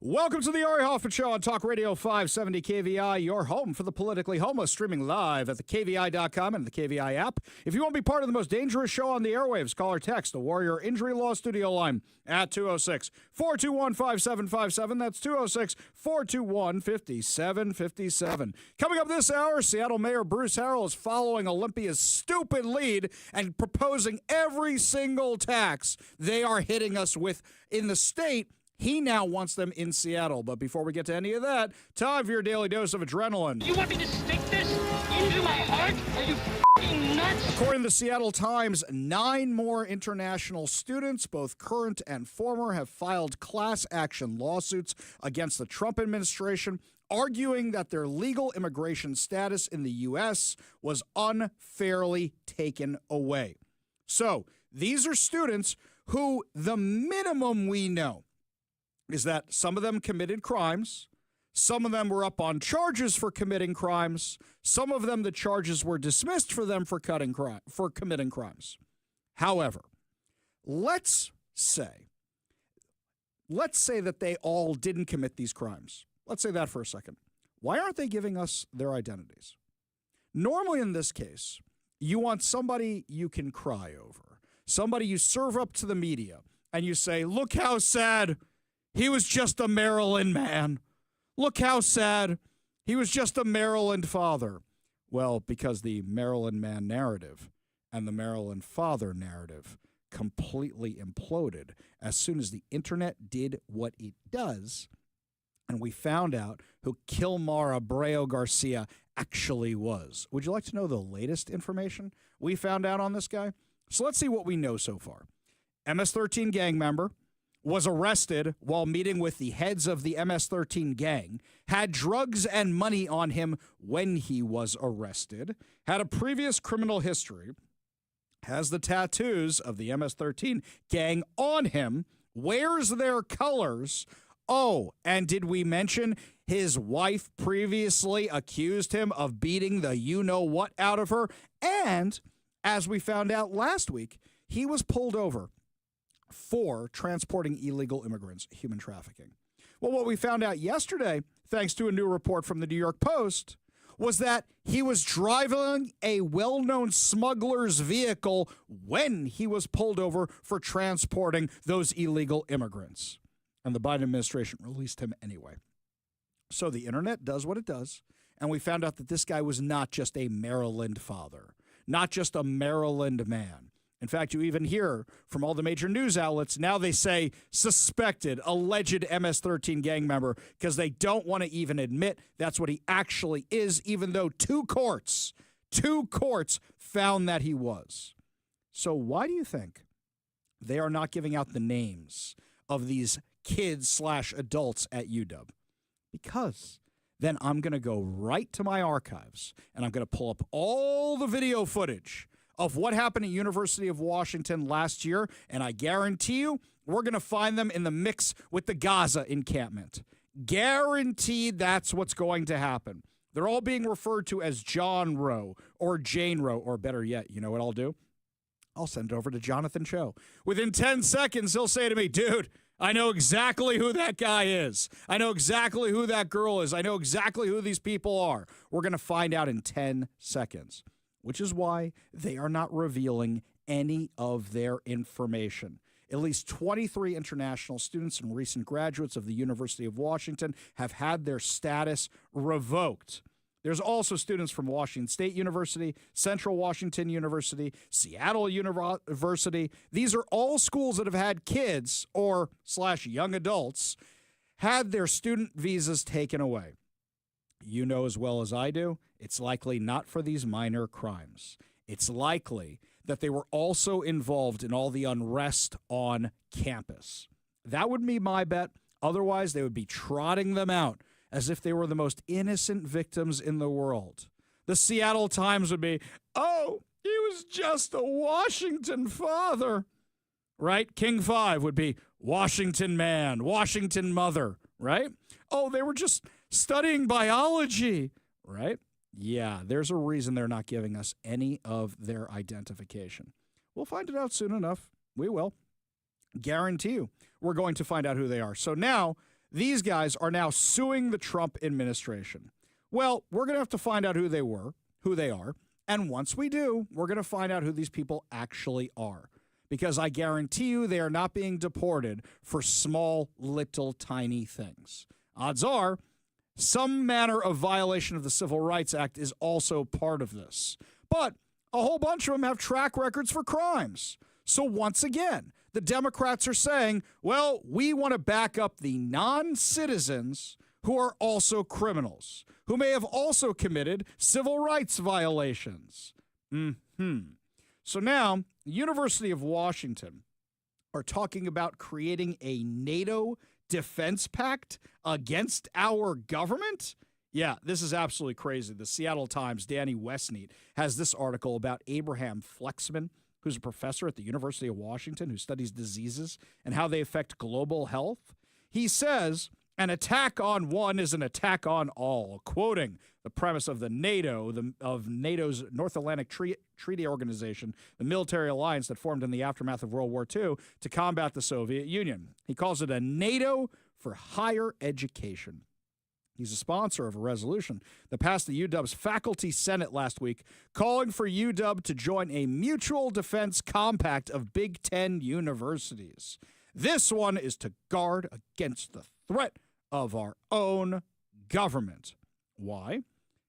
Welcome to the Ari Hoffman Show on Talk Radio 570 KVI, your home for the politically homeless, streaming live at the KVI.com and the KVI app. If you want to be part of the most dangerous show on the airwaves, call or text the Warrior Injury Law Studio line at 206-421-5757. That's 206-421-5757. Coming up this hour, Seattle Mayor Bruce Harrell is following Olympia's stupid lead and proposing every single tax they are hitting us with in the state. He now wants them in Seattle. But before we get to any of that, time for your daily dose of adrenaline. You want me to stick this into my heart? Are you f***ing nuts? According to the Seattle Times, 9 more international students, both current and former, have filed class action lawsuits against the Trump administration, arguing that their legal immigration status in the U.S. was unfairly taken away. So these are students who the minimum we know is that some of them committed crimes, some of them were up on charges for committing crimes, some of them the charges were dismissed for them for committing crimes. However, let's say that they all didn't commit these crimes. Let's say that for a second. Why aren't they giving us their identities? Normally in this case, you want somebody you can cry over, somebody you serve up to the media, and you say, look how sad. He was just a Maryland man. Look how sad. He was just a Maryland father. Well, because the Maryland man narrative and the Maryland father narrative completely imploded as soon as the internet did what it does, and we found out who Kilmar Abreu Garcia actually was. Would you like to know the latest information we found out on this guy? So let's see what we know so far. MS-13 gang member, was arrested while meeting with the heads of the MS-13 gang, had drugs and money on him when he was arrested, had a previous criminal history, has the tattoos of the MS-13 gang on him, wears their colors. Oh, and did we mention his wife previously accused him of beating the you-know-what out of her? And, as we found out last week, he was pulled over for transporting illegal immigrants, human trafficking. Well, what we found out yesterday, thanks to a new report from the New York Post, was that he was driving a well-known smuggler's vehicle when he was pulled over for transporting those illegal immigrants. And the Biden administration released him anyway. So the internet does what it does, and we found out that this guy was not just a Maryland father, not just a Maryland man. In fact, you even hear from all the major news outlets, now they say suspected, alleged MS-13 gang member, because they don't want to even admit that's what he actually is, even though two courts found that he was. So why do you think they are not giving out the names of these kids/adults at UW? Because then I'm going to go right to my archives, and I'm going to pull up all the video footage of what happened at University of Washington last year, and I guarantee you we're going to find them in the mix with the Gaza encampment. Guaranteed that's what's going to happen. They're all being referred to as John Roe or Jane Roe, or better yet, you know what I'll do? I'll send it over to Jonathan Cho. Within 10 seconds, he'll say to me, dude, I know exactly who that guy is. I know exactly who that girl is. I know exactly who these people are. We're going to find out in 10 seconds. Which is why they are not revealing any of their information. At least 23 international students and recent graduates of the University of Washington have had their status revoked. There's also students from Washington State University, Central Washington University, Seattle University. These are all schools that have had kids or / young adults had their student visas taken away. You know as well as I do, it's likely not for these minor crimes. It's likely that they were also involved in all the unrest on campus. That would be my bet. Otherwise, they would be trotting them out as if they were the most innocent victims in the world. The Seattle Times would be, oh, he was just a Washington father, right? King 5 would be Washington man, Washington mother, right? Oh, they were just studying biology, right? Yeah, there's a reason they're not giving us any of their identification. We'll find it out soon enough. We will. Guarantee you we're going to find out who they are. So now These guys are now suing the Trump administration. Well, we're going to have to find out who they are. And once we do, we're going to find out who these people actually are. Because I guarantee you they are not being deported for small, little, tiny things. Odds are, some manner of violation of the Civil Rights Act is also part of this. But a whole bunch of them have track records for crimes. So once again, the Democrats are saying, well, we want to back up the non-citizens who are also criminals, who may have also committed civil rights violations. So now, the University of Washington are talking about creating a NATO defense pact against our government? Yeah, this is absolutely crazy. The Seattle Times, Danny Westneat, has this article about Abraham Flexman, who's a professor at the University of Washington who studies diseases and how they affect global health. He says, an attack on one is an attack on all, quoting the premise of the NATO's North Atlantic Treaty Organization, the military alliance that formed in the aftermath of World War II to combat the Soviet Union. He calls it a NATO for higher education. He's a sponsor of a resolution that passed the UW's Faculty Senate last week, calling for UW to join a mutual defense compact of Big Ten universities. This one is to guard against the threat of our own government. Why?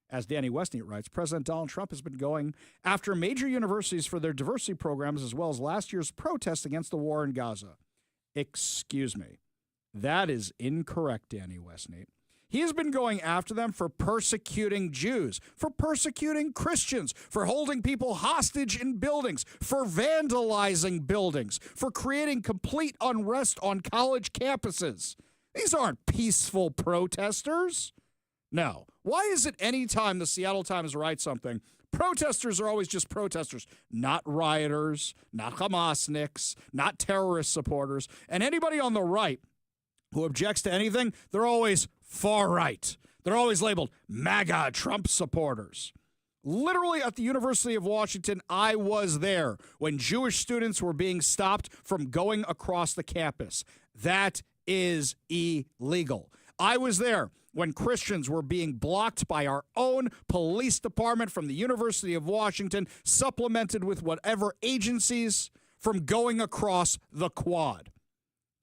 As Danny Westneat writes, President Donald Trump has been going after major universities for their diversity programs as well as last year's protest against the war in Gaza. Excuse me. That is incorrect, Danny Westneat. He has been going after them for persecuting Jews, for persecuting Christians, for holding people hostage in buildings, for vandalizing buildings, for creating complete unrest on college campuses. These aren't peaceful protesters. No. Why is it any time the Seattle Times writes something, protesters are always just protesters, not rioters, not Hamasniks, not terrorist supporters, and anybody on the right who objects to anything, they're always far right. They're always labeled MAGA Trump supporters. Literally at the University of Washington, I was there when Jewish students were being stopped from going across the campus. That is illegal. I was there when Christians were being blocked by our own police department from the University of Washington, supplemented with whatever agencies, from going across the quad.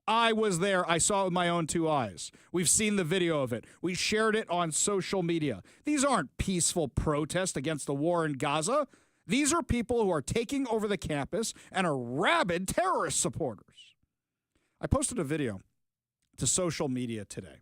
I was there. I saw it with my own two eyes. We've seen the video of it. We shared it on social media. These aren't peaceful protests against the war in Gaza. These are people who are taking over the campus and are rabid terrorist supporters. I posted a video to social media today.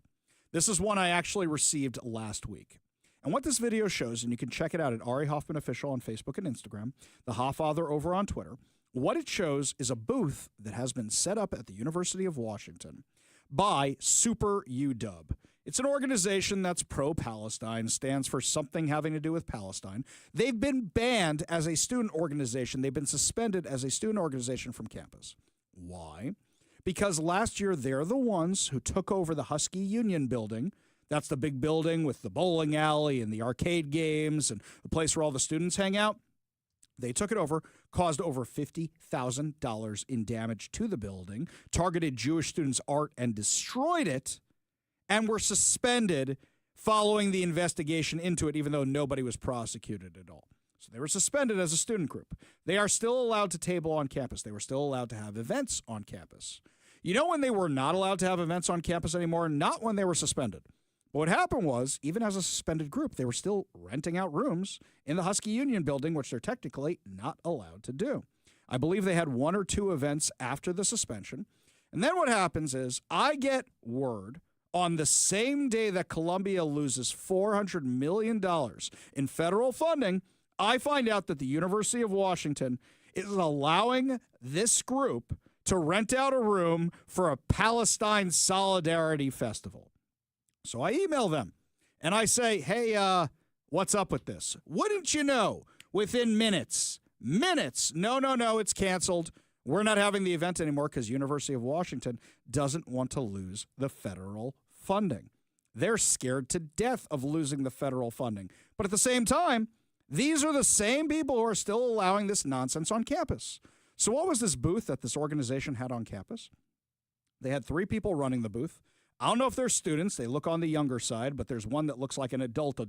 This is one I actually received last week. And what this video shows, and you can check it out at Ari Hoffman Official on Facebook and Instagram, the Hofffather over on Twitter, what it shows is a booth that has been set up at the University of Washington by Super UW. It's an organization that's pro-Palestine, stands for something having to do with Palestine. They've been banned as a student organization. They've been suspended as a student organization from campus. Why? Because last year they're the ones who took over the Husky Union building. That's the big building with the bowling alley and the arcade games and the place where all the students hang out. They took it over, caused over $50,000 in damage to the building, targeted Jewish students' art and destroyed it, and were suspended following the investigation into it, even though nobody was prosecuted at all. So they were suspended as a student group. They are still allowed to table on campus. They were still allowed to have events on campus. You know when they were not allowed to have events on campus anymore? Not when they were suspended. But what happened was, even as a suspended group, they were still renting out rooms in the Husky Union building, which they're technically not allowed to do. I believe they had one or two events after the suspension. And then what happens is I get word on the same day that Columbia loses $400 million in federal funding, I find out that the University of Washington is allowing this group to rent out a room for a Palestine Solidarity Festival. So I email them and I say, hey, what's up with this? Wouldn't you know, within minutes, no, it's canceled. We're not having the event anymore because University of Washington doesn't want to lose the federal funding. They're scared to death of losing the federal funding. But at the same time, these are the same people who are still allowing this nonsense on campus. So what was this booth that this organization had on campus? They had 3 people running the booth. I don't know if they're students. They look on the younger side, but there's one that looks like an adult.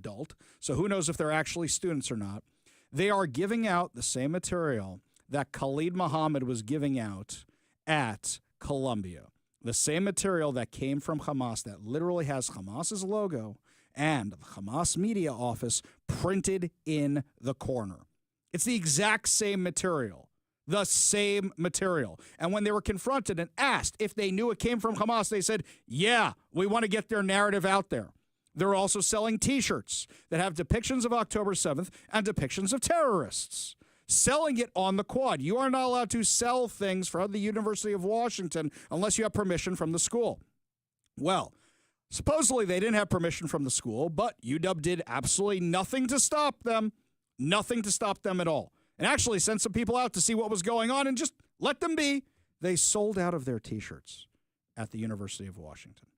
So who knows if they're actually students or not. They are giving out the same material that Khalid Muhammad was giving out at Columbia. The same material that came from Hamas that literally has Hamas's logo and the Hamas media office printed in the corner. It's the exact same material. The same material. And when they were confronted and asked if they knew it came from Hamas, they said, yeah, we want to get their narrative out there. They're also selling T-shirts that have depictions of October 7th and depictions of terrorists. Selling it on the quad. You are not allowed to sell things from the University of Washington unless you have permission from the school. Well, supposedly they didn't have permission from the school, but UW did absolutely nothing to stop them. Nothing to stop them at all. And actually sent some people out to see what was going on and just let them be. They sold out of their T-shirts at the University of Washington.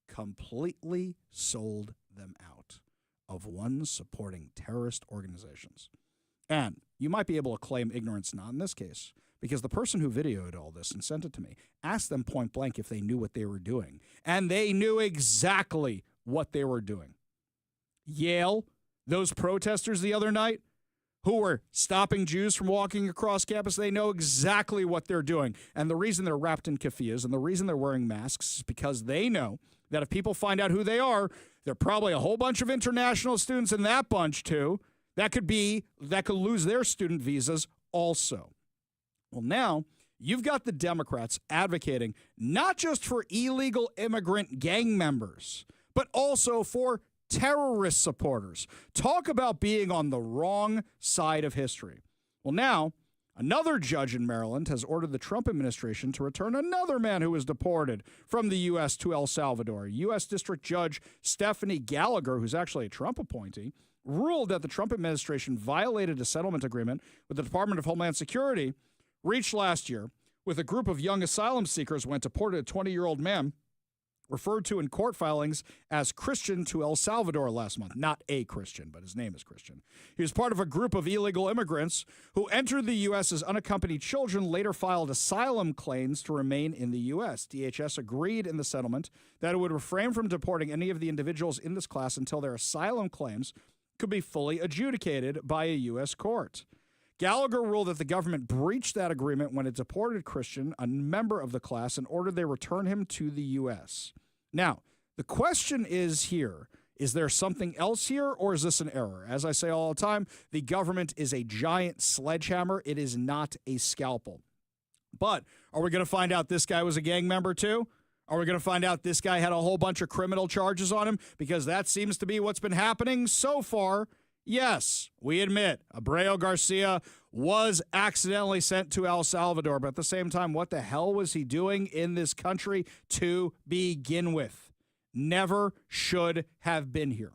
Completely sold them out of ones supporting terrorist organizations. And you might be able to claim ignorance not in this case, because the person who videoed all this and sent it to me asked them point blank if they knew what they were doing. And they knew exactly what they were doing. Yale, those protesters the other night, who were stopping Jews from walking across campus, they know exactly what they're doing. And the reason they're wrapped in keffiyehs and the reason they're wearing masks is because they know that if people find out who they are, there are probably a whole bunch of international students in that bunch too that could lose their student visas also. Well, now you've got the Democrats advocating not just for illegal immigrant gang members, but also for terrorist supporters. Talk about being on the wrong side of history. Well, now, another judge in Maryland has ordered the Trump administration to return another man who was deported from the U.S. to El Salvador. U.S. District Judge Stephanie Gallagher, who's actually a Trump appointee, ruled that the Trump administration violated a settlement agreement with the Department of Homeland Security reached last year with a group of young asylum seekers when deported a 20-year-old man referred to in court filings as Christian to El Salvador last month. Not a Christian, but his name is Christian. He was part of a group of illegal immigrants who entered the U.S. as unaccompanied children, later filed asylum claims to remain in the U.S. DHS agreed in the settlement that it would refrain from deporting any of the individuals in this class until their asylum claims could be fully adjudicated by a U.S. court. Gallagher ruled that the government breached that agreement when it deported Christian, a member of the class, and ordered they return him to the U.S. Now, the question is here, is there something else here, or is this an error? As I say all the time, the government is a giant sledgehammer. It is not a scalpel. But are we going to find out this guy was a gang member too? Are we going to find out this guy had a whole bunch of criminal charges on him? Because that seems to be what's been happening so far. Yes, we admit Abreu Garcia was accidentally sent to El Salvador, but at the same time, what the hell was he doing in this country to begin with? Never should have been here.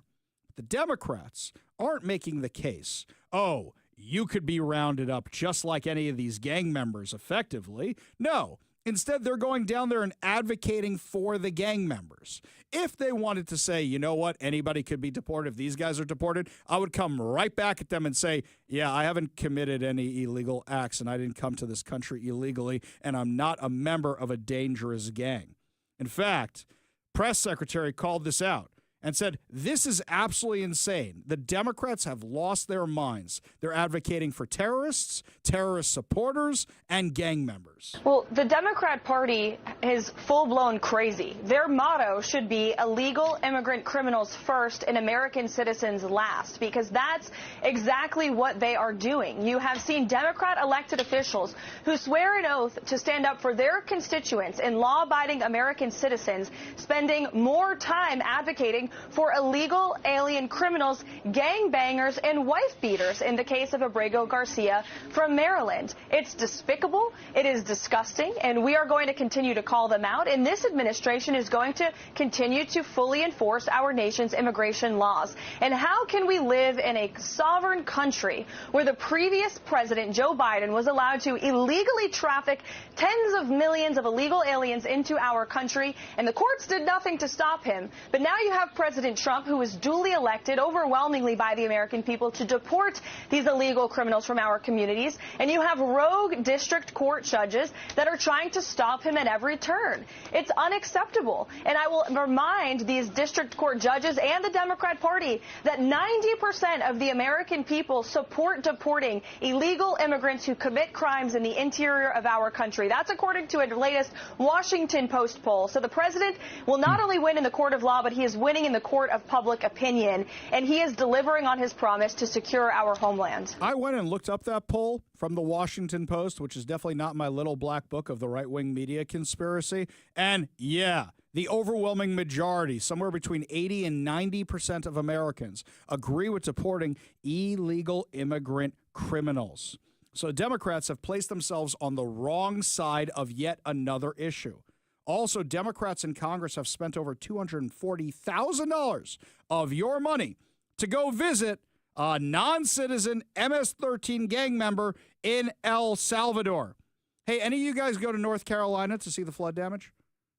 The Democrats aren't making the case, oh, you could be rounded up just like any of these gang members effectively. No. Instead, they're going down there and advocating for the gang members. If they wanted to say, you know what, anybody could be deported, if these guys are deported, I would come right back at them and say, yeah, I haven't committed any illegal acts and I didn't come to this country illegally and I'm not a member of a dangerous gang. In fact, press secretary called this out and said, this is absolutely insane. The Democrats have lost their minds. They're advocating for terrorists, terrorist supporters, and gang members. Well, the Democrat Party is full-blown crazy. Their motto should be illegal immigrant criminals first and American citizens last, because that's exactly what they are doing. You have seen Democrat elected officials who swear an oath to stand up for their constituents and law-abiding American citizens spending more time advocating for illegal alien criminals, gangbangers, and wife beaters in the case of Abreu Garcia from Maryland. It's despicable, it is disgusting, and we are going to continue to call them out, and this administration is going to continue to fully enforce our nation's immigration laws. And how can we live in a sovereign country where the previous president, Joe Biden, was allowed to illegally traffic tens of millions of illegal aliens into our country, and the courts did nothing to stop him, but now you have President Trump, who was duly elected overwhelmingly by the American people to deport these illegal criminals from our communities, and you have rogue district court judges that are trying to stop him at every turn. It's unacceptable. And I will remind these district court judges and the Democrat Party that 90% of the American people support deporting illegal immigrants who commit crimes in the interior of our country. That's according to a latest Washington Post poll. So the president will not only win in the court of law, but he is winning in the court of public opinion. And he is delivering on his promise to secure our homeland. I went and looked up that poll from the Washington Post, which is definitely not my little black book of the right-wing media conspiracy. And yeah, the overwhelming majority, somewhere between 80 and 90% of Americans, agree with deporting illegal immigrant criminals. So Democrats have placed themselves on the wrong side of yet another issue. Also, Democrats in Congress have spent over $240,000 of your money to go visit a non-citizen MS-13 gang member in El Salvador. Hey, any of you guys go to North Carolina to see the flood damage?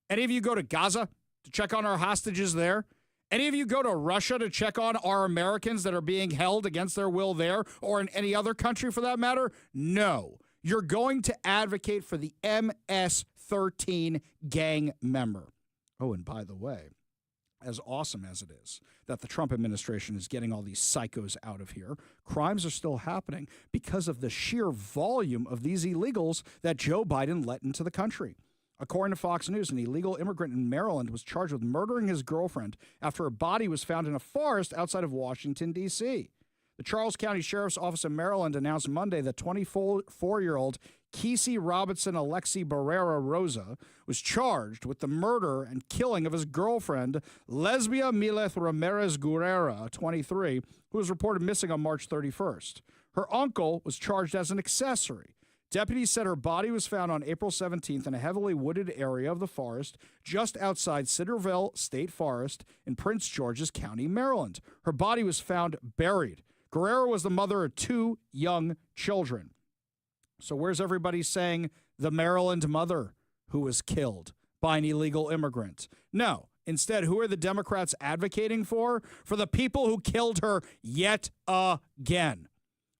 Any of you go to Gaza to check on our hostages there? Any of you go to Russia to check on our Americans that are being held against their will there, or in any other country for that matter? No. You're going to advocate for the MS-13 gang member. Oh, and by the way, as awesome as it is that the Trump administration is getting all these psychos out of here, crimes are still happening because of the sheer volume of these illegals that Joe Biden let into the country. According to Fox News, an illegal immigrant in Maryland was charged with murdering his girlfriend after her body was found in a forest outside of Washington, D.C. The Charles County Sheriff's Office in Maryland announced Monday that 24-year-old Kesey Robinson Alexi Barrera Rosa was charged with the murder and killing of his girlfriend, Lesbia Mileth Ramirez Guerrera, 23, who was reported missing on March 31st. Her uncle was charged as an accessory. Deputies said her body was found on April 17th in a heavily wooded area of the forest just outside Cedarville State Forest in Prince George's County, Maryland. Her body was found buried. Guerrero was the mother of 2 young children. So where's everybody saying the Maryland mother who was killed by an illegal immigrant? No. Instead, who are the Democrats advocating for? For the people who killed her yet again.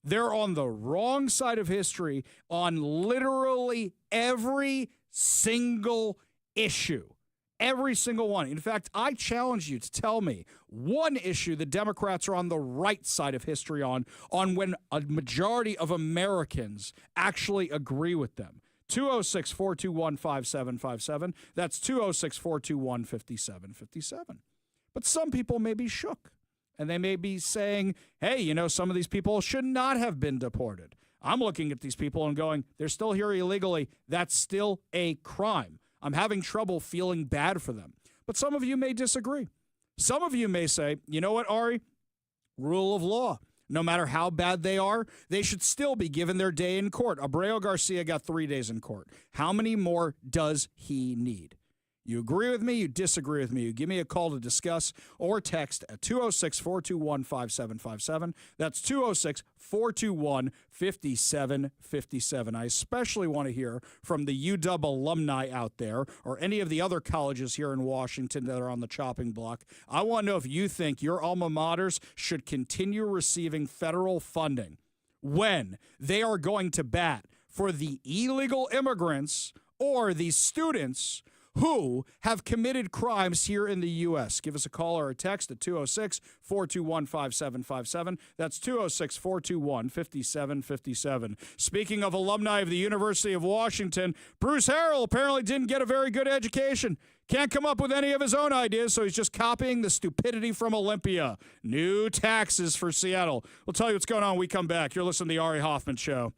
They're on the wrong side of history on literally every single issue. Every single one. In fact, I challenge you to tell me one issue the Democrats are on the right side of history on when a majority of Americans actually agree with them. 206-421-5757. That's 206-421-5757. But some people may be shook. And they may be saying, hey, you know, some of these people should not have been deported. I'm looking at these people and going, they're still here illegally. That's still a crime. I'm having trouble feeling bad for them. But some of you may disagree. Some of you may say, you know what, Ari? Rule of law. No matter how bad they are, they should still be given their day in court. Abreu Garcia got 3 days in court. How many more does he need? You agree with me, you disagree with me, you give me a call to discuss or text at 206-421-5757. That's 206-421-5757. I especially want to hear from the UW alumni out there or any of the other colleges here in Washington that are on the chopping block. I want to know if you think your alma maters should continue receiving federal funding when they are going to bat for the illegal immigrants or the students who have committed crimes here in the U.S. Give us a call or a text at 206-421-5757. That's 206-421-5757. Speaking of alumni of the University of Washington, Bruce Harrell apparently didn't get a very good education. Can't come up with any of his own ideas, so he's just copying the stupidity from Olympia. New taxes for Seattle. We'll tell you what's going on when we come back. You're listening to the Ari Hoffman Show.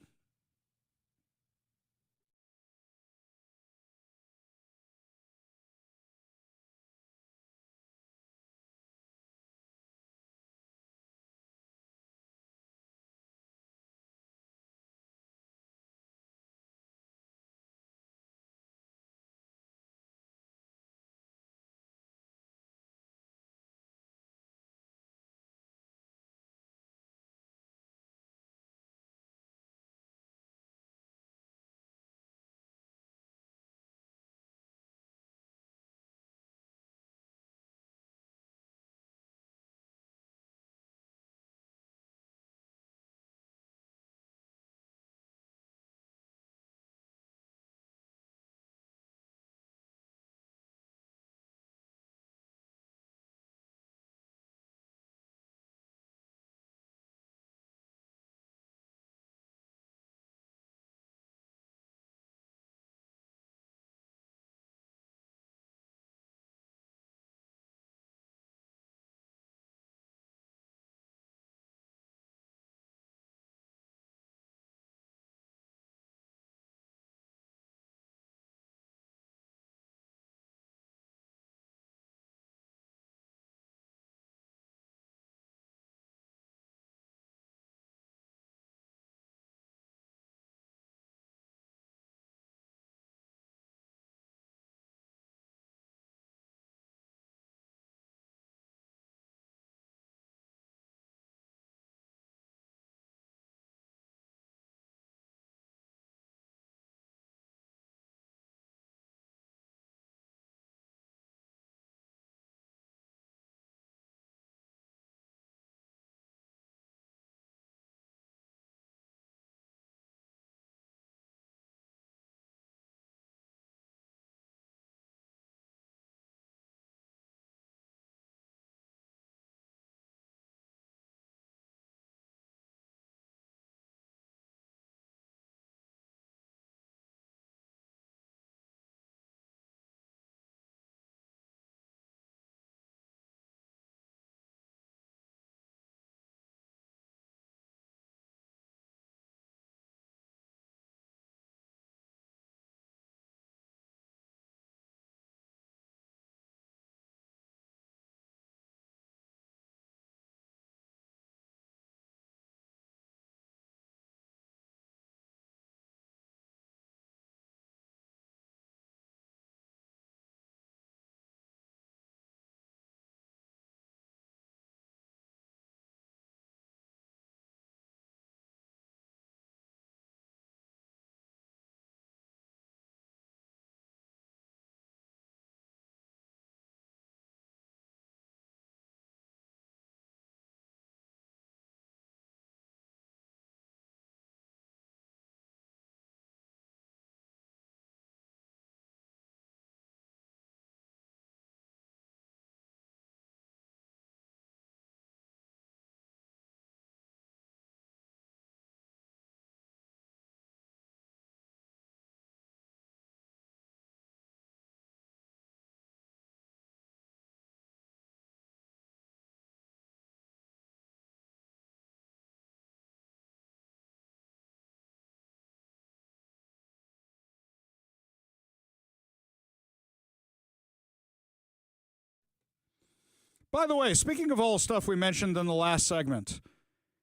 By the way, speaking of all stuff we mentioned in the last segment,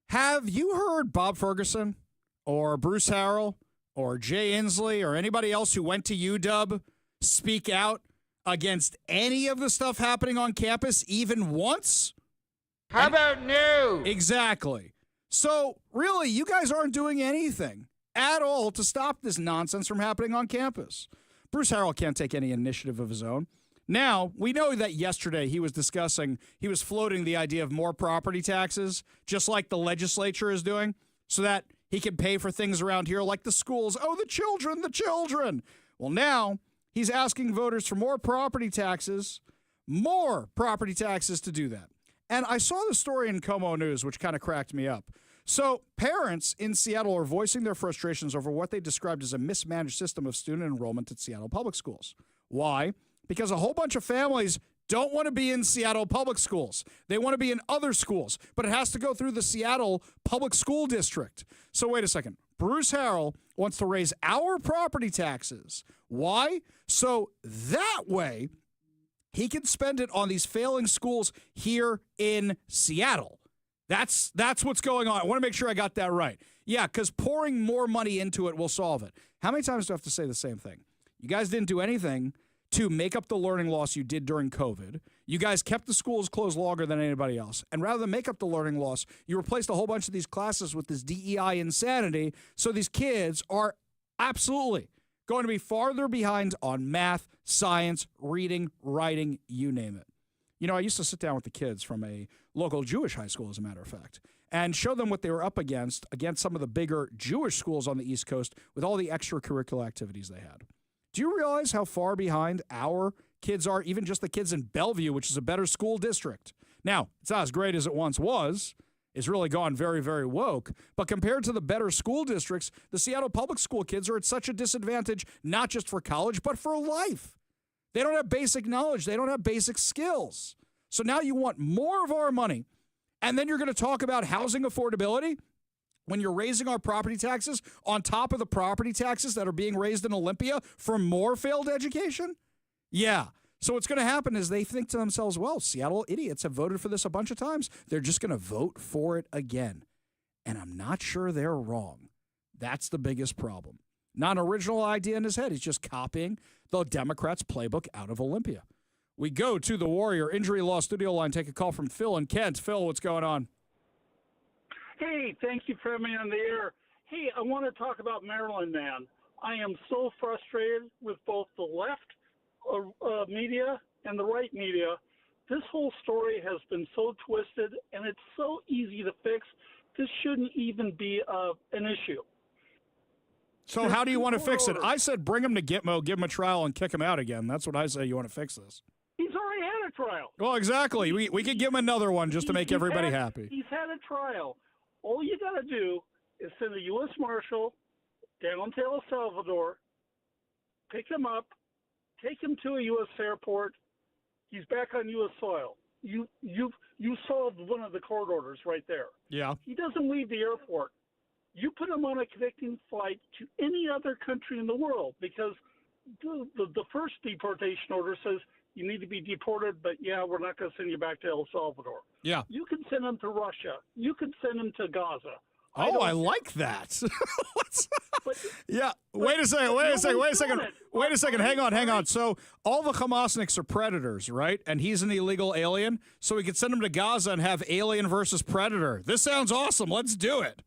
have you heard Bob Ferguson or Bruce Harrell or Jay Inslee or anybody else who went to UW speak out against any of the stuff happening on campus even once? How about no? Exactly. So, really, you guys aren't doing anything at all to stop this nonsense from happening on campus. Bruce Harrell can't take any initiative of his own. Now, we know that yesterday he was floating the idea of more property taxes, just like the legislature is doing, so that he can pay for things around here like the schools. Oh, the children. Well, now he's asking voters for more property taxes to do that. And I saw the story in Como News, which kind of cracked me up. So parents in Seattle are voicing their frustrations over what they described as a mismanaged system of student enrollment at Seattle public schools. Why? Because a whole bunch of families don't want to be in Seattle public schools. They want to be in other schools, but it has to go through the Seattle public school district. So wait a second. Bruce Harrell wants to raise our property taxes. Why? So that way he can spend it on these failing schools here in Seattle. That's what's going on. I want to make sure I got that right. Yeah, because pouring more money into it will solve it. How many times do I have to say the same thing? You guys didn't do anything to make up the learning loss you did during COVID. You guys kept the schools closed longer than anybody else. And rather than make up the learning loss, you replaced a whole bunch of these classes with this DEI insanity. So these kids are absolutely going to be farther behind on math, science, reading, writing, you name it. You know, I used to sit down with the kids from a local Jewish high school, as a matter of fact, and show them what they were up against some of the bigger Jewish schools on the East Coast with all the extracurricular activities they had. Do you realize how far behind our kids are, even just the kids in Bellevue, which is a better school district? Now, it's not as great as it once was. It's really gone very, very woke. But compared to the better school districts, the Seattle public school kids are at such a disadvantage, not just for college, but for life. They don't have basic knowledge. They don't have basic skills. So now you want more of our money, and then you're going to talk about housing affordability when you're raising our property taxes on top of the property taxes that are being raised in Olympia for more failed education? Yeah. So what's going to happen is they think to themselves, well, Seattle idiots have voted for this a bunch of times. They're just going to vote for it again. And I'm not sure they're wrong. That's the biggest problem. Not an original idea in his head. He's just copying the Democrats' playbook out of Olympia. We go to the Warrior Injury Law studio line. Take a call from Phil in Kent. Phil, what's going on? Hey, thank you for having me on the air. Hey, I want to talk about Maryland, man. I am so frustrated with both the left media and the right media. This whole story has been so twisted, and it's so easy to fix. This shouldn't even be an issue. So how do you want to fix it? I said bring him to Gitmo, give him a trial, and kick him out again. That's what I say you want to fix this. He's already had a trial. Well, exactly. We could give him another one just to make everybody happy. He's had a trial. All you got to do is send a U.S. Marshal down to El Salvador, pick him up, take him to a U.S. airport. He's back on U.S. soil. You solved one of the court orders right there. Yeah. He doesn't leave the airport. You put him on a connecting flight to any other country in the world, because the first deportation order says you need to be deported, but yeah, we're not going to send you back to El Salvador. Yeah. You can send him to Russia. You can send him to Gaza. Oh, I like that. Yeah. Wait a second. Hang on. So all the Hamasniks are predators, right? And he's an illegal alien. So we could send him to Gaza and have alien versus predator. This sounds awesome. Let's do it.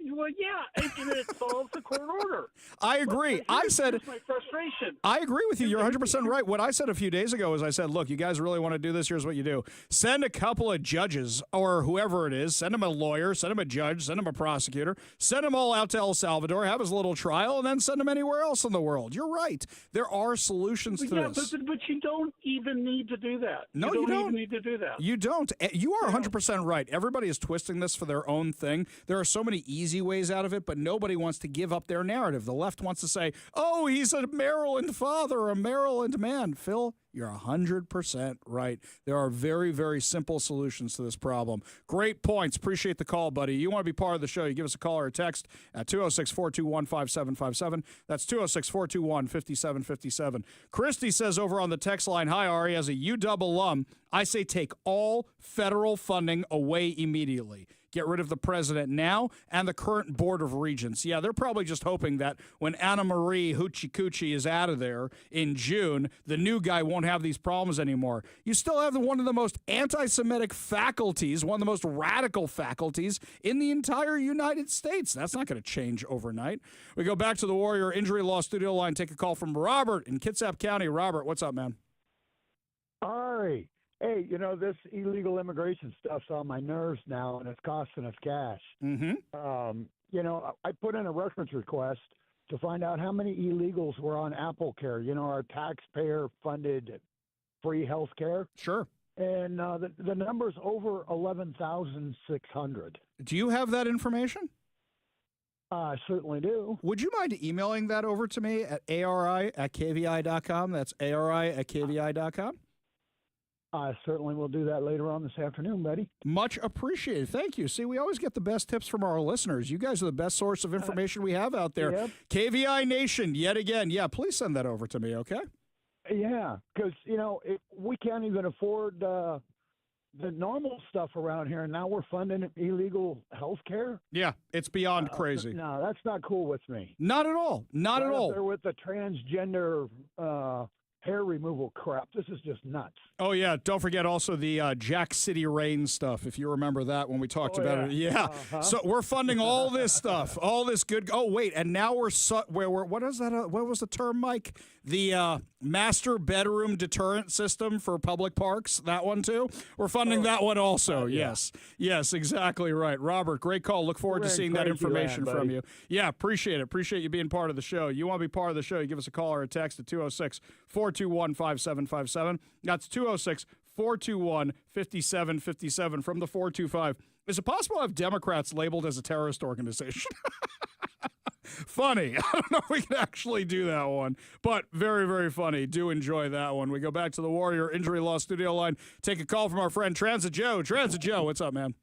Well, yeah, and it solves the court order. I agree. Here's my frustration. I agree with you. You're 100% right. What I said a few days ago is I said, look, you guys really want to do this? Here's what you do. Send a couple of judges or whoever it is. Send him a lawyer. Send him a judge. Send him a prosecutor. Send them all out to El Salvador. Have his little trial, and then send him anywhere else in the world. You're right. There are solutions to this. But you don't even need to do that. No, you don't even need to do that. You don't. You are 100% right. Everybody is twisting this for their own thing. There are so many easy easy ways out of it, but nobody wants to give up their narrative. The left wants to say, oh, he's a Maryland father, a Maryland man. Phil, you're 100% right. There are very, very simple solutions to this problem. Great points. Appreciate the call, buddy. You want to be part of the show, you give us a call or a text at 206-421-5757. That's 206-421-5757. Christy says over on the text line, hi, Ari, as a UW alum, I say take all federal funding away immediately. Get rid of the president now and the current Board of Regents. Yeah, they're probably just hoping that when Anna Marie Hoochie Coochie is out of there in June, the new guy won't have these problems anymore. You still have one of the most anti-Semitic faculties, one of the most radical faculties in the entire United States. That's not going to change overnight. We go back to the Warrior Injury Law studio line, take a call from Robert in Kitsap County. Robert, what's up, man? Ari. Hey, this illegal immigration stuff's on my nerves now, and it's costing us cash. Mm-hmm. I put in a reference request to find out how many illegals were on Apple Care, our taxpayer-funded free health care. Sure. And the number's over 11,600. Do you have that information? I certainly do. Would you mind emailing that over to me at ari@kvi.com? That's ari@kvi.com. I certainly will do that later on this afternoon, buddy. Much appreciated. Thank you. See, we always get the best tips from our listeners. You guys are the best source of information we have out there. Yep. KVI Nation, yet again. Yeah, please send that over to me, okay? Yeah, because, we can't even afford the normal stuff around here, and now we're funding illegal health care? Yeah, it's beyond crazy. No, that's not cool with me. Not at all. Not at all. There with the transgender hair removal crap. This is just nuts. Oh, yeah. Don't forget also the Jack City Rain stuff, if you remember that when we talked about it. Yeah. Uh-huh. So we're funding all this stuff, all this good. Oh, wait. And now we're what is that? What was the term, Mike? The master bedroom deterrent system for public parks. That one, too. We're funding that one also. Yes. Yes, exactly right. Robert, great call. Look forward to seeing that information from you. Yeah, appreciate it. Appreciate you being part of the show. You want to be part of the show, you give us a call or a text at 206-421-5757. That's 206-421-5757 from the 425. Is it possible to have Democrats labeled as a terrorist organization? Funny. I don't know if we can actually do that one, but very, very funny. Do enjoy that one. We go back to the Warrior Injury Law studio line. Take a call from our friend Transit Joe. Transit Joe, what's up, man?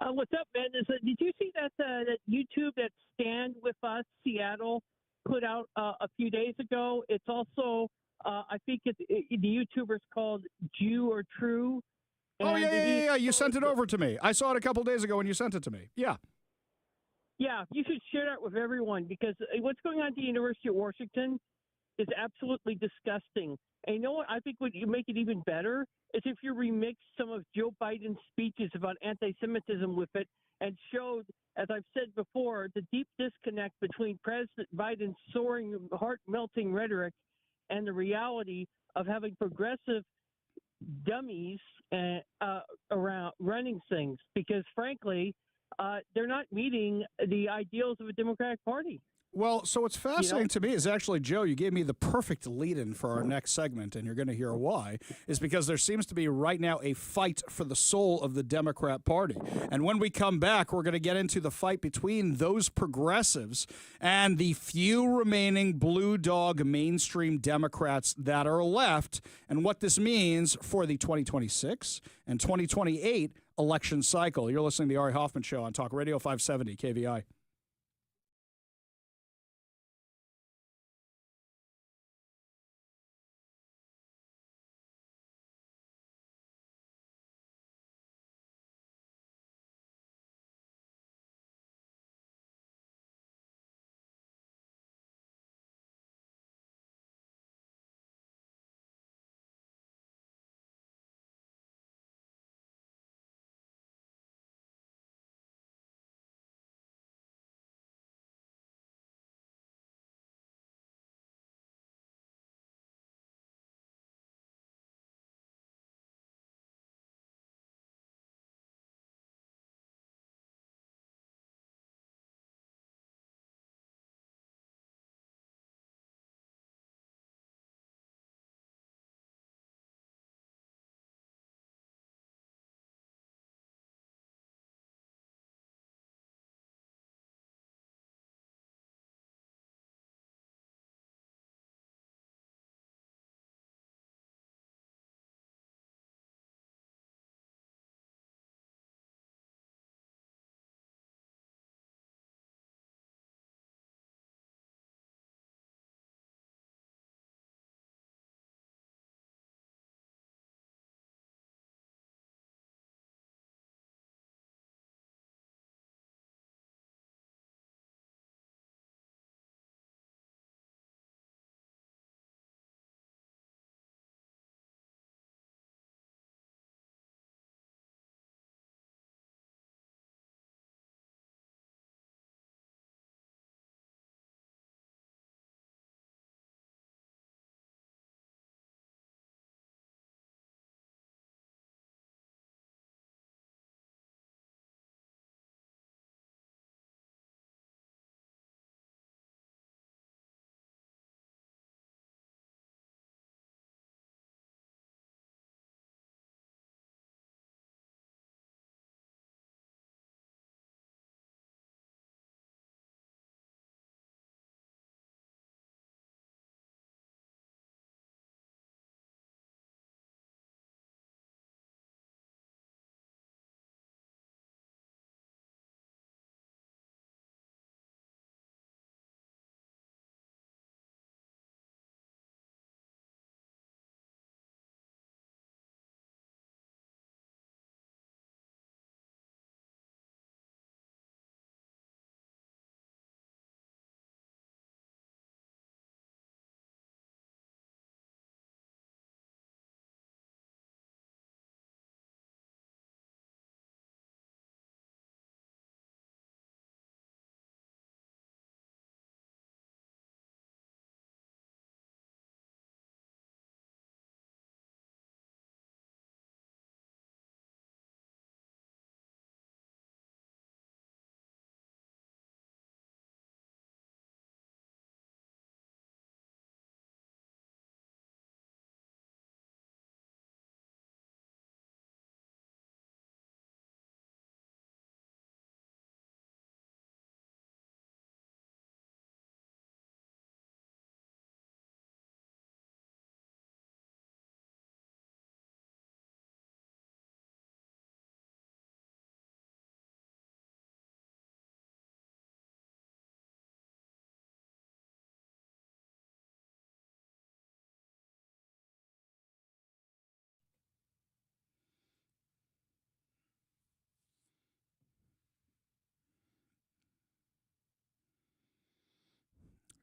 What's up, man? Did you see that YouTube that Stand With Us Seattle put out a few days ago? It's also, I think the YouTuber's called Jew or True. Oh, yeah. You sent it over to me. I saw it a couple days ago when you sent it to me. Yeah. Yeah, you should share that with everyone because what's going on at the University of Washington is absolutely disgusting. And you know what? I think what you make it even better is if you remix some of Joe Biden's speeches about anti-Semitism with it and showed, as I've said before, the deep disconnect between President Biden's soaring, heart-melting rhetoric and the reality of having progressive dummies around running things because, frankly, they're not meeting the ideals of a Democratic Party. Well, so what's fascinating to me is actually, Joe, you gave me the perfect lead-in for our next segment, and you're going to hear why, is because there seems to be right now a fight for the soul of the Democrat Party. And when we come back, we're going to get into the fight between those progressives and the few remaining blue dog mainstream Democrats that are left, and what this means for the 2026 and 2028 election cycle. You're listening to the Ari Hoffman Show on Talk Radio 570 KVI.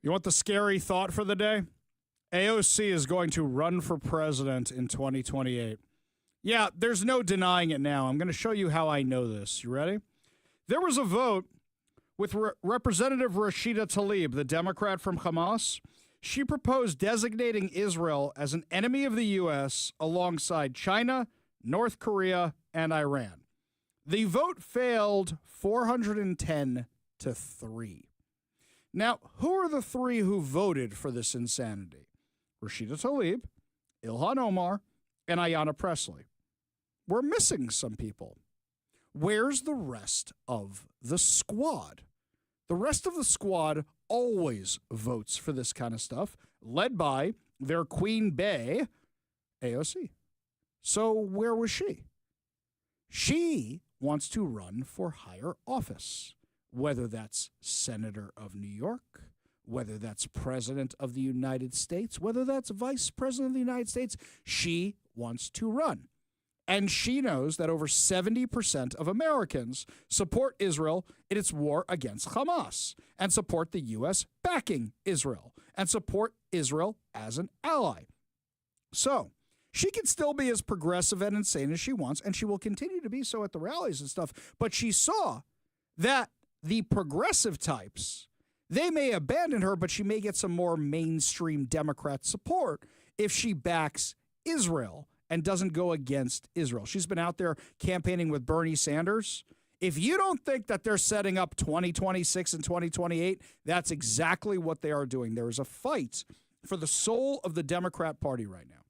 You want the scary thought for the day? AOC is going to run for president in 2028. Yeah, there's no denying it now. I'm going to show you how I know this. You ready? There was a vote with Representative Rashida Tlaib, the Democrat from Hamas. She proposed designating Israel as an enemy of the U.S. alongside China, North Korea, and Iran. The vote failed 410 to 3. Now, who are the three who voted for this insanity? Rashida Tlaib, Ilhan Omar, and Ayanna Pressley. We're missing some people. Where's the rest of the squad? The rest of the squad always votes for this kind of stuff, led by their Queen Bey, AOC. So where was she? She wants to run for higher office, whether that's Senator of New York, whether that's President of the United States, whether that's Vice President of the United States. She wants to run. And she knows that over 70% of Americans support Israel in its war against Hamas and support the U.S. backing Israel and support Israel as an ally. So she can still be as progressive and insane as she wants, and she will continue to be so at the rallies and stuff. But she saw that the progressive types, they may abandon her, but she may get some more mainstream Democrat support if she backs Israel and doesn't go against Israel. She's been out there campaigning with Bernie Sanders. If you don't think that they're setting up 2026 and 2028, that's exactly what they are doing. There is a fight for the soul of the Democrat Party right now.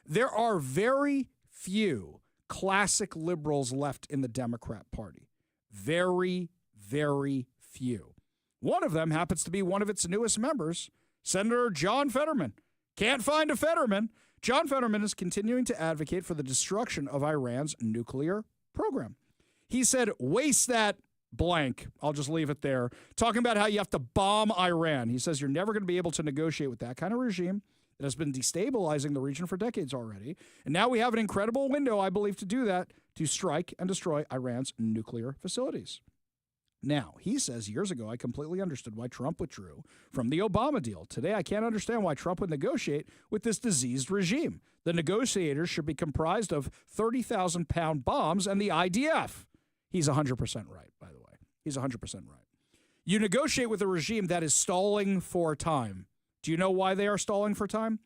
There are very few classic liberals left in the Democrat Party. Very, very few. One of them happens to be one of its newest members, Senator John Fetterman. Can't find a Fetterman. John Fetterman is continuing to advocate for the destruction of Iran's nuclear program. He said, waste that blank. I'll just leave it there. Talking about how you have to bomb Iran. He says you're never going to be able to negotiate with that kind of regime that has been destabilizing the region for decades already. And now we have an incredible window, I believe, to do that, to strike and destroy Iran's nuclear facilities. Now, he says years ago, I completely understood why Trump withdrew from the Obama deal. Today, I can't understand why Trump would negotiate with this diseased regime. The negotiators should be comprised of 30,000-pound bombs and the IDF. He's 100% right, by the way. He's 100% right. You negotiate with a regime that is stalling for time. Do you know why they are stalling for time?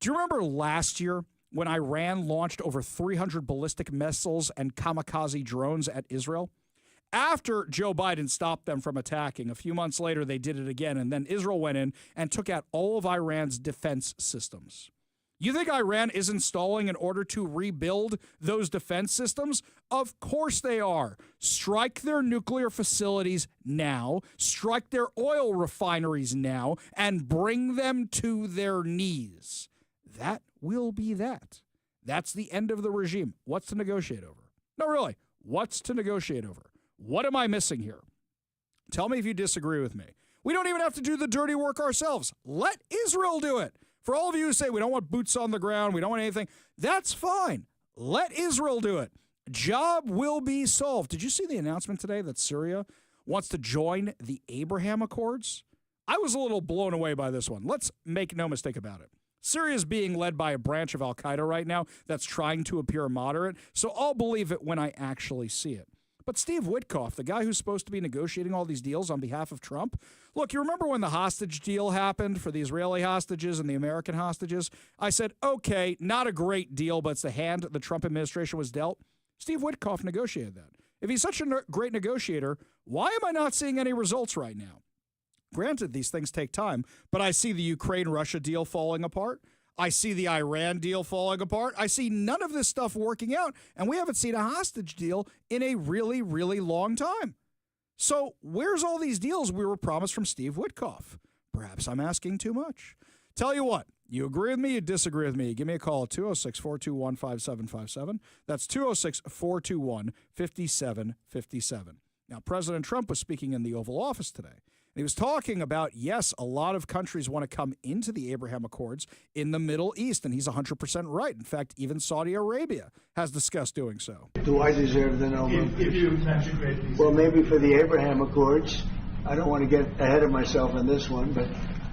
Do you remember last year when Iran launched over 300 ballistic missiles and kamikaze drones at Israel? After Joe Biden stopped them from attacking, a few months later, they did it again, and then Israel went in and took out all of Iran's defense systems. You think Iran is installing in order to rebuild those defense systems? Of course they are. Strike their nuclear facilities now, strike their oil refineries now, and bring them to their knees. That will be that. That's the end of the regime. What's to negotiate over? No, really, what's to negotiate over? What am I missing here? Tell me if you disagree with me. We don't even have to do the dirty work ourselves. Let Israel do it. For all of you who say we don't want boots on the ground, we don't want anything, that's fine. Let Israel do it. Job will be solved. Did you see the announcement today that Syria wants to join the Abraham Accords? I was a little blown away by this one. Let's make no mistake about it. Syria is being led by a branch of al-Qaeda right now that's trying to appear moderate, so I'll believe it when I actually see it. But Steve Witkoff, the guy who's supposed to be negotiating all these deals on behalf of Trump, look, you remember when the hostage deal happened for the Israeli hostages and the American hostages? I said, okay, not a great deal, but it's the hand the Trump administration was dealt. Steve Witkoff negotiated that. If he's such a great negotiator, why am I not seeing any results right now? Granted, these things take time, but I see the Ukraine-Russia deal falling apart. I see the Iran deal falling apart. I see none of this stuff working out, and we haven't seen a hostage deal in a really, really long time. So where's all these deals we were promised from Steve Witkoff? Perhaps I'm asking too much. Tell you what, you agree with me, you disagree with me, give me a call at 206-421-5757. That's 206-421-5757. Now, President Trump was speaking in the Oval Office today. And he was talking about, yes, a lot of countries want to come into the Abraham Accords in the Middle East, and he's 100% right. In fact, even Saudi Arabia has discussed doing so. Do I deserve the Nobel? Well, maybe for the Abraham Accords. I don't want to get ahead of myself on this one, but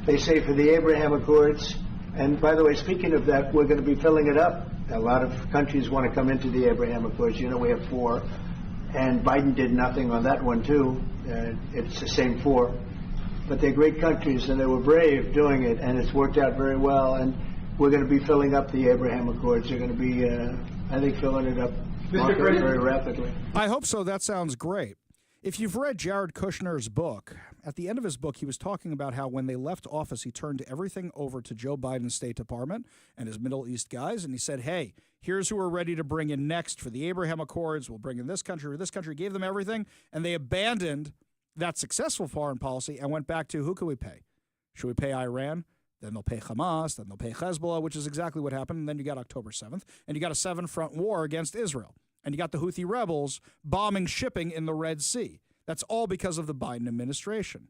they say for the Abraham Accords. And by the way, speaking of that, we're going to be filling it up. A lot of countries want to come into the Abraham Accords. You know, we have 4. And Biden did nothing on that one, too. It's the same 4. But they're great countries, and they were brave doing it, and it's worked out very well. And we're going to be filling up the Abraham Accords. They're going to be, I think, filling it up very rapidly. I hope so. That sounds great. If you've read Jared Kushner's book, at the end of his book, he was talking about how when they left office, he turned everything over to Joe Biden's State Department and his Middle East guys, and he said, hey, here's who we're ready to bring in next for the Abraham Accords. We'll bring in this country or this country. Gave them everything, and they abandoned that successful foreign policy and went back to who can we pay? Should we pay Iran? Then they'll pay Hamas. Then they'll pay Hezbollah, which is exactly what happened. And then you got October 7th, and you got a 7-front war against Israel. And you got the Houthi rebels bombing shipping in the Red Sea. That's all because of the Biden administration.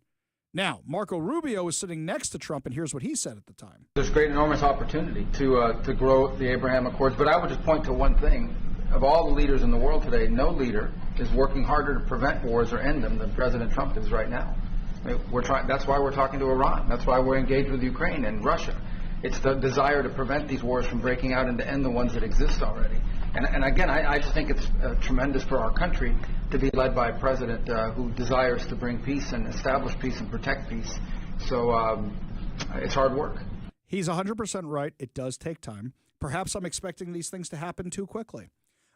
Now, Marco Rubio was sitting next to Trump, and here's what he said at the time. There's great, enormous opportunity to grow the Abraham Accords, but I would just point to one thing. Of all the leaders in the world today, no leader is working harder to prevent wars or end them than President Trump is right now. I mean, that's why we're talking to Iran. That's why we're engaged with Ukraine and Russia. It's the desire to prevent these wars from breaking out and to end the ones that exist already. And again, I just think it's tremendous for our country to be led by a president who desires to bring peace and establish peace and protect peace. So it's hard work. He's 100% right. It does take time. Perhaps I'm expecting these things to happen too quickly.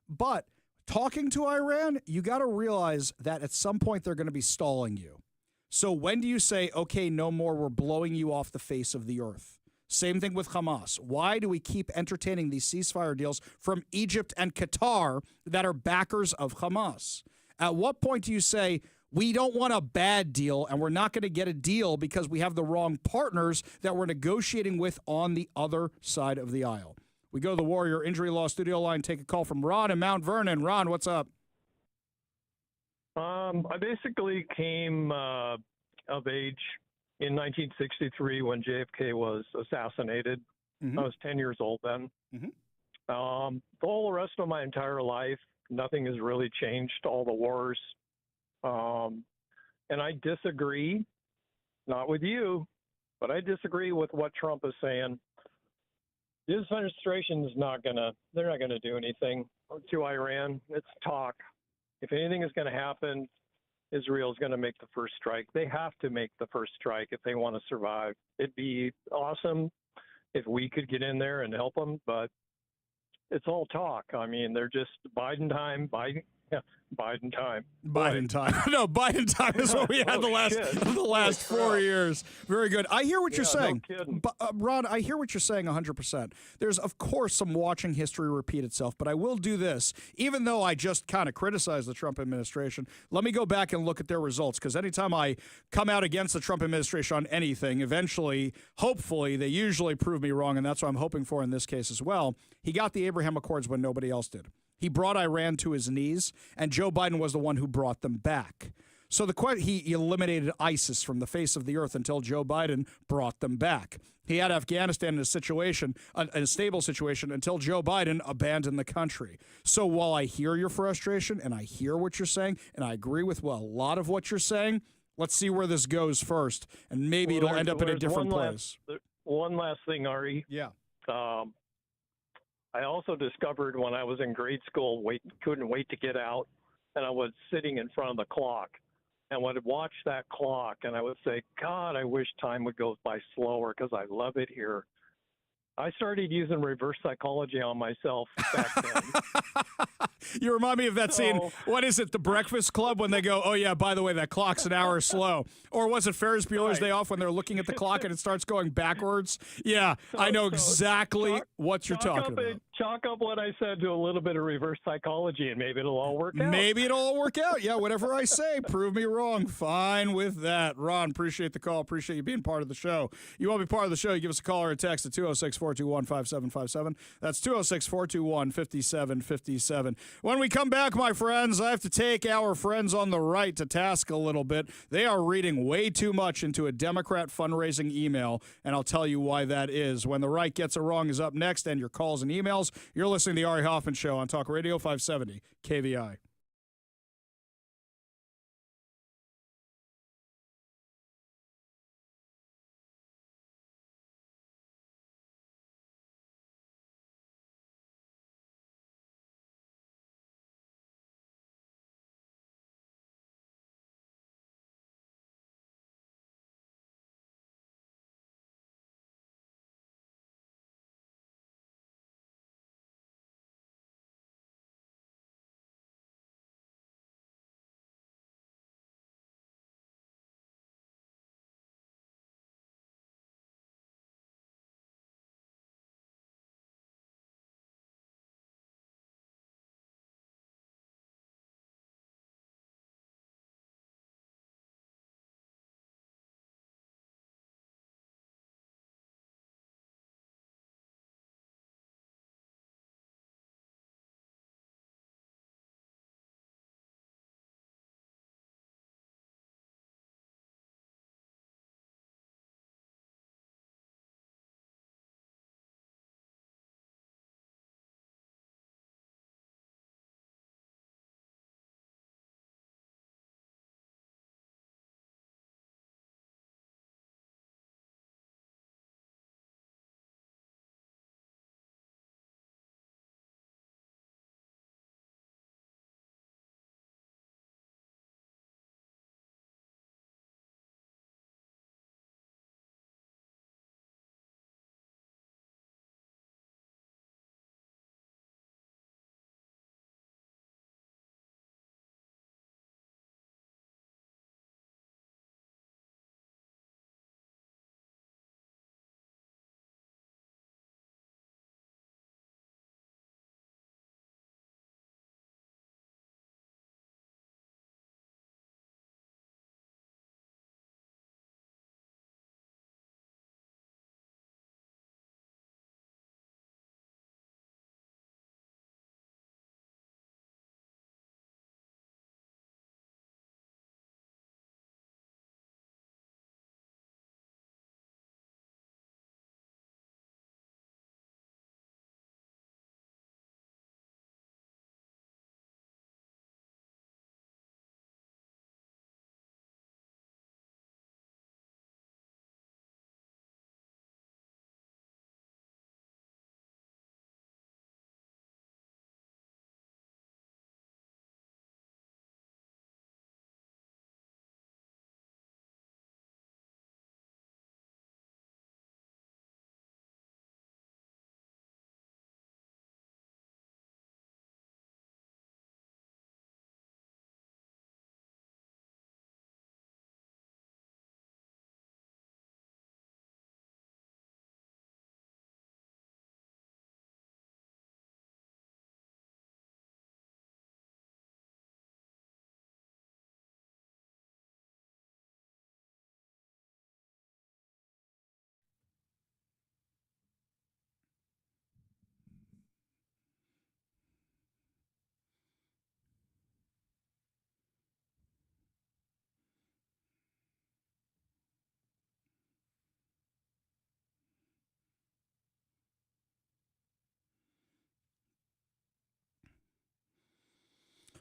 But talking to Iran, you got to realize that at some point they're going to be stalling you. So when do you say, okay, no more, we're blowing you off the face of the earth? Same thing with Hamas. Why do we keep entertaining these ceasefire deals from Egypt and Qatar that are backers of Hamas? At what point do you say, we don't want a bad deal and we're not going to get a deal because we have the wrong partners that we're negotiating with on the other side of the aisle? We go to the Warrior Injury Law studio line, take a call from Ron in Mount Vernon. Ron, what's up? I basically came of age in 1963 when JFK was assassinated. I was 10 years old then. The whole rest of my entire life, nothing has really changed, all the wars. And I disagree, not with you, but I disagree with what Trump is saying. This administration is they're not gonna do anything to Iran. It's talk. If anything is going to happen, Israel is going to make the first strike. They have to make the first strike if they want to survive. It'd be awesome if we could get in there and help them, but it's all talk. I mean, they're just Biden time. Biden time. No, Biden time is what we had the last 4 years. Very good. I hear what you're saying. No kidding. Ron, I hear what you're saying 100%. There's, of course, some watching history repeat itself, but I will do this. Even though I just kind of criticized the Trump administration, let me go back and look at their results, because anytime I come out against the Trump administration on anything, eventually, hopefully, they usually prove me wrong, and that's what I'm hoping for in this case as well. He got the Abraham Accords when nobody else did. He brought Iran to his knees, and Joe Biden was the one who brought them back. So he eliminated ISIS from the face of the earth until Joe Biden brought them back. He had Afghanistan in a stable situation until Joe Biden abandoned the country. So while I hear your frustration and I hear what you're saying, and I agree with a lot of what you're saying, let's see where this goes first, and maybe it'll end up in a different place. One last thing, Ari. Yeah. I also discovered when I was in grade school, couldn't wait to get out, and I was sitting in front of the clock, and would watch that clock, and I would say, God, I wish time would go by slower because I love it here. I started using reverse psychology on myself back then. You remind me of that scene. What is it, The Breakfast Club, when they go, oh, yeah, by the way, that clock's an hour slow? Or was it Ferris Bueller's Day Off when they're looking at the clock and it starts going backwards? Yeah, I know exactly what you're talking about. Chalk up what I said to a little bit of reverse psychology, and maybe it'll all work out. Maybe it'll all work out. Yeah, whatever I say, prove me wrong. Fine with that. Ron, appreciate the call. Appreciate you being part of the show. You want to be part of the show, you give us a call or a text at 206-421-5757. That's 206-421-5757. When we come back, my friends, I have to take our friends on the right to task a little bit. They are reading way too much into a Democrat fundraising email, and I'll tell you why that is. When the right gets it wrong is up next, and your calls and emails. You're listening to the Ari Hoffman Show on Talk Radio 570 KVI.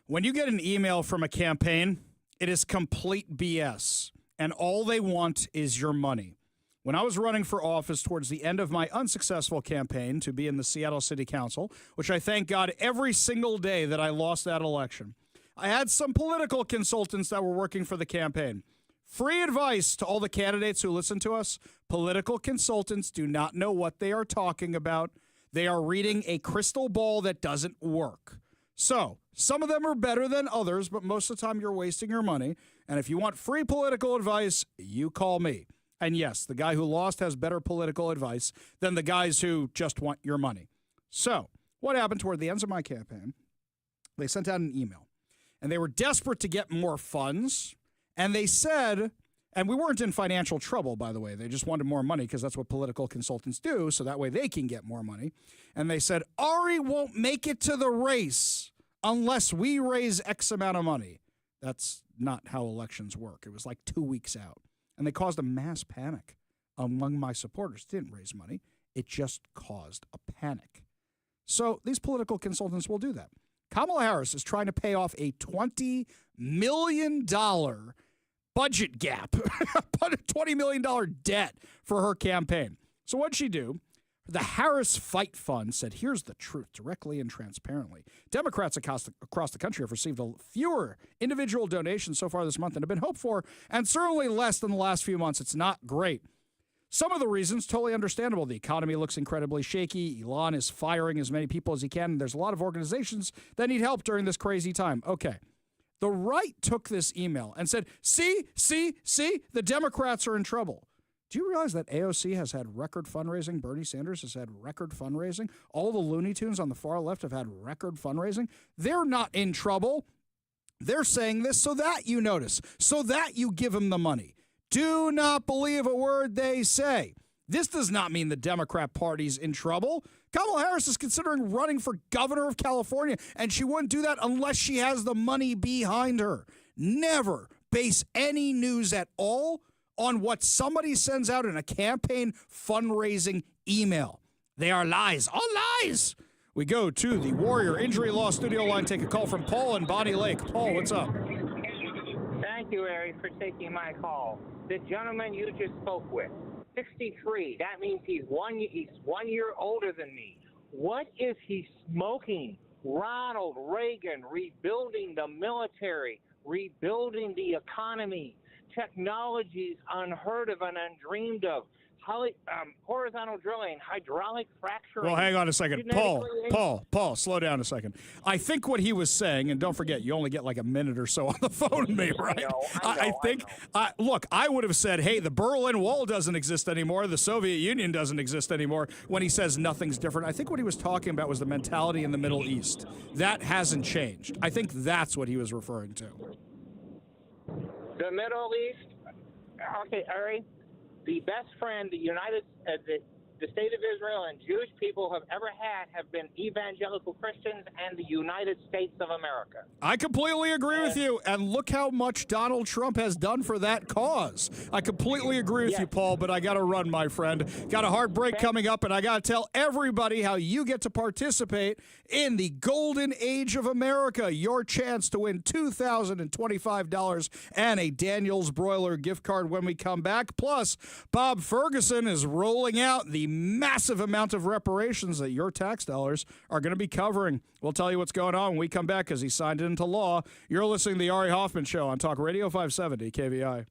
When you get an email from a campaign, it is complete BS, and all they want is your money. When I was running for office towards the end of my unsuccessful campaign to be in the Seattle City Council, which I thank God every single day that I lost that election, I had some political consultants that were working for the campaign. Free advice to all the candidates who listen to us. Political consultants do not know what they are talking about. They are reading a crystal ball that doesn't work. So, some of them are better than others, but most of the time you're wasting your money. And if you want free political advice, you call me. And yes, the guy who lost has better political advice than the guys who just want your money. So, what happened toward the ends of my campaign? They sent out an email, and they were desperate to get more funds. And they said, and we weren't in financial trouble, by the way. They just wanted more money because that's what political consultants do, so that way they can get more money. And they said, Ari won't make it to the race unless we raise X amount of money. That's not how elections work. It was like 2 weeks out. And they caused a mass panic among my supporters. It didn't raise money. It just caused a panic. So these political consultants will do that. Kamala Harris is trying to pay off a $20 million budget gap, $20 million debt for her campaign. So what'd she do? The Harris Fight Fund said, here's the truth, directly and transparently. Democrats across the country have received fewer individual donations so far this month than have been hoped for, and certainly less than the last few months. It's not great. Some of the reasons, totally understandable. The economy looks incredibly shaky. Elon is firing as many people as he can. There's a lot of organizations that need help during this crazy time. Okay. The right took this email and said, see, the Democrats are in trouble. Do you realize that AOC has had record fundraising? Bernie Sanders has had record fundraising. All the Looney Tunes on the far left have had record fundraising. They're not in trouble. They're saying this so that you notice, so that you give them the money. Do not believe a word they say. This does not mean the Democrat Party's in trouble. Kamala Harris is considering running for governor of California, and she wouldn't do that unless she has the money behind her. Never base any news at all on what somebody sends out in a campaign fundraising email. They are lies. All lies. We go to the Warrior Injury Law studio line. Take a call from Paul in Bonnie Lake. Paul, what's up? Thank you, Eric, for taking my call. The gentleman you just spoke with, 63. That means he's 1 year older than me. What is he smoking? Ronald Reagan rebuilding the military, rebuilding the economy, technologies unheard of and undreamed of, horizontal drilling, hydraulic fracturing. Well, hang on a second. Paul, slow down a second. I think what he was saying, and don't forget, you only get like a minute or so on the phone with me, right? I think, look, I would have said, hey, the Berlin Wall doesn't exist anymore. The Soviet Union doesn't exist anymore when he says nothing's different. I think what he was talking about was the mentality in the Middle East. That hasn't changed. I think that's what he was referring to. The Middle East, okay, Ari, the best friend the state of Israel and Jewish people have ever had have been evangelical Christians and the United States of America. I completely agree with you, and look how much Donald Trump has done for that cause. I completely agree with you, Paul, but I got to run, my friend. Got a hard break coming up, and I got to tell everybody how you get to participate in the golden age of America. Your chance to win $2,025 and a Daniel's Broiler gift card when we come back. Plus, Bob Ferguson is rolling out the massive amount of reparations that your tax dollars are going to be covering. We'll tell you what's going on when we come back because he signed it into law. You're listening to the Ari Hoffman Show on Talk Radio 570 KVI.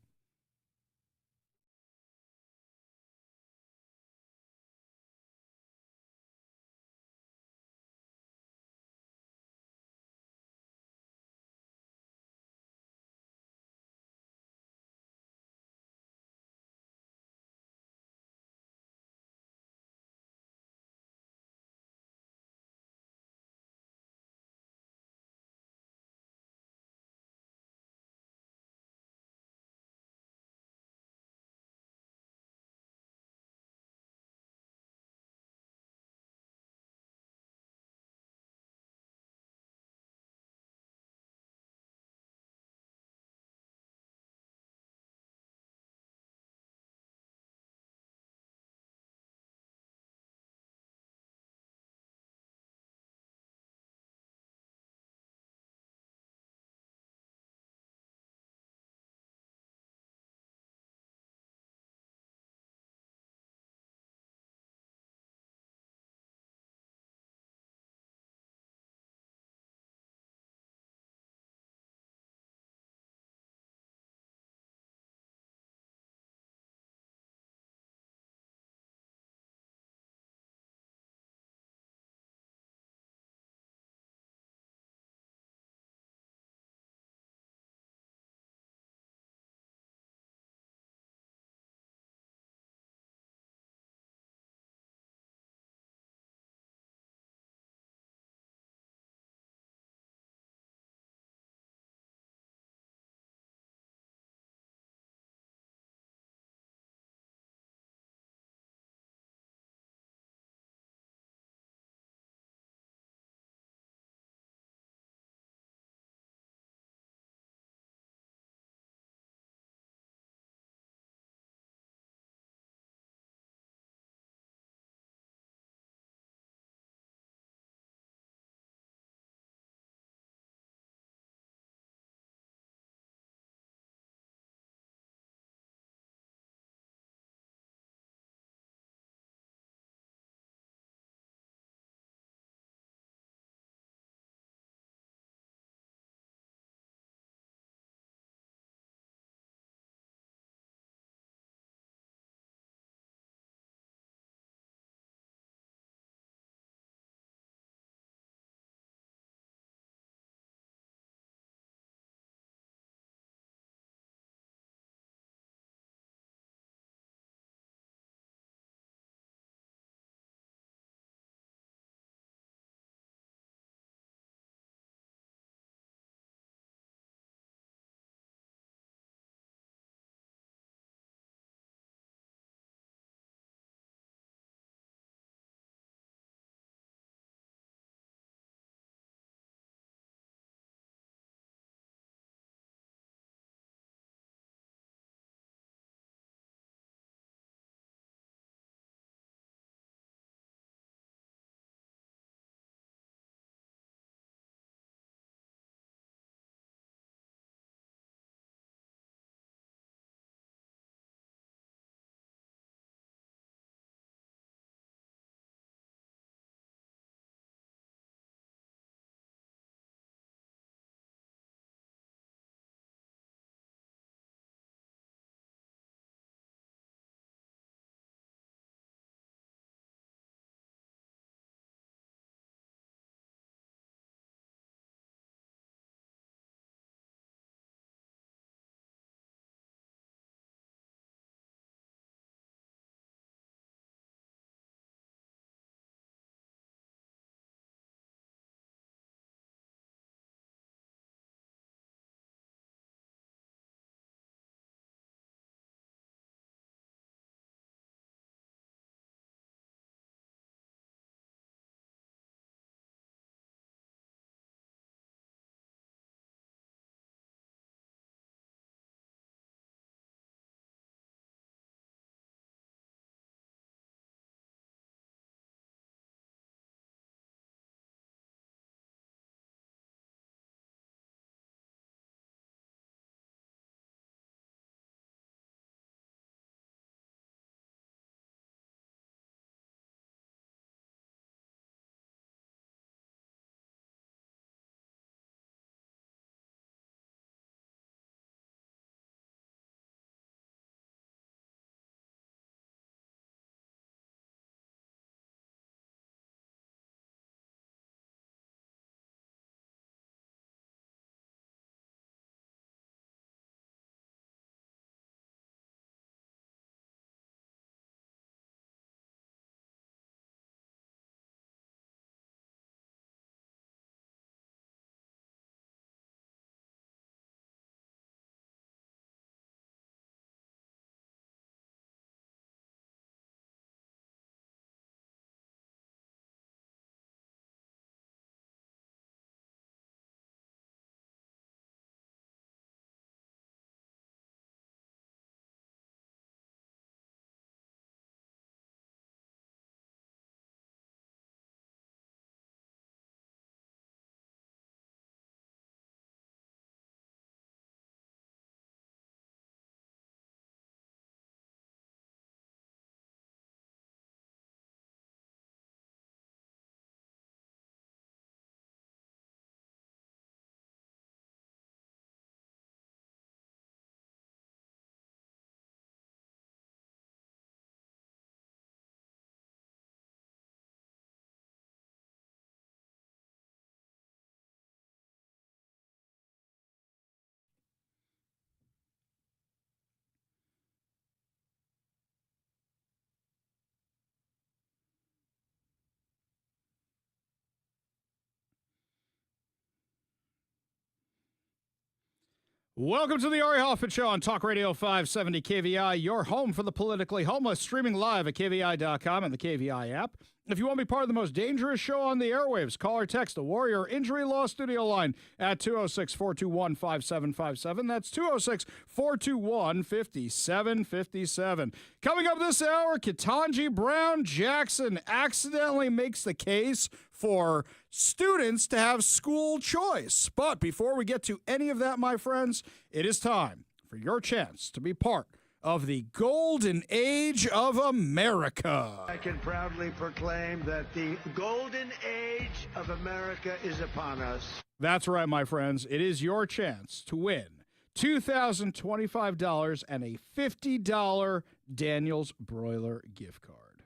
Welcome to the Ari Hoffman Show on Talk Radio 570 KVI, your home for the politically homeless, streaming live at KVI.com and the KVI app. If you want to be part of the most dangerous show on the airwaves, call or text the Warrior Injury Law Studio line at 206-421-5757. That's 206-421-5757. Coming up this hour, Ketanji Brown Jackson accidentally makes the case for students to have school choice. But before we get to any of that, my friends, it is time for your chance to be part of the golden age of America. I can proudly proclaim that the golden age of America is upon us. That's right, my friends. It is your chance to win $2,025 and a $50 Daniel's Broiler gift card.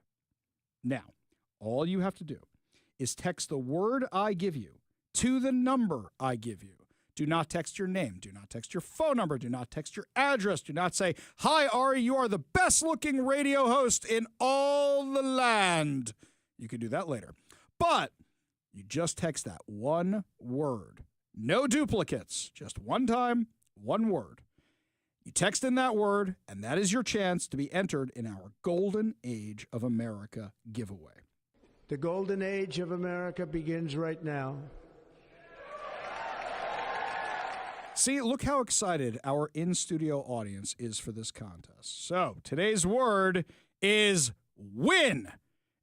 Now, all you have to do is text the word I give you to the number I give you. Do not text your name. Do not text your phone number. Do not text your address. Do not say, "Hi, Ari, you are the best-looking radio host in all the land." You can do that later. But you just text that one word. No duplicates. Just one time, one word. You text in that word, and that is your chance to be entered in our Golden Age of America giveaway. The golden age of America begins right now. See, look how excited our in-studio audience is for this contest. So, today's word is win.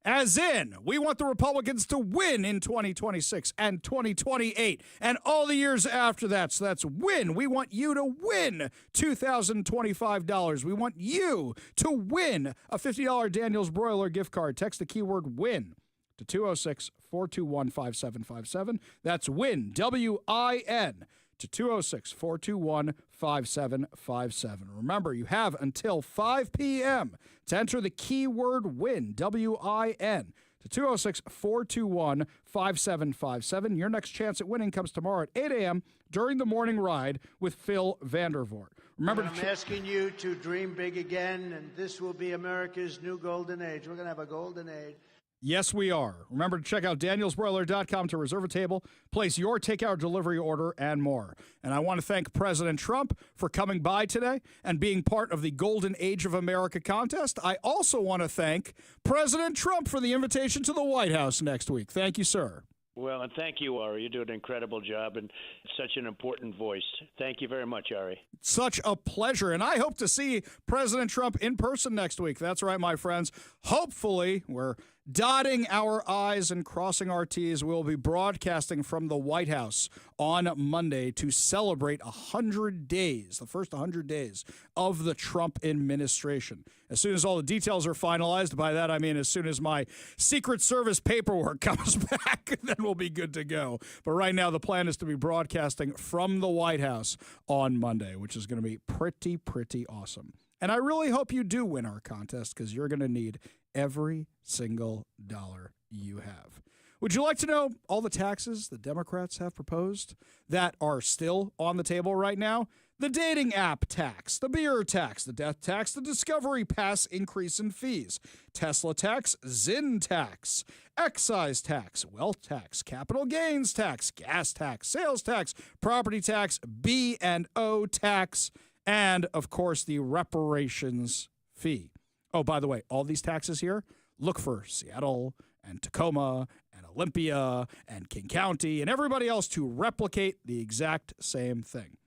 As in, we want the Republicans to win in 2026 and 2028 and all the years after that. So that's win. We want you to win $2,025. We want you to win a $50 Daniel's Broiler gift card. Text the keyword win to 206-421-5757. That's win, W-I-N. to 206-421-5757. Remember, you have until 5 p.m. to enter the keyword WIN, W-I-N, to 206-421-5757. Your next chance at winning comes tomorrow at 8 a.m. during the morning ride with Phil Vandervoort. Remember, I'm asking you to dream big again, and this will be America's new golden age. We're going to have a golden age. Yes, we are. Remember to check out danielsbroiler.com to reserve a table, place your takeout delivery order, and more. And I want to thank President Trump for coming by today and being part of the Golden Age of America contest. I also want to thank President Trump for the invitation to the White House next week. Thank you, sir. Well, and thank you, Ari. You do an incredible job and such an important voice. Thank you very much, Ari. Such a pleasure. And I hope to see President Trump in person next week. That's right, my friends. Hopefully, we're dotting our I's and crossing our T's. We'll be broadcasting from the White House on Monday to celebrate 100 days, the first 100 days of the Trump administration. As soon as all the details are finalized, by that I mean as soon as my Secret Service paperwork comes back, then we'll be good to go. But right now, the plan is to be broadcasting from the White House on Monday, which is going to be pretty awesome. And I really hope you do win our contest because you're going to need every single dollar you have. Would you like to know all the taxes the Democrats have proposed that are still on the table right now? The dating app tax, the beer tax, the death tax, the Discovery Pass increase in fees, Tesla tax, Zyn tax, excise tax, wealth tax, capital gains tax, gas tax, sales tax, property tax, B&O tax, and, of course, the reparations fee. Oh, by the way, all these taxes here, look for Seattle and Tacoma and Olympia and King County and everybody else to replicate the exact same thing.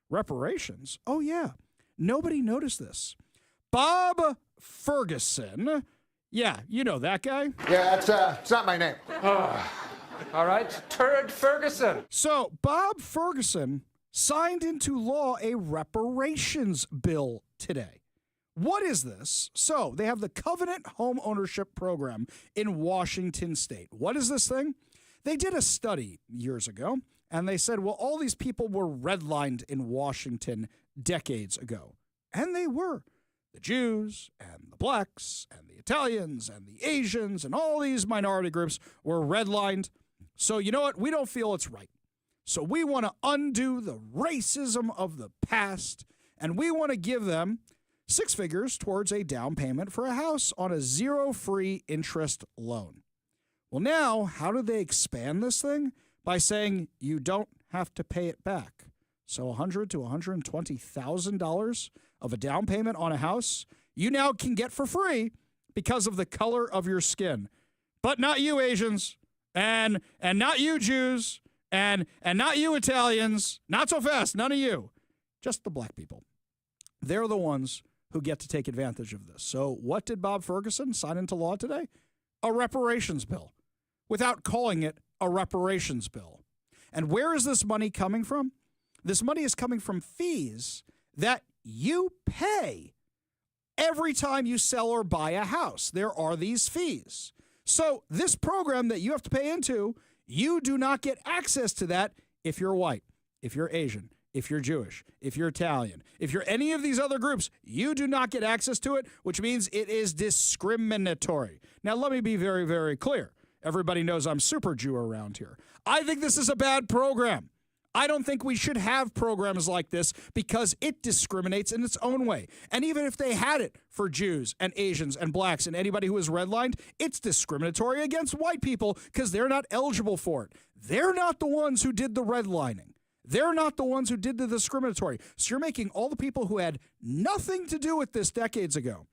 Reparations? Oh, yeah. Nobody noticed this. Bob Ferguson. Yeah, you know that guy. Yeah, it's not my name. All right, Turd Ferguson. So, Bob Ferguson signed into law a reparations bill today. What is this? So they have the Covenant Home Ownership Program in Washington State. What is this thing? They did a study years ago, and they said, well, all these people were redlined in Washington decades ago. And they were. The Jews and the blacks and the Italians and the Asians and all these minority groups were redlined. So you know what? We don't feel it's right. So we want to undo the racism of the past, and we want to give them 6 figures towards a down payment for a house on a zero-free interest loan. Well, now, how do they expand this thing? By saying you don't have to pay it back. So $100,000 to $120,000 of a down payment on a house you now can get for free because of the color of your skin. But not you Asians, and not you Jews, and not you Italians. Not so fast, none of you. Just the black people. They're the ones who get to take advantage of this. So what did Bob Ferguson sign into law today? A reparations bill, without calling it a reparations bill. And where is this money coming from? This money is coming from fees that you pay every time you sell or buy a house. There are these fees. So this program that you have to pay into, you do not get access to that if you're white, if you're Asian, if you're Jewish, if you're Italian, if you're any of these other groups, you do not get access to it, which means it is discriminatory. Now, let me be very, very clear. Everybody knows I'm super Jew around here. I think this is a bad program. I don't think we should have programs like this because it discriminates in its own way. And even if they had it for Jews and Asians and blacks and anybody who is redlined, it's discriminatory against white people because they're not eligible for it. They're not the ones who did the redlining. They're not the ones who did the discriminatory. So you're making all the people who had nothing to do with this decades ago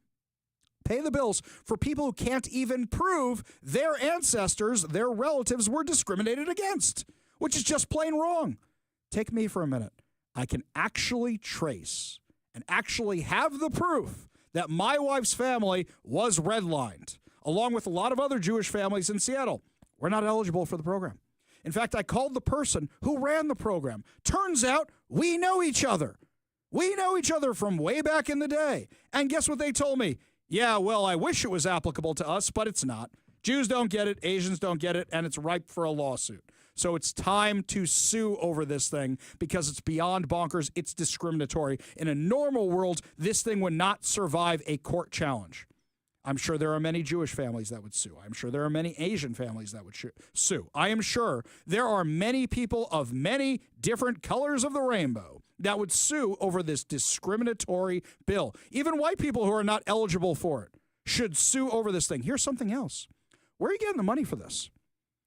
pay the bills for people who can't even prove their ancestors, their relatives were discriminated against, which is just plain wrong. Take me for a minute. I can actually trace and actually have the proof that my wife's family was redlined, along with a lot of other Jewish families in Seattle. We're not eligible for the program. In fact, I called the person who ran the program. Turns out we know each other. We know each other from way back in the day. And guess what they told me? Yeah, well, I wish it was applicable to us, but it's not. Jews don't get it, Asians don't get it, and it's ripe for a lawsuit. So it's time to sue over this thing because it's beyond bonkers. It's discriminatory. In a normal world, this thing would not survive a court challenge. I'm sure there are many Jewish families that would sue. I'm sure there are many Asian families that would sue. I am sure there are many people of many different colors of the rainbow that would sue over this discriminatory bill. Even white people who are not eligible for it should sue over this thing. Here's something else. Where are you getting the money for this?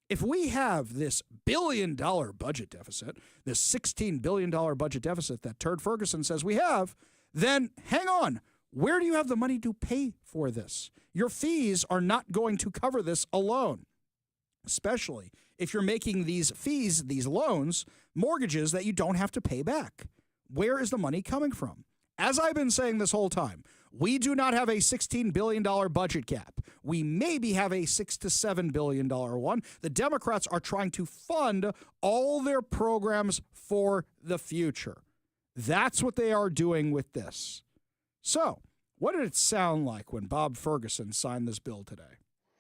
If we have this billion-dollar budget deficit, this $16 billion budget deficit that Turd Ferguson says we have, then hang on. Where do you have the money to pay for this? Your fees are not going to cover this alone, especially if you're making these fees, these loans, mortgages that you don't have to pay back. Where is the money coming from? As I've been saying this whole time, we do not have a $16 billion budget gap. We maybe have a $6 to $7 billion one. The Democrats are trying to fund all their programs for the future. That's what they are doing with this. So, what did it sound like when Bob Ferguson signed this bill today?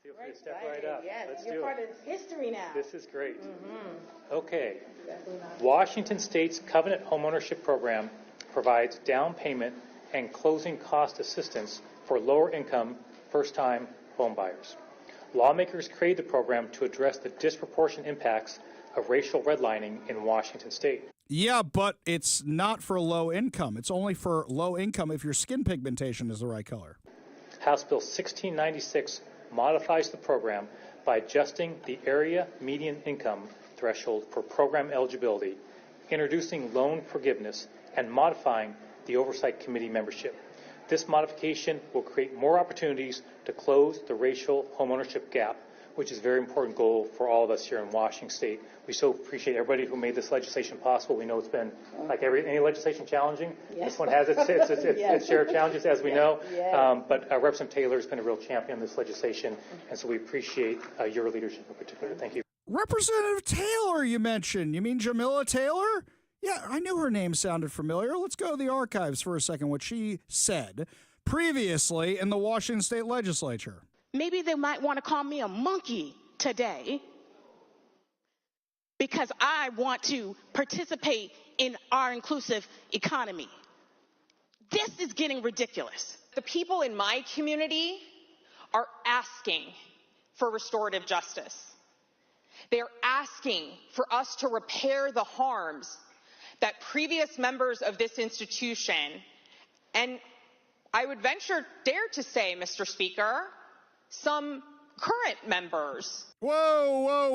Feel free to step right up. Yes, Let's you're do part it. of history now. This is great. Okay. Washington State's Covenant Homeownership Program provides down payment and closing cost assistance for lower-income, first-time home buyers. Lawmakers created the program to address the disproportionate impacts of racial redlining in Washington State. Yeah, but it's not for low income. It's only for low income if your skin pigmentation is the right color. House Bill 1696 modifies the program by adjusting the area median income threshold for program eligibility, introducing loan forgiveness, and modifying the Oversight Committee membership. This modification will create more opportunities to close the racial homeownership gap, which is a very important goal for all of us here in Washington State. We so appreciate everybody who made this legislation possible. We know it's been, like any legislation, challenging. Yes. This one has its share of challenges, as we know. Yes. But Representative Taylor has been a real champion of this legislation, and so we appreciate your leadership in particular. Thank you. Representative Taylor, you mentioned. You mean Jamila Taylor? Yeah, I knew her name sounded familiar. Let's go to the archives for a second, what she said previously in the Washington State Legislature. Maybe they might want to call me a monkey today because I want to participate in our inclusive economy. This is getting ridiculous. The people in my community are asking for restorative justice. They're asking for us to repair the harms that previous members of this institution, and I would dare to say, Mr. Speaker, some current members. Whoa.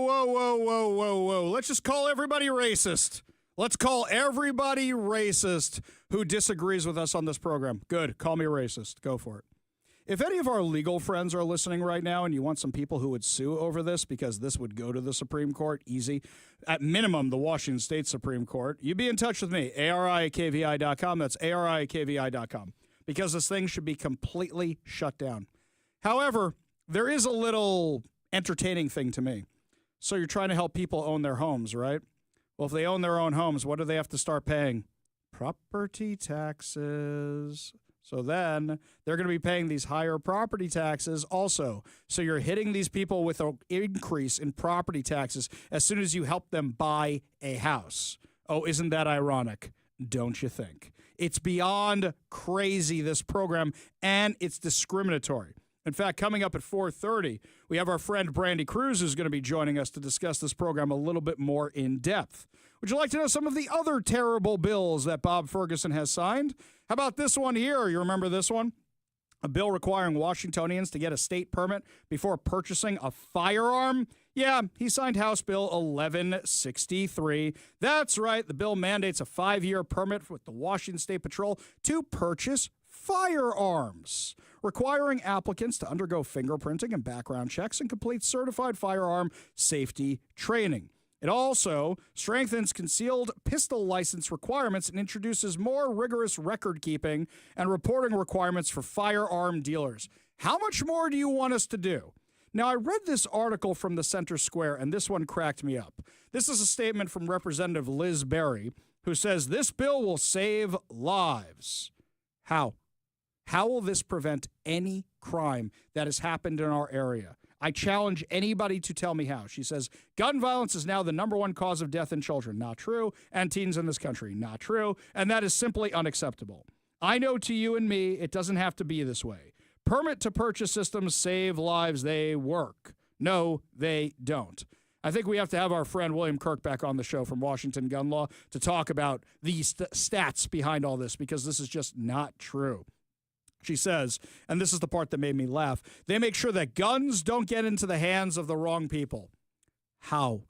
Let's just call everybody racist. Let's call everybody racist who disagrees with us on this program. Good. Call me a racist. Go for it. If any of our legal friends are listening right now and you want some people who would sue over this because this would go to the Supreme Court, easy. At minimum, the Washington State Supreme Court, you be in touch with me, ari@kvi.com. That's ari@kvi.com. Because this thing should be completely shut down. However, there is a little entertaining thing to me. So you're trying to help people own their homes, right? Well, if they own their own homes, what do they have to start paying? Property taxes. So then they're going to be paying these higher property taxes also. So you're hitting these people with an increase in property taxes as soon as you help them buy a house. Oh, isn't that ironic? Don't you think? It's beyond crazy, this program, and it's discriminatory. In fact, coming up at 4:30, we have our friend Brandy Cruz who's going to be joining us to discuss this program a little bit more in depth. Would you like to know some of the other terrible bills that Bob Ferguson has signed? How about this one here? You remember this one? A bill requiring Washingtonians to get a state permit before purchasing a firearm? Yeah, he signed House Bill 1163. That's right. The bill mandates a 5-year permit with the Washington State Patrol to purchase firearms, requiring applicants to undergo fingerprinting and background checks and complete certified firearm safety training. It also strengthens concealed pistol license requirements and introduces more rigorous record keeping and reporting requirements for firearm dealers. How much more do you want us to do? Now, I read this article from the Center Square, and this one cracked me up. This is a statement from Representative Liz Berry, who says this bill will save lives. How? How will this prevent any crime that has happened in our area? I challenge anybody to tell me how. She says, gun violence is now the #1 cause of death in children. Not true. And teens in this country. Not true. And that is simply unacceptable. I know to you and me, it doesn't have to be this way. Permit to purchase systems save lives. They work. No, they don't. I think we have to have our friend William Kirk back on the show from Washington Gun Law to talk about the stats behind all this, because this is just not true. She says, and this is the part that made me laugh, they make sure that guns don't get into the hands of the wrong people. How?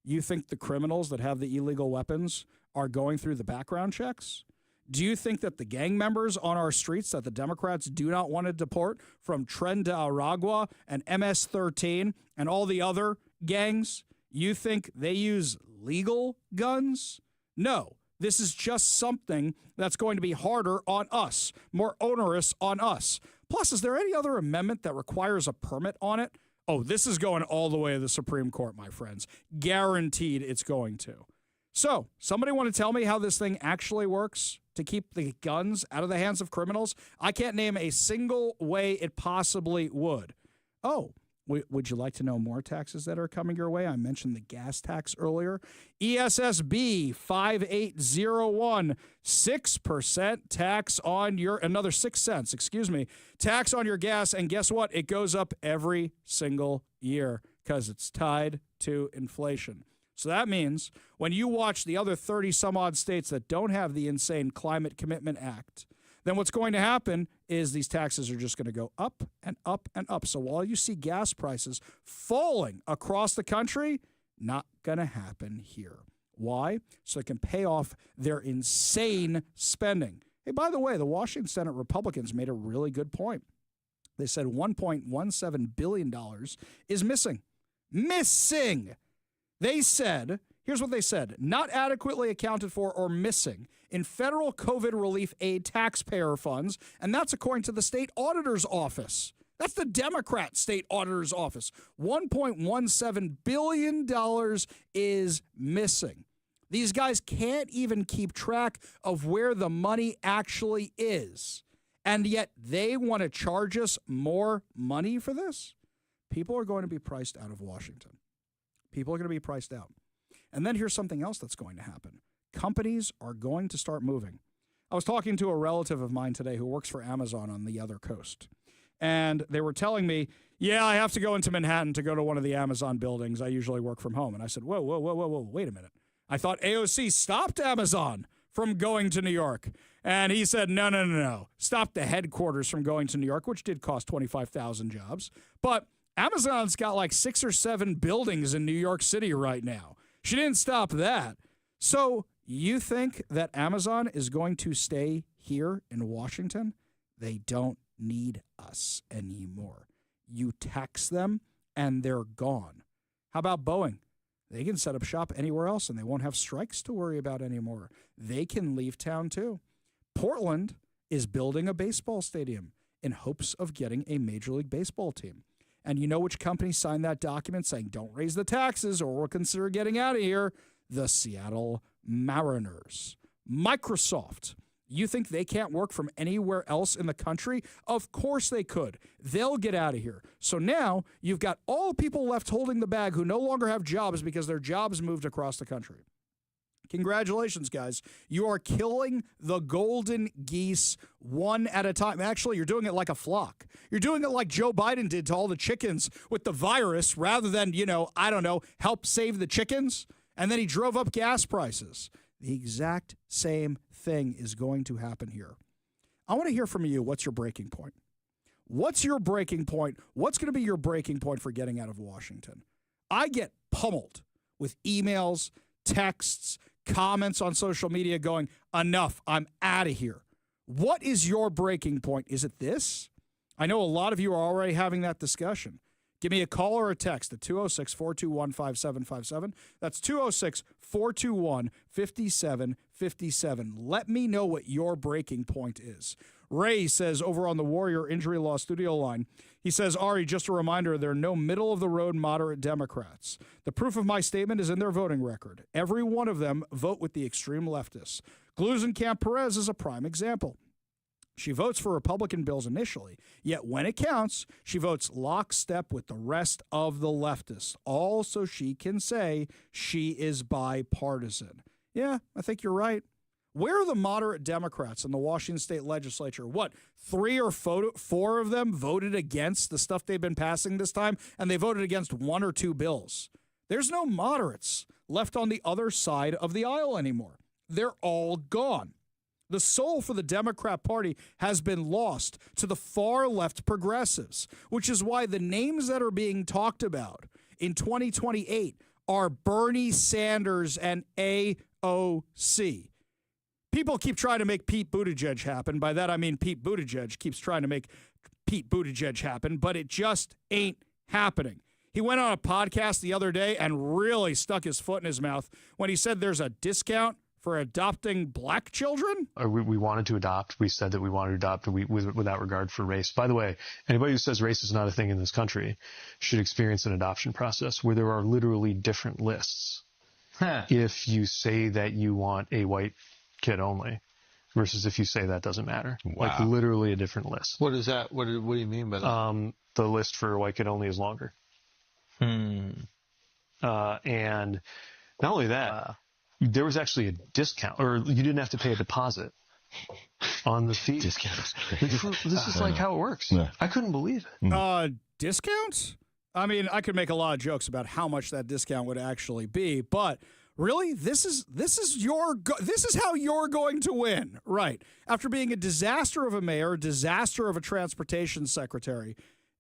You think the criminals that have the illegal weapons are going through the background checks? Do you think that the gang members on our streets that the Democrats do not want to deport, from Tren de Aragua and MS-13 and all the other gangs, you think they use legal guns? No. This is just something that's going to be harder on us, more onerous on us. Plus, is there any other amendment that requires a permit on it? Oh, this is going all the way to the Supreme Court, my friends. Guaranteed it's going to. So, somebody want to tell me how this thing actually works to keep the guns out of the hands of criminals? I can't name a single way it possibly would. Oh, would you like to know more taxes that are coming your way? I mentioned the gas tax earlier. ESSB 5801, 6% tax on your, another 6 cents, tax on your gas. And guess what? It goes up every single year because it's tied to inflation. So that means when you watch the other 30 some odd states that don't have the insane Climate Commitment Act, then what's going to happen is these taxes are just going to go up and up and up. So while you see gas prices falling across the country, not going to happen here. Why? So they can pay off their insane spending. Hey, by the way, the Washington Senate Republicans made a really good point. They said $1.17 billion is missing. Missing! They said, here's what they said, not adequately accounted for or missing in federal COVID relief aid taxpayer funds, and that's according to the state auditor's office. That's the Democrat state auditor's office. $1.17 billion is missing. These guys can't even keep track of where the money actually is, and yet they want to charge us more money for this? People are going to be priced out of Washington. People are going to be priced out. And then here's something else that's going to happen. Companies are going to start moving. I was talking to a relative of mine today who works for Amazon on the other coast. And they were telling me, yeah, I have to go into Manhattan to go to one of the Amazon buildings. I usually work from home. And I said, whoa, wait a minute. I thought AOC stopped Amazon from going to New York. And he said, no. Stop the headquarters from going to New York, which did cost 25,000 jobs. But Amazon's got like 6 or 7 buildings in New York City right now. She didn't stop that. So You think that Amazon is going to stay here in Washington? They don't need us anymore. You tax them and they're gone. How about Boeing? They can set up shop anywhere else and they won't have strikes to worry about anymore. They can leave town too. Portland is building a baseball stadium in hopes of getting a Major League Baseball team. And you know which company signed that document saying don't raise the taxes or we'll consider getting out of here? The Seattle Mariners. Microsoft. You think they can't work from anywhere else in the country? Of course they could. They'll get out of here. So now you've got all people left holding the bag who no longer have jobs because their jobs moved across the country. Congratulations, guys. You are killing the golden geese one at a time. Actually, you're doing it like a flock. You're doing it like Joe Biden did to all the chickens with the virus rather than, help save the chickens. And then he drove up gas prices. The exact same thing is going to happen here. I want to hear from you. What's your breaking point? What's your breaking point? What's going to be your breaking point for getting out of Washington? I get pummeled with emails, texts, comments on social media going, enough, I'm out of here. What is your breaking point? Is it this? I know a lot of you are already having that discussion. Give me a call or a text at 206-421-5757. That's 206-421-5757. Let me know what your breaking point is. Ray says over on the Warrior Injury Law studio line, he says, Ari, just a reminder, there are no middle-of-the-road moderate Democrats. The proof of my statement is in their voting record. Every one of them vote with the extreme leftists. Glusenkamp Perez is a prime example. She votes for Republican bills initially, yet when it counts, she votes lockstep with the rest of the leftists, all so she can say she is bipartisan. Yeah, I think you're right. Where are the moderate Democrats in the Washington state legislature? What, 3 or 4 of them voted against the stuff they've been passing this time, and they voted against 1 or 2 bills? There's no moderates left on the other side of the aisle anymore. They're all gone. The soul for the Democrat Party has been lost to the far-left progressives, which is why the names that are being talked about in 2028 are Bernie Sanders and AOC. People keep trying to make Pete Buttigieg happen. By that, I mean Pete Buttigieg keeps trying to make Pete Buttigieg happen, but it just ain't happening. He went on a podcast the other day and really stuck his foot in his mouth when he said there's a discount for adopting black children? We wanted to adopt. We said that we wanted to adopt without regard for race. By the way, anybody who says race is not a thing in this country should experience an adoption process where there are literally different lists. If you say that you want a white kid only versus if you say that doesn't matter. Wow. Like literally a different list. What is that? What do you mean by that? The list for white kid only is longer. And not only that, there was actually a discount, or you didn't have to pay a deposit on the fee. Discount. This is like how it works. Yeah. I couldn't believe it. Discount? I mean, I could make a lot of jokes about how much that discount would actually be, but really, this is how you're going to win, right? After being a disaster of a mayor, disaster of a transportation secretary,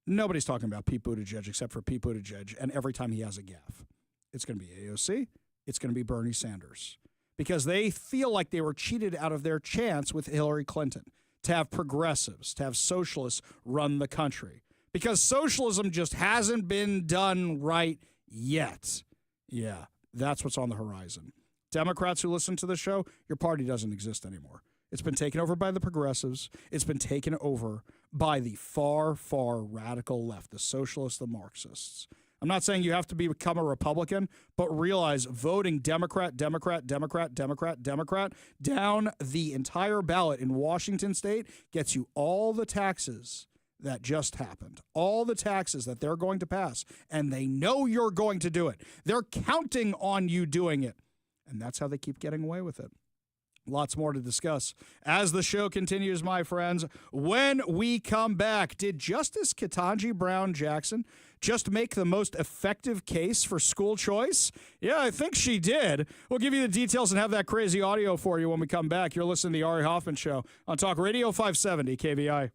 nobody's talking about Pete Buttigieg except for Pete Buttigieg, and every time he has a gaffe, it's going to be AOC. It's going to be Bernie Sanders because they feel like they were cheated out of their chance with Hillary Clinton to have progressives, to have socialists run the country because socialism just hasn't been done right yet. Yeah, that's what's on the horizon. Democrats who listen to the show, your party doesn't exist anymore. It's been taken over by the progressives. It's been taken over by the far, far radical left, the socialists, the Marxists. I'm not saying you have to become a Republican, but realize voting Democrat down the entire ballot in Washington state gets you all the taxes that just happened, all the taxes that they're going to pass, and they know you're going to do it. They're counting on you doing it, and that's how they keep getting away with it. Lots more to discuss as the show continues, my friends. When we come back, did Justice Ketanji Brown Jackson just make the most effective case for school choice? Yeah, I think she did. We'll give you the details and have that crazy audio for you when we come back. You're listening to the Ari Hoffman Show on Talk Radio 570 KVI.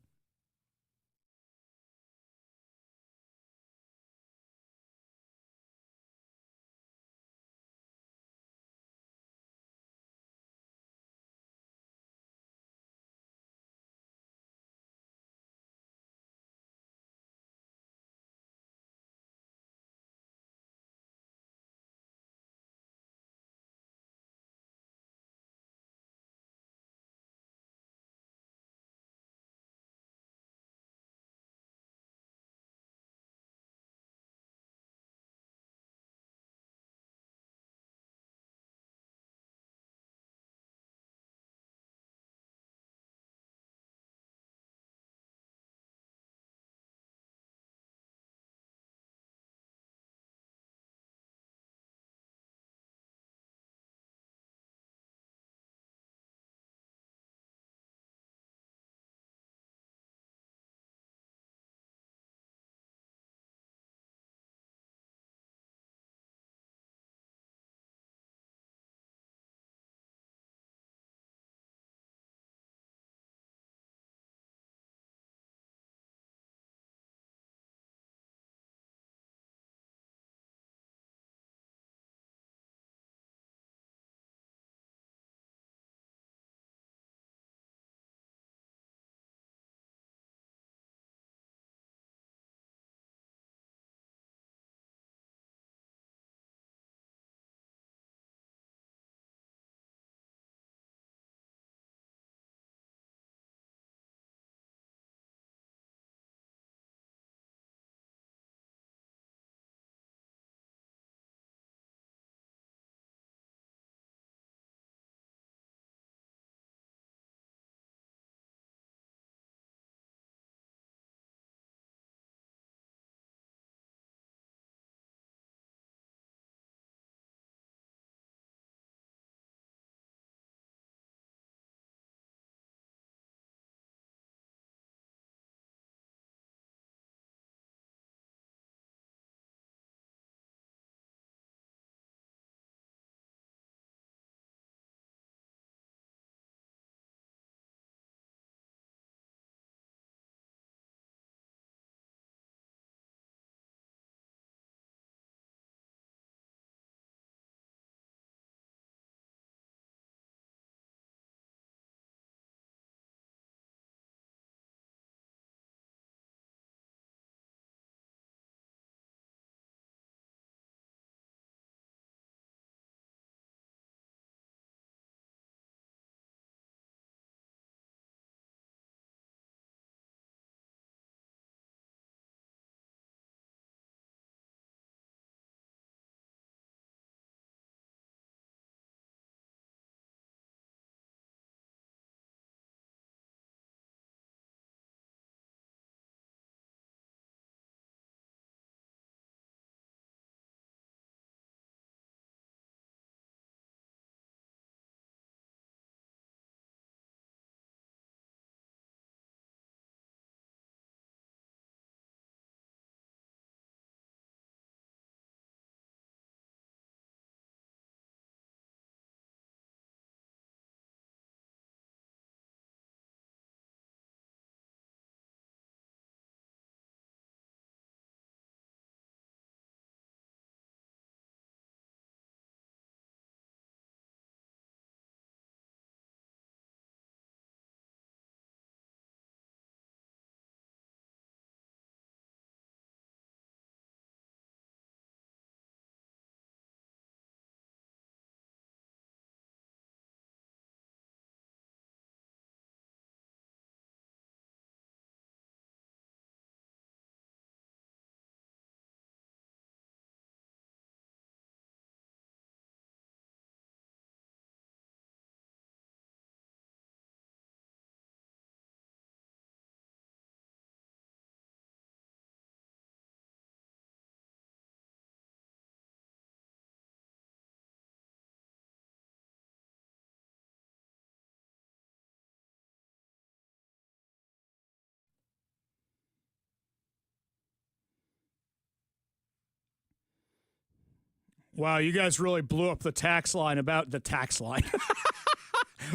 Wow, you guys really blew up the tax line about the tax line.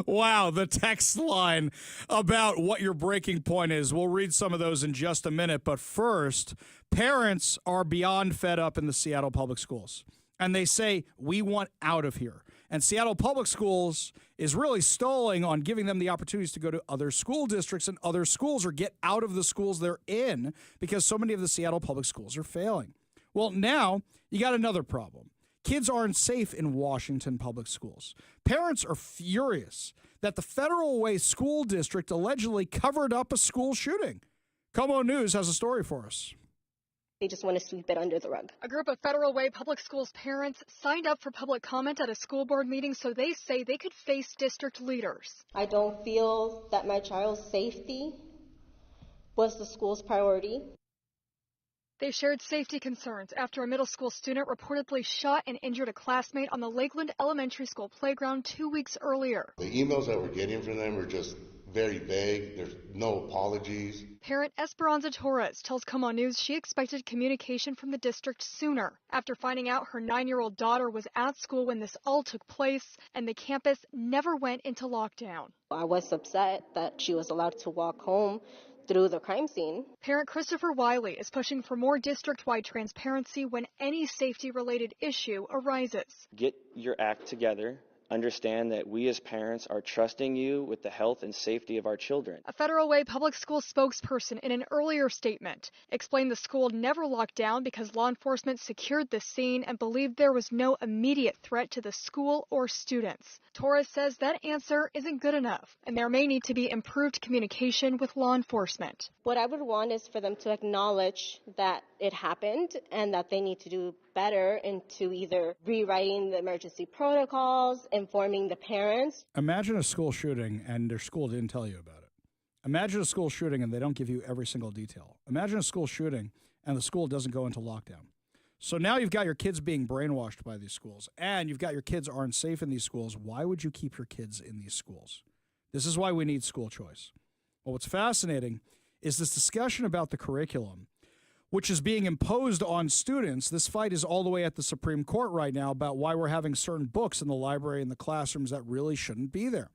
Wow, the text line about what your breaking point is. We'll read some of those in just a minute. But first, parents are beyond fed up in the Seattle public schools. And they say, we want out of here. And Seattle Public Schools is really stalling on giving them the opportunities to go to other school districts and other schools or get out of the schools they're in because so many of the Seattle public schools are failing. Well, now you got another problem. Kids aren't safe in Washington public schools. Parents are furious that the Federal Way School District allegedly covered up a school shooting. Como News has a story for us. They just want to sweep it under the rug. A group of Federal Way Public Schools parents signed up for public comment at a school board meeting so they say they could face district leaders. I don't feel that my child's safety was the school's priority. They shared safety concerns after a middle school student reportedly shot and injured a classmate on the Lakeland Elementary School playground 2 weeks earlier. The emails that we're getting from them are just very vague. There's no apologies. Parent Esperanza Torres tells Como News she expected communication from the district sooner after finding out her 9-year-old daughter was at school when this all took place and the campus never went into lockdown. I was upset that she was allowed to walk home through the crime scene. Parent Christopher Wiley is pushing for more district-wide transparency when any safety-related issue arises. Get your act together. Understand that we as parents are trusting you with the health and safety of our children. A Federal Way Public School spokesperson in an earlier statement explained the school never locked down because law enforcement secured the scene and believed there was no immediate threat to the school or students. Torres says that answer isn't good enough, and there may need to be improved communication with law enforcement. What I would want is for them to acknowledge that it happened and that they need to do better into either rewriting the emergency protocols, informing the parents. Imagine a school shooting and their school didn't tell you about it. Imagine a school shooting and they don't give you every single detail. Imagine a school shooting and the school doesn't go into lockdown. So now you've got your kids being brainwashed by these schools and you've got your kids aren't safe in these schools. Why would you keep your kids in these schools? This is why we need school choice. Well, what's fascinating is this discussion about the curriculum, which is being imposed on students. This fight is all the way at the Supreme Court right now about why we're having certain books in the library and the classrooms that really shouldn't be there.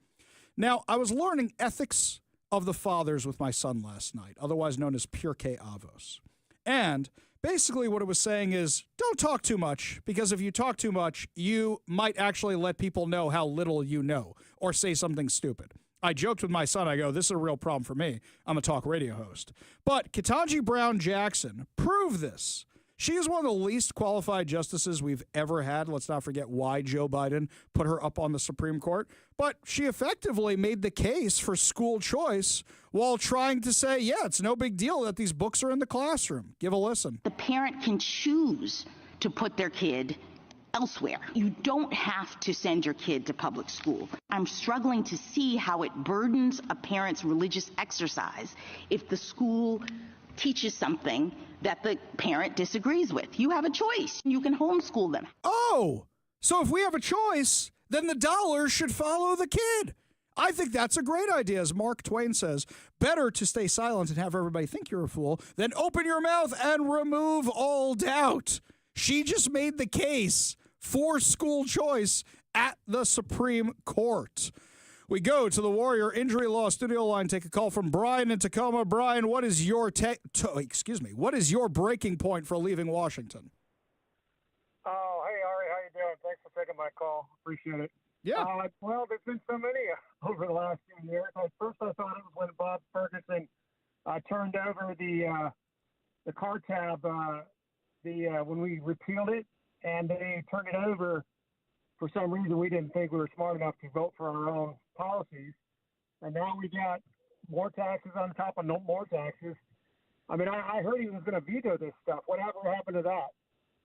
Now, I was learning ethics of the fathers with my son last night, otherwise known as Pirkei Avos. And basically what it was saying is don't talk too much, because if you talk too much, you might actually let people know how little you know or say something stupid. I joked with my son, I go, this is a real problem for me. I'm a talk radio host. But Ketanji Brown Jackson proved this. She is one of the least qualified justices we've ever had. Let's not forget why Joe Biden put her up on the Supreme Court. But she effectively made the case for school choice while trying to say, yeah, it's no big deal that these books are in the classroom. Give a listen. The parent can choose to put their kid elsewhere. You don't have to send your kid to public school. I'm struggling to see how it burdens a parent's religious exercise if the school teaches something that the parent disagrees with. You have a choice. You can homeschool them. Oh, so if we have a choice, then the dollars should follow the kid. I think that's a great idea. As Mark Twain says, better to stay silent and have everybody think you're a fool than open your mouth and remove all doubt. She just made the case for school choice at the Supreme Court. We go to the Warrior Injury Law studio line. Take a call from Brian in Tacoma. Brian, what is your what is your breaking point for leaving Washington? Oh, hey Ari, how you doing? Thanks for taking my call. Appreciate it. Yeah. Well, there's been so many over the last few years. At first, I thought it was when Bob Ferguson turned over the car tab when we repealed it. And they turned it over. For some reason, we didn't think we were smart enough to vote for our own policies. And now we got more taxes on top of no more taxes. I mean, I heard he was going to veto this stuff. Whatever happened to that?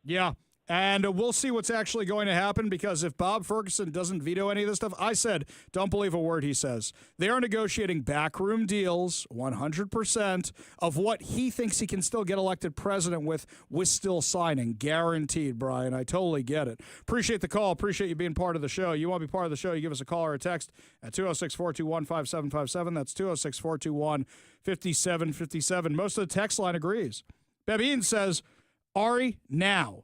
Yeah. And we'll see what's actually going to happen, because if Bob Ferguson doesn't veto any of this stuff, I said, don't believe a word he says. They are negotiating backroom deals, 100%, of what he thinks he can still get elected president with still signing. Guaranteed, Brian. I totally get it. Appreciate the call. Appreciate you being part of the show. You want to be part of the show, you give us a call or a text at 206-421-5757. That's 206-421-5757. Most of the text line agrees. Bebeen says, Ari, now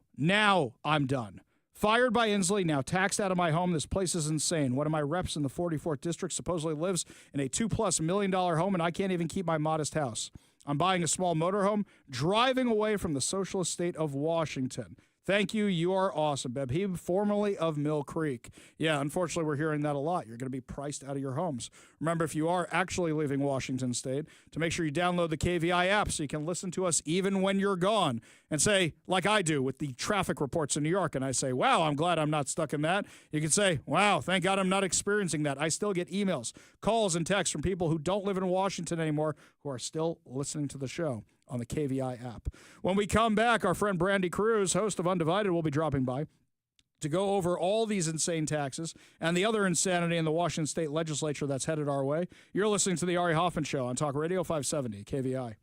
I'm done. Fired by Inslee, now taxed out of my home. This place is insane. One of my reps in the 44th district supposedly lives in a $2+ million home, and I can't even keep my modest house. I'm buying a small motorhome, driving away from the socialist state of Washington. Thank you. You are awesome. Bebhib, formerly of Mill Creek. Yeah, unfortunately, we're hearing that a lot. You're going to be priced out of your homes. Remember, if you are actually leaving Washington State, to make sure you download the KVI app so you can listen to us even when you're gone and say, like I do with the traffic reports in New York, and I say, wow, I'm glad I'm not stuck in that. You can say, wow, thank God I'm not experiencing that. I still get emails, calls, and texts from people who don't live in Washington anymore who are still listening to the show on the KVI app. When we come back, our friend Brandy Cruz, host of Undivided, will be dropping by to go over all these insane taxes and the other insanity in the Washington State Legislature that's headed our way. You're listening to the Ari Hoffman Show on Talk Radio 570 KVI.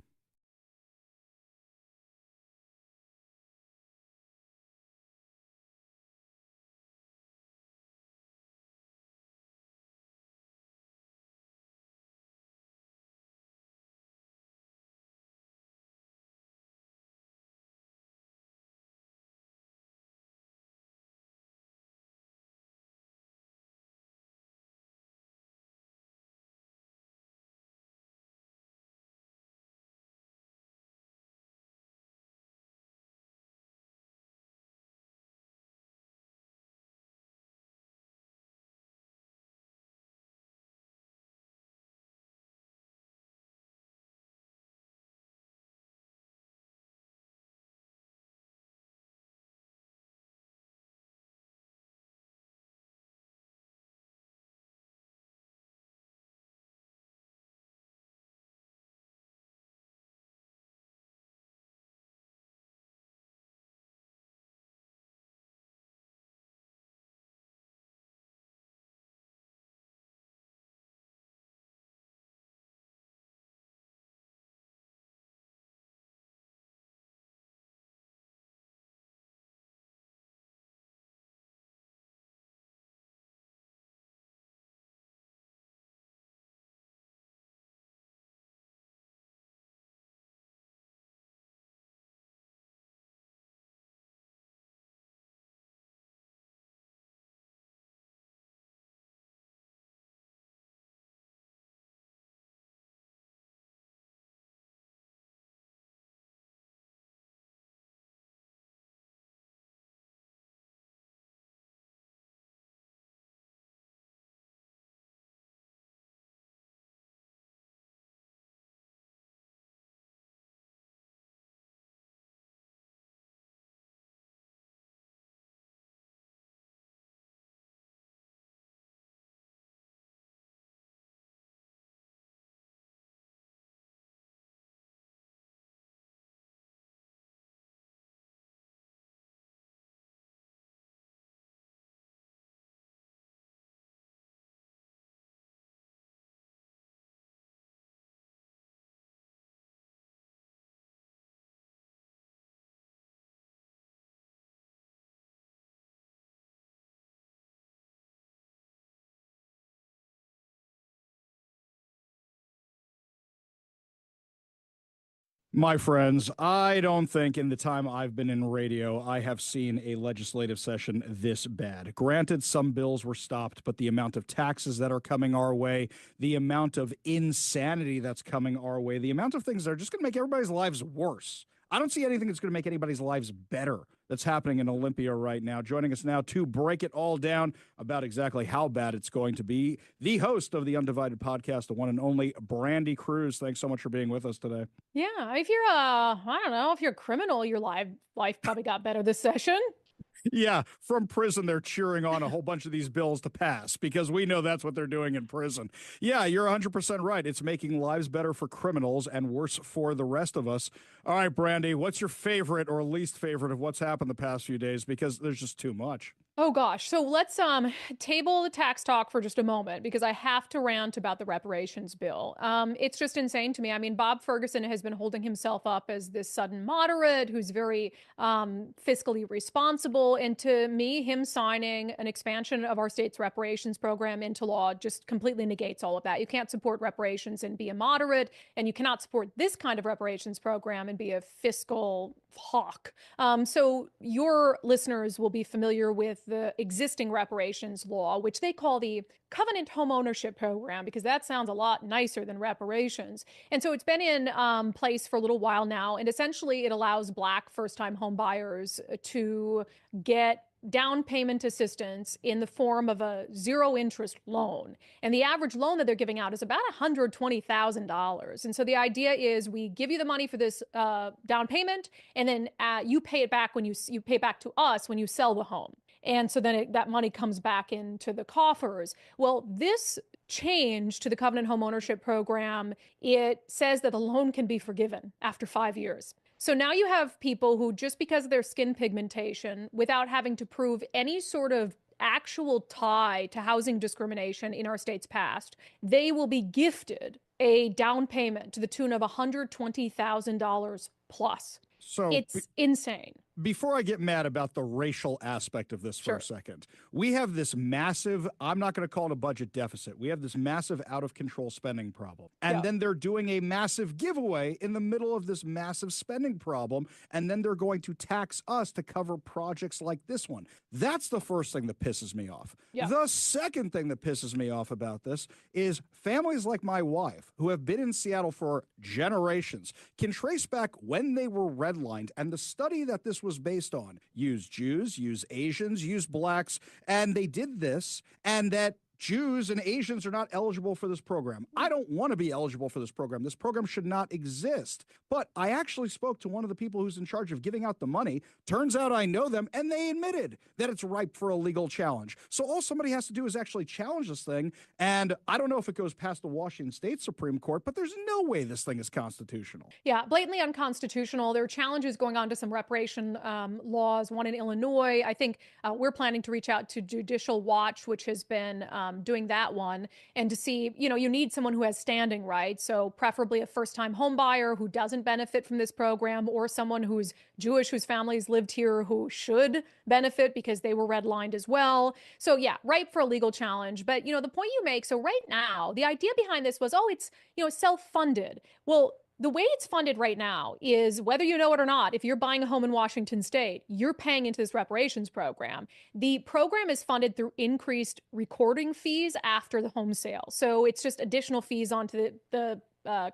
My friends, I don't think in the time I've been in radio, I have seen a legislative session this bad. Granted, some bills were stopped, but the amount of taxes that are coming our way, the amount of insanity that's coming our way, the amount of things that are just going to make everybody's lives worse. I don't see anything that's going to make anybody's lives better that's happening in Olympia right now. Joining us now to break it all down about exactly how bad it's going to be, the host of the Undivided podcast, the one and only Brandy Cruz. Thanks so much for being with us today. Yeah, if you're I don't know, if you're a criminal, your life probably got better this session. Yeah, from prison, they're cheering on a whole bunch of these bills to pass because we know that's what they're doing in prison. Yeah, you're 100% right. It's making lives better for criminals and worse for the rest of us. All right, Brandy, what's your favorite or least favorite of what's happened the past few days? Because there's just too much. Oh gosh. So let's table the tax talk for just a moment because I have to rant about the reparations bill. It's just insane to me. I mean, Bob Ferguson has been holding himself up as this sudden moderate who's very fiscally responsible. And to me, him signing an expansion of our state's reparations program into law just completely negates all of that. You can't support reparations and be a moderate, and you cannot support this kind of reparations program and be a fiscal hawk. So your listeners will be familiar with the existing reparations law, which they call the Covenant Homeownership Program, because that sounds a lot nicer than reparations. And so it's been in place for a little while now. And essentially, it allows Black first-time home buyers to get down payment assistance in the form of a zero interest loan. And the average loan that they're giving out is about $120,000. And so the idea is we give you the money for this down payment, and then you pay it back when you pay back to us when you sell the home. And so then that money comes back into the coffers. Well, this change to the Covenant Homeownership Program, it says that the loan can be forgiven after 5 years. So now you have people who, just because of their skin pigmentation, without having to prove any sort of actual tie to housing discrimination in our state's past, they will be gifted a down payment to the tune of $120,000 plus. So it's insane. Before I get mad about the racial aspect of this for a second, we have this massive, I'm not going to call it a budget deficit. We have this massive out of control spending problem. And then they're doing a massive giveaway in the middle of this massive spending problem. And then they're going to tax us to cover projects like this one. That's the first thing that pisses me off. The second thing that pisses me off about this is families like my wife, who have been in Seattle for generations, can trace back when they were redlined, and the study that this was based on used Jews, used Asians, used Blacks, and they did this, and that Jews and Asians are not eligible for this program. I don't want to be eligible for this program. This program should not exist. But I actually spoke to one of the people who's in charge of giving out the money. Turns out I know them, and they admitted that it's ripe for a legal challenge. So all somebody has to do is actually challenge this thing, and I don't know if it goes past the Washington State Supreme Court, but there's no way this thing is constitutional. Yeah, blatantly unconstitutional. There are challenges going on to some reparation laws, one in Illinois. I think we're planning to reach out to Judicial Watch, which has been doing that one, and to see, you need someone who has standing, right? So preferably a first-time home buyer who doesn't benefit from this program, or someone who's Jewish, whose family's lived here, who should benefit because they were redlined as well. So yeah, ripe for a legal challenge. But, the point you make, so right now, the idea behind this was, it's, self-funded. Well, the way it's funded right now is, whether you know it or not, if you're buying a home in Washington State, you're paying into this reparations program. The program is funded through increased recording fees after the home sale. So it's just additional fees onto the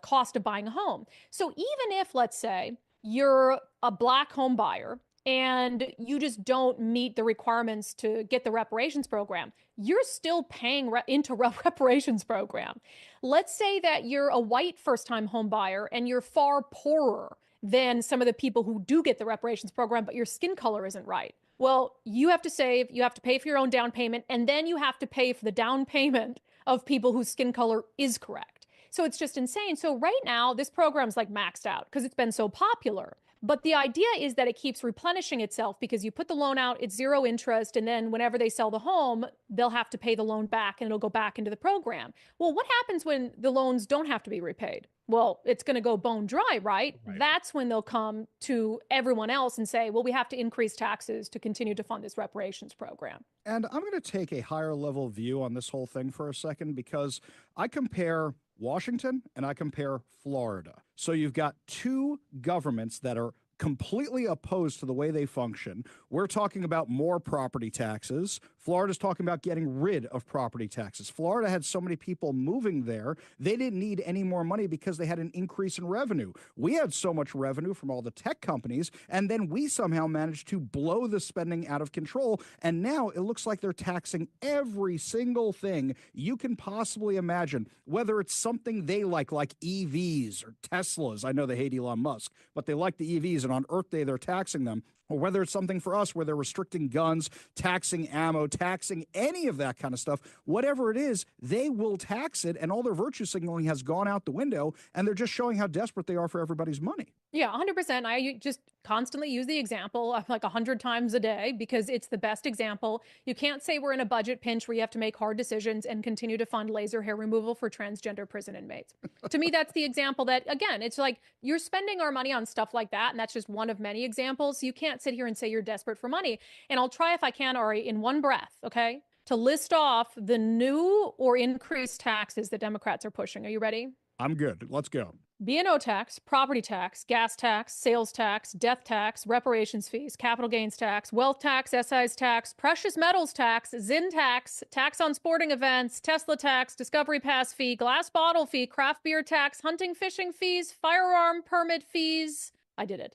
cost of buying a home. So even if, let's say, you're a Black home buyer and you just don't meet the requirements to get the reparations program, you're still paying into reparations program. Let's say that you're a white first-time home buyer and you're far poorer than some of the people who do get the reparations program, but your skin color isn't right. Well, you have to save, you have to pay for your own down payment, and then you have to pay for the down payment of people whose skin color is correct. So it's just insane. So right now, this program's like maxed out because it's been so popular. But the idea is that it keeps replenishing itself, because you put the loan out, it's zero interest, and then whenever they sell the home, they'll have to pay the loan back and it'll go back into the program. Well, what happens when the loans don't have to be repaid? Well, it's going to go bone dry, right? That's when they'll come to everyone else and say, well, we have to increase taxes to continue to fund this reparations program. And I'm going to take a higher level view on this whole thing for a second, because I compare Washington and I compare Florida. So you've got two governments that are completely opposed to the way they function. We're talking about more property taxes. Florida's talking about getting rid of property taxes. Florida had so many people moving there, they didn't need any more money because they had an increase in revenue. We had so much revenue from all the tech companies, and then we somehow managed to blow the spending out of control, and now it looks like they're taxing every single thing you can possibly imagine, whether it's something they like EVs or Teslas. I know they hate Elon Musk, but they like the EVs, and on Earth Day they're taxing them. Or whether it's something for us where they're restricting guns, taxing ammo, taxing any of that kind of stuff, whatever it is, they will tax it, and all their virtue signaling has gone out the window, and they're just showing how desperate they are for everybody's money. Yeah, 100%. I just constantly use the example like 100 times a day because it's the best example. You can't say we're in a budget pinch where you have to make hard decisions and continue to fund laser hair removal for transgender prison inmates. To me, that's the example that, again, it's like you're spending our money on stuff like that. And that's just one of many examples. So you can't sit here and say you're desperate for money. And I'll try, if I can, Ari, in one breath, okay, to list off the new or increased taxes that Democrats are pushing. Are you ready? I'm good. Let's go. B&O tax, property tax, gas tax, sales tax, death tax, reparations fees, capital gains tax, wealth tax, excise tax, precious metals tax, Zinn tax, tax on sporting events, Tesla tax, Discovery Pass fee, glass bottle fee, craft beer tax, hunting, fishing fees, firearm permit fees. I did it.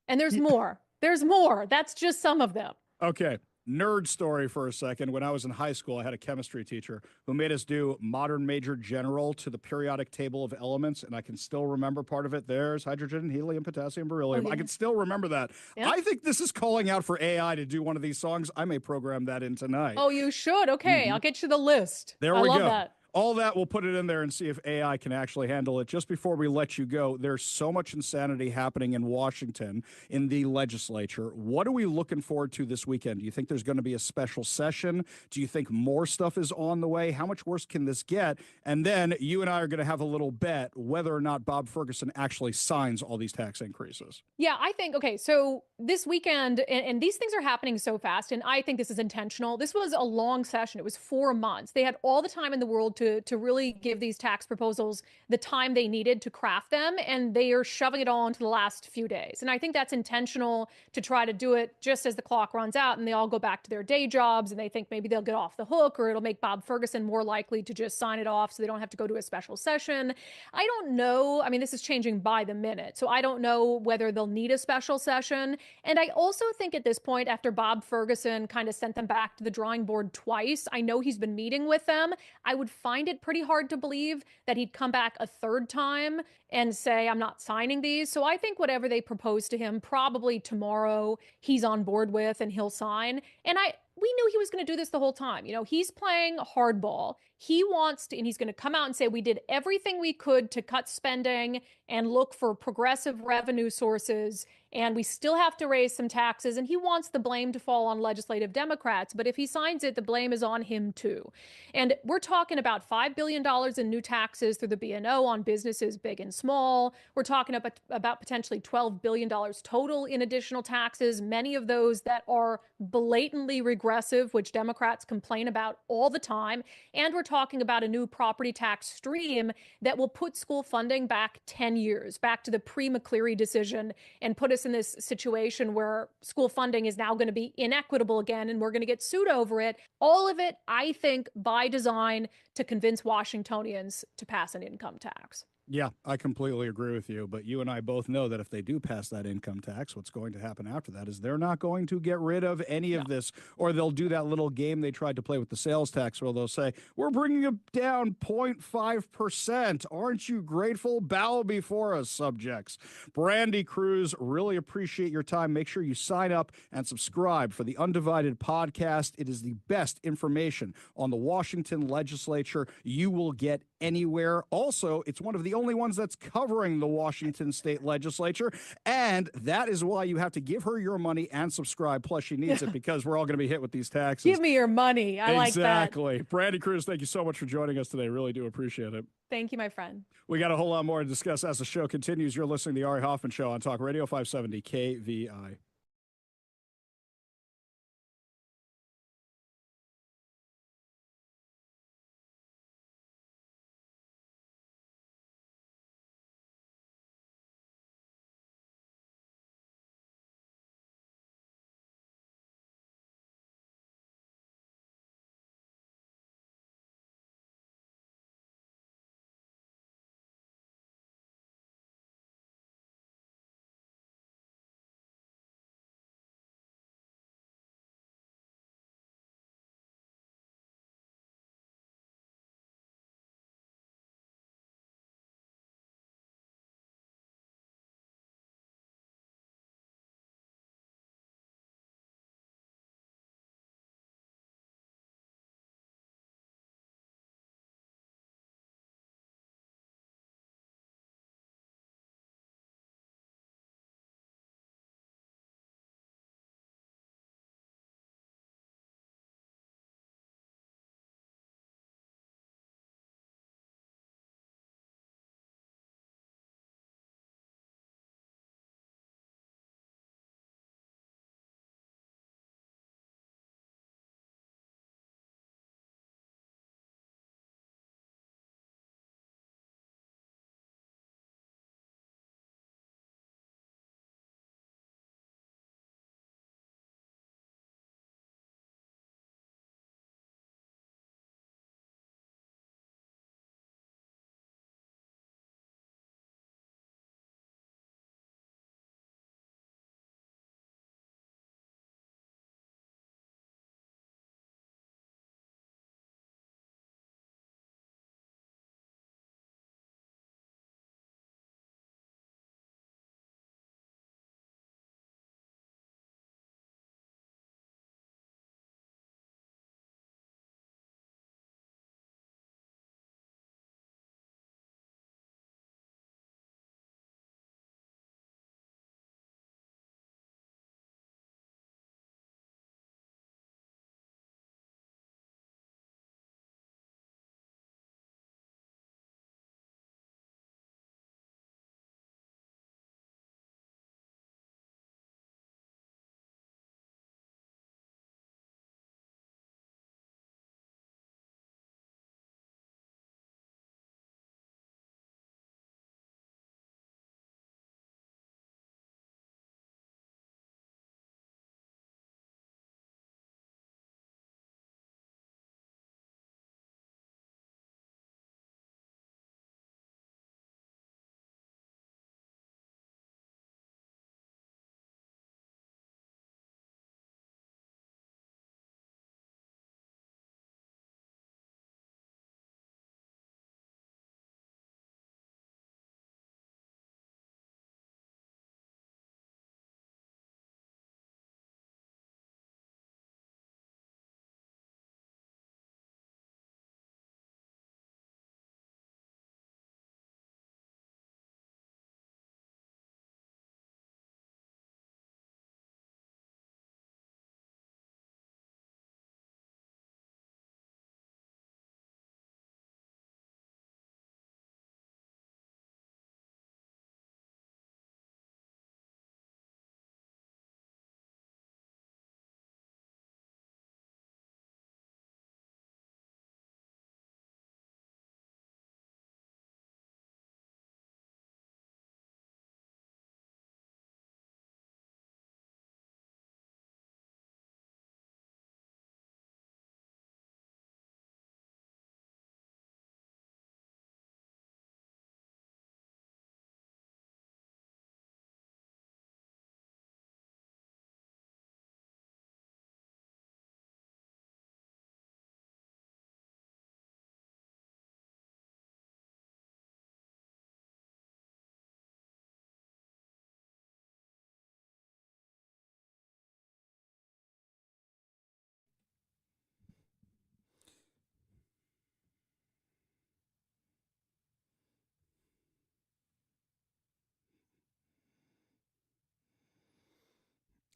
And there's more. There's more. That's just some of them. Okay. Nerd story for a second. When I was in high school, I had a chemistry teacher who made us do modern major general to the periodic table of elements, and I can still remember part of it. There's hydrogen, helium, potassium, beryllium. Oh, yeah. I can still remember that. Yeah. I think this is calling out for AI to do one of these songs. I may program that in tonight. Oh, you should. Okay, I'll get you the list. There I we love go. that. All that, we'll put it in there and see if AI can actually handle it. Just before we let you go, there's so much insanity happening in Washington in the legislature. What are we looking forward to this weekend? Do you think there's going to be a special session? Do you think more stuff is on the way? How much worse can this get? And then you and I are going to have a little bet whether or not Bob Ferguson actually signs all these tax increases. Yeah, I think, okay, so this weekend, and these things are happening so fast, and I think this is intentional. This was a long session. It was 4 months. They had all the time in the world to really give these tax proposals the time they needed to craft them, and they are shoving it all into the last few days. And I think that's intentional to try to do it just as the clock runs out and they all go back to their day jobs and they think maybe they'll get off the hook, or it'll make Bob Ferguson more likely to just sign it off so they don't have to go to a special session. I don't know. I mean, this is changing by the minute, so I don't know whether they'll need a special session. And I also think at this point, after Bob Ferguson kind of sent them back to the drawing board twice, I know he's been meeting with them. I would find it pretty hard to believe that he'd come back a third time and say, I'm not signing these. So I think whatever they propose to him, probably tomorrow, he's on board with and he'll sign. And we knew he was going to do this the whole time. You know, he's playing hardball. He wants to, and he's going to come out and say, we did everything we could to cut spending and look for progressive revenue sources, and we still have to raise some taxes. And he wants the blame to fall on legislative Democrats. But if he signs it, the blame is on him too. And we're talking about $5 billion in new taxes through the B&O on businesses big and small. We're talking about potentially $12 billion total in additional taxes, many of those that are blatantly regressive, which Democrats complain about all the time. And we're talking about a new property tax stream that will put school funding back 10 years, back to the pre-McCleary decision, and put us in this situation where school funding is now going to be inequitable again, and we're going to get sued over it. All of it, I think, by design to convince Washingtonians to pass an income tax. Yeah, I completely agree with you. But you and I both know that if they do pass that income tax, what's going to happen after that is they're not going to get rid of any of this, or they'll do that little game they tried to play with the sales tax where they'll say, we're bringing it down 0.5%. Aren't you grateful? Bow before us, subjects. Brandy Cruz, really appreciate your time. Make sure you sign up and subscribe for the Undivided podcast. It is the best information on the Washington legislature you will get anywhere. Also, it's one of the only ones that's covering the Washington state legislature, and that is why you have to give her your money and subscribe. Plus, she needs it because we're all going to be hit with these taxes. Give me your money. I like that. Exactly. Brandy Cruz, thank you so much for joining us today. Really do appreciate it. Thank you, my friend. We got a whole lot more to discuss as the show continues. You're listening to the Ari Hoffman Show on Talk Radio 570 KVI.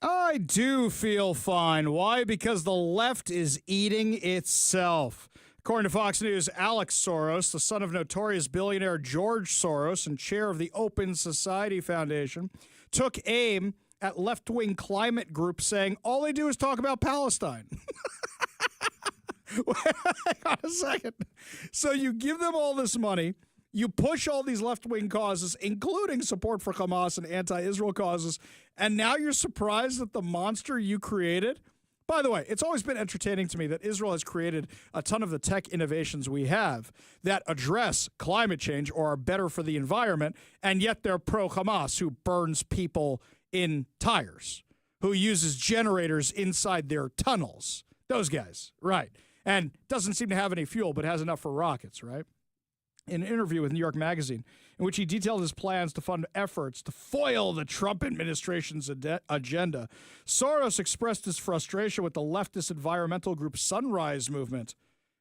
I do feel fine. Why? Because the left is eating itself. According to Fox News, Alex Soros, the son of notorious billionaire George Soros and chair of the Open Society Foundation, took aim at left-wing climate groups saying all they do is talk about Palestine. Hang on a second. So you give them all this money, you push all these left-wing causes, including support for Hamas and anti-Israel causes, and now you're surprised at the monster you created? By the way, it's always been entertaining to me that Israel has created a ton of the tech innovations we have that address climate change or are better for the environment, and yet they're pro-Hamas, who burns people in tires, who uses generators inside their tunnels. Those guys, right. And doesn't seem to have any fuel, but has enough for rockets, right? In an interview with New York Magazine, in which he detailed his plans to fund efforts to foil the Trump administration's agenda, Soros expressed his frustration with the leftist environmental group Sunrise Movement.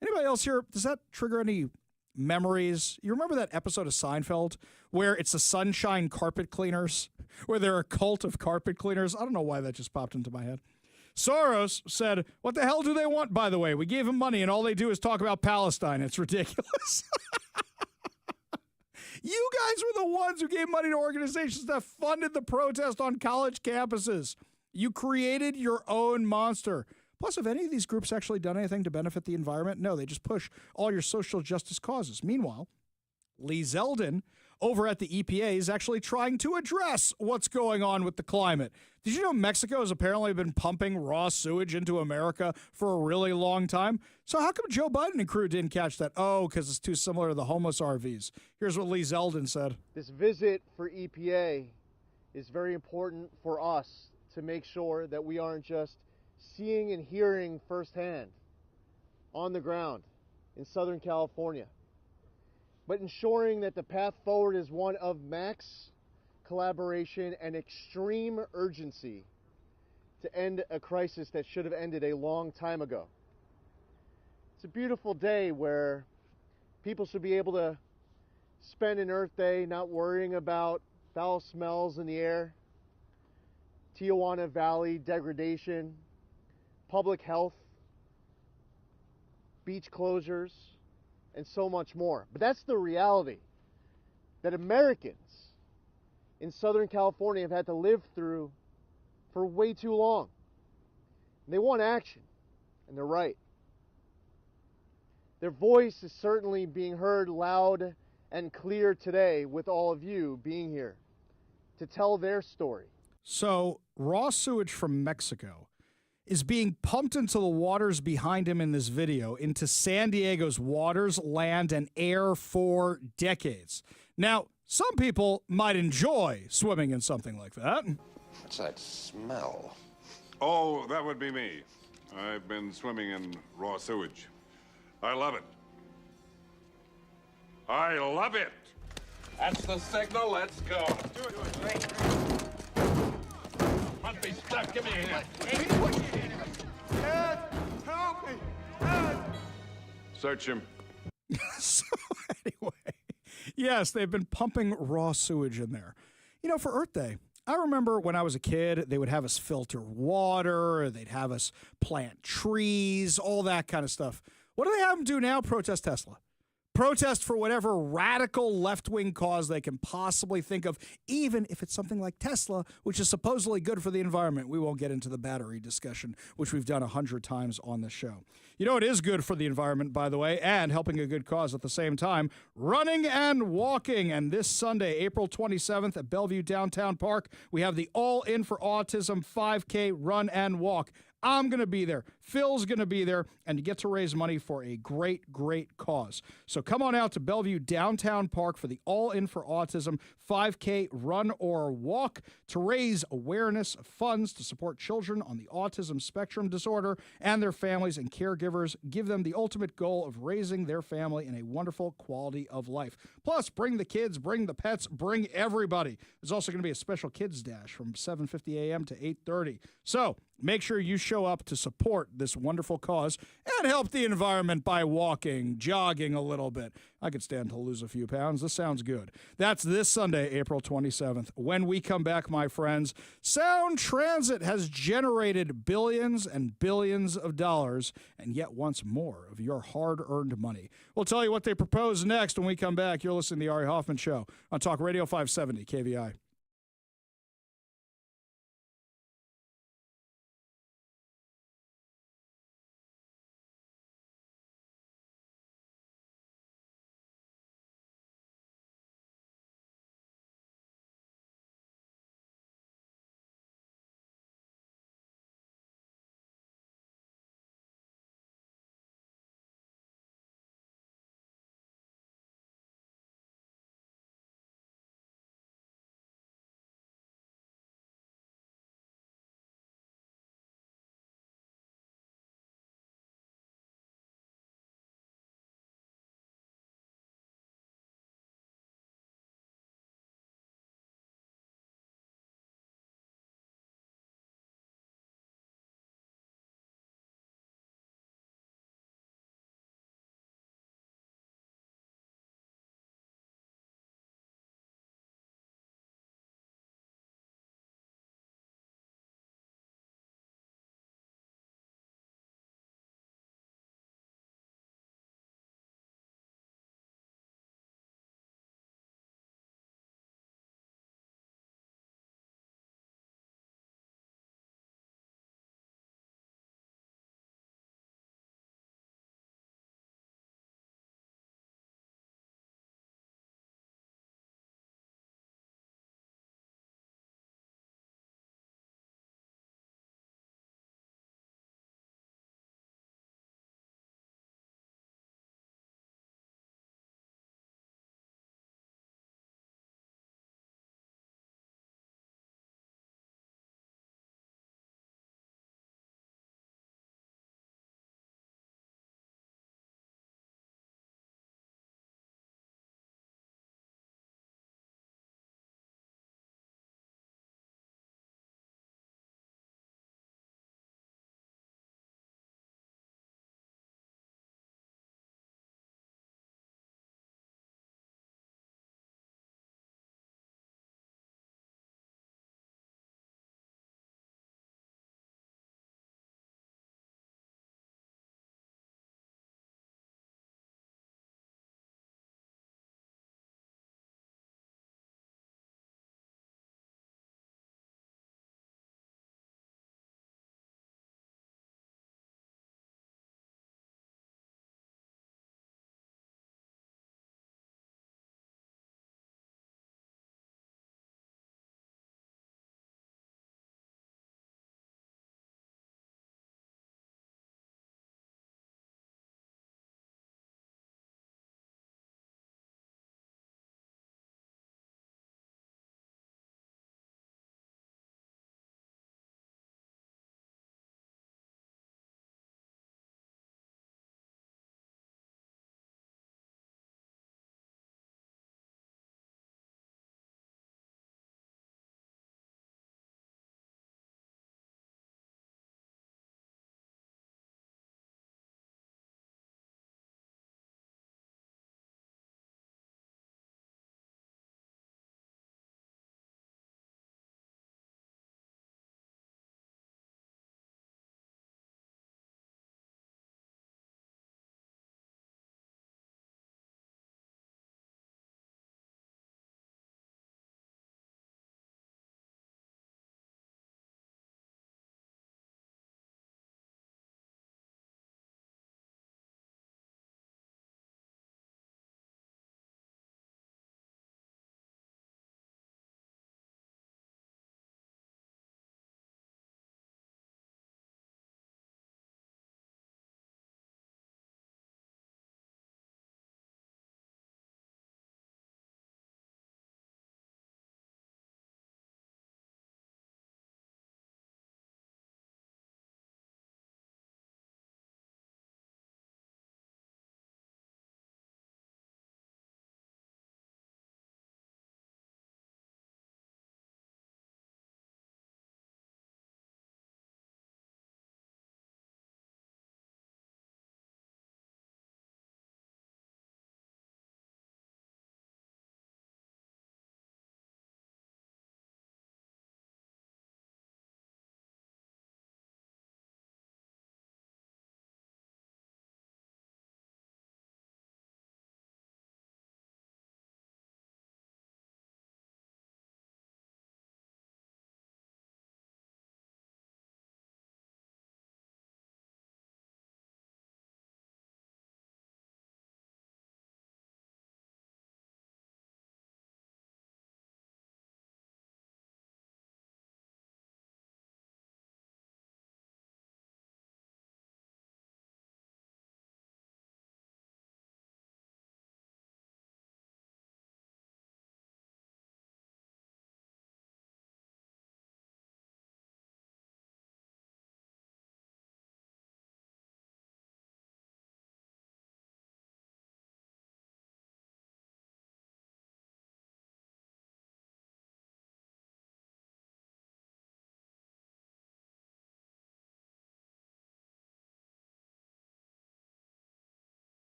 Anybody else here, does that trigger any memories? You remember that episode of Seinfeld where it's the Sunshine Carpet Cleaners, where they're a cult of carpet cleaners? I don't know why that just popped into my head. Soros said, what the hell do they want, by the way? We gave them money, and all they do is talk about Palestine. It's ridiculous. You guys were the ones who gave money to organizations that funded the protest on college campuses. You created your own monster. Plus, have any of these groups actually done anything to benefit the environment? No, they just push all your social justice causes. Meanwhile, Lee Zeldin over at the EPA is actually trying to address what's going on with the climate. Did you know Mexico has apparently been pumping raw sewage into America for a really long time? So how come Joe Biden and crew didn't catch that? Oh, because it's too similar to the homeless RVs. Here's what Lee Zeldin said. This visit for EPA is very important for us to make sure that we aren't just seeing and hearing firsthand on the ground in Southern California, but ensuring that the path forward is one of max collaboration and extreme urgency to end a crisis that should have ended a long time ago. It's a beautiful day where people should be able to spend an Earth Day not worrying about foul smells in the air, Tijuana Valley degradation, public health, beach closures, and so much more. But that's the reality that Americans in Southern California have had to live through for way too long. And they want action, and they're right. Their voice is certainly being heard loud and clear today with all of you being here to tell their story. So, raw sewage from Mexico is being pumped into the waters behind him in this video, into San Diego's waters, land, and air for decades. Now, some people might enjoy swimming in something like that. What's that smell? Oh, that would be me. I've been swimming in raw sewage. I love it. I love it. That's the signal. Let's go. Do it. Must be stuck. Give me a hand. Ed, help me. Ed. Search him. So anyway, yes, they've been pumping raw sewage in there. You know, for Earth Day, I remember when I was a kid, they would have us filter water, they'd have us plant trees, all that kind of stuff. What do they have them do now? Protest Tesla. Protest for whatever radical left-wing cause they can possibly think of, even if it's something like Tesla, which is supposedly good for the environment. We won't get into the battery discussion, which we've done 100 times on this show. You know, it is good for the environment, by the way, and helping a good cause at the same time. Running and walking. And this Sunday, April 27th at Bellevue Downtown Park, we have the All In for Autism 5K Run and Walk. I'm going to be there. Phil's going to be there, and you get to raise money for a great, great cause. So come on out to Bellevue Downtown Park for the All In for Autism 5K Run or Walk to raise awareness, funds to support children on the autism spectrum disorder and their families and caregivers. Give them the ultimate goal of raising their family in a wonderful quality of life. Plus, bring the kids, bring the pets, bring everybody. There's also going to be a special kids dash from 7:50 a.m. to 8:30. So Make sure you show up to support this wonderful cause and help the environment by walking, jogging a little bit. I could stand to lose a few pounds. This sounds good. That's this Sunday, April 27th. When we come back, my friends, Sound Transit has generated billions and billions of dollars and yet wants more of your hard-earned money. We'll tell you what they propose next when we come back. You're listening to The Ari Hoffman Show on Talk Radio 570 KVI.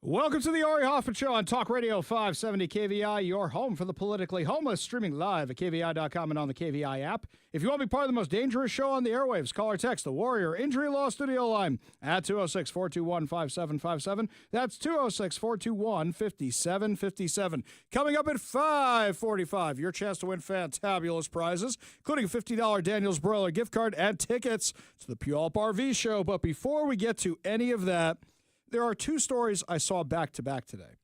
Welcome to the Ari Hoffman Show on Talk Radio 570 KVI, your home for the politically homeless, streaming live at KVI.com and on the KVI app. If you want to be part of the most dangerous show on the airwaves, call or text the Warrior Injury Law Studio line at 206-421-5757. That's 206-421-5757. Coming up at 5:45, your chance to win fantabulous prizes, including a $50 Daniel's Broiler gift card and tickets to the Puyallup RV Show. But before we get to any of that, there are two stories I saw back-to-back today.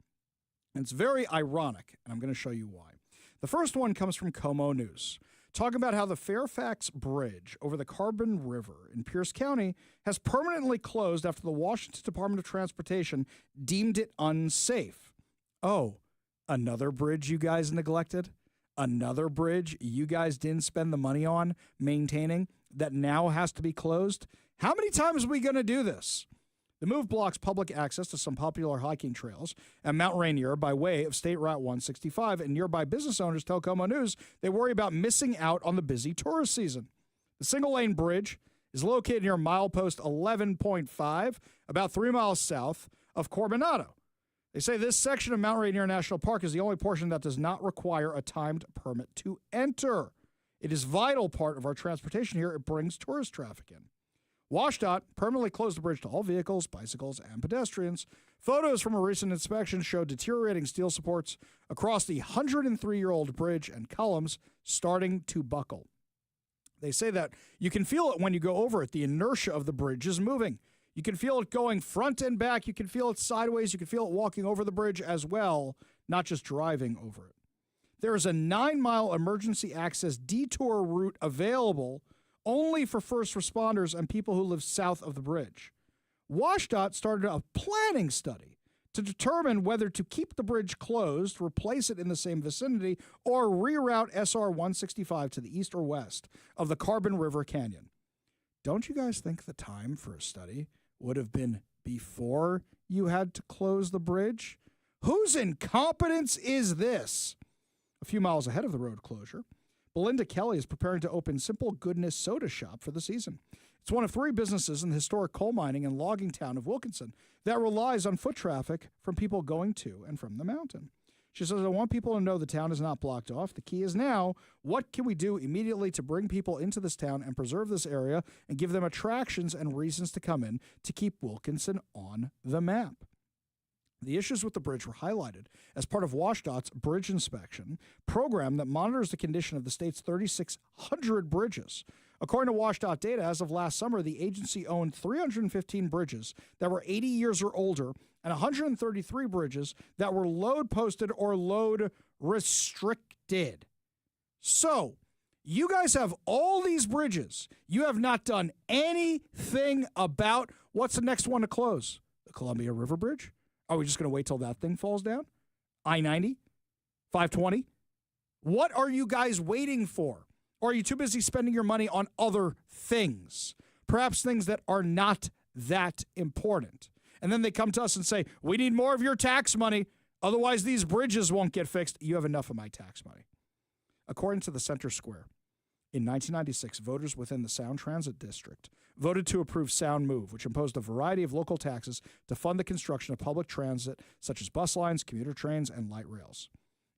And it's very ironic, and I'm going to show you why. The first one comes from Como News, talking about how the Fairfax Bridge over the Carbon River in Pierce County has permanently closed after the Washington Department of Transportation deemed it unsafe. Oh, another bridge you guys neglected? Another bridge you guys didn't spend the money on maintaining that now has to be closed? How many times are we going to do this? The move blocks public access to some popular hiking trails at Mount Rainier by way of State Route 165, and nearby business owners tell Como News they worry about missing out on the busy tourist season. The single-lane bridge is located near milepost 11.5, about 3 miles south of Coronado. They say this section of Mount Rainier National Park is the only portion that does not require a timed permit to enter. It is a vital part of our transportation here. It brings tourist traffic in. WashDOT permanently closed the bridge to all vehicles, bicycles, and pedestrians. Photos from a recent inspection show deteriorating steel supports across the 103-year-old bridge and columns starting to buckle. They say that you can feel it when you go over it. The inertia of the bridge is moving. You can feel it going front and back. You can feel it sideways. You can feel it walking over the bridge as well, not just driving over it. There is a 9-mile emergency access detour route available only for first responders and people who live south of the bridge. WashDOT started a planning study to determine whether to keep the bridge closed, replace it in the same vicinity, or reroute SR 165 to the east or west of the Carbon River Canyon. Don't you guys think the time for a study would have been before you had to close the bridge? Whose incompetence is this? A few miles ahead of the road closure, Belinda Kelly is preparing to open Simple Goodness Soda Shop for the season. It's one of 3 businesses in the historic coal mining and logging town of Wilkinson that relies on foot traffic from people going to and from the mountain. She says, I want people to know the town is not blocked off. The key is now, what can we do immediately to bring people into this town and preserve this area and give them attractions and reasons to come in to keep Wilkinson on the map? The issues with the bridge were highlighted as part of WashDOT's bridge inspection program that monitors the condition of the state's 3,600 bridges. According to WashDOT data, as of last summer, the agency owned 315 bridges that were 80 years or older and 133 bridges that were load posted or load restricted. So, you guys have all these bridges. You have not done anything about what's the next one to close? The Columbia River Bridge? Are we just going to wait till that thing falls down? I-90? 520? What are you guys waiting for? Or are you too busy spending your money on other things? Perhaps things that are not that important. And then they come to us and say, we need more of your tax money. Otherwise, these bridges won't get fixed. You have enough of my tax money. According to the Center Square, in 1996, voters within the Sound Transit District voted to approve Sound Move, which imposed a variety of local taxes to fund the construction of public transit, such as bus lines, commuter trains, and light rails.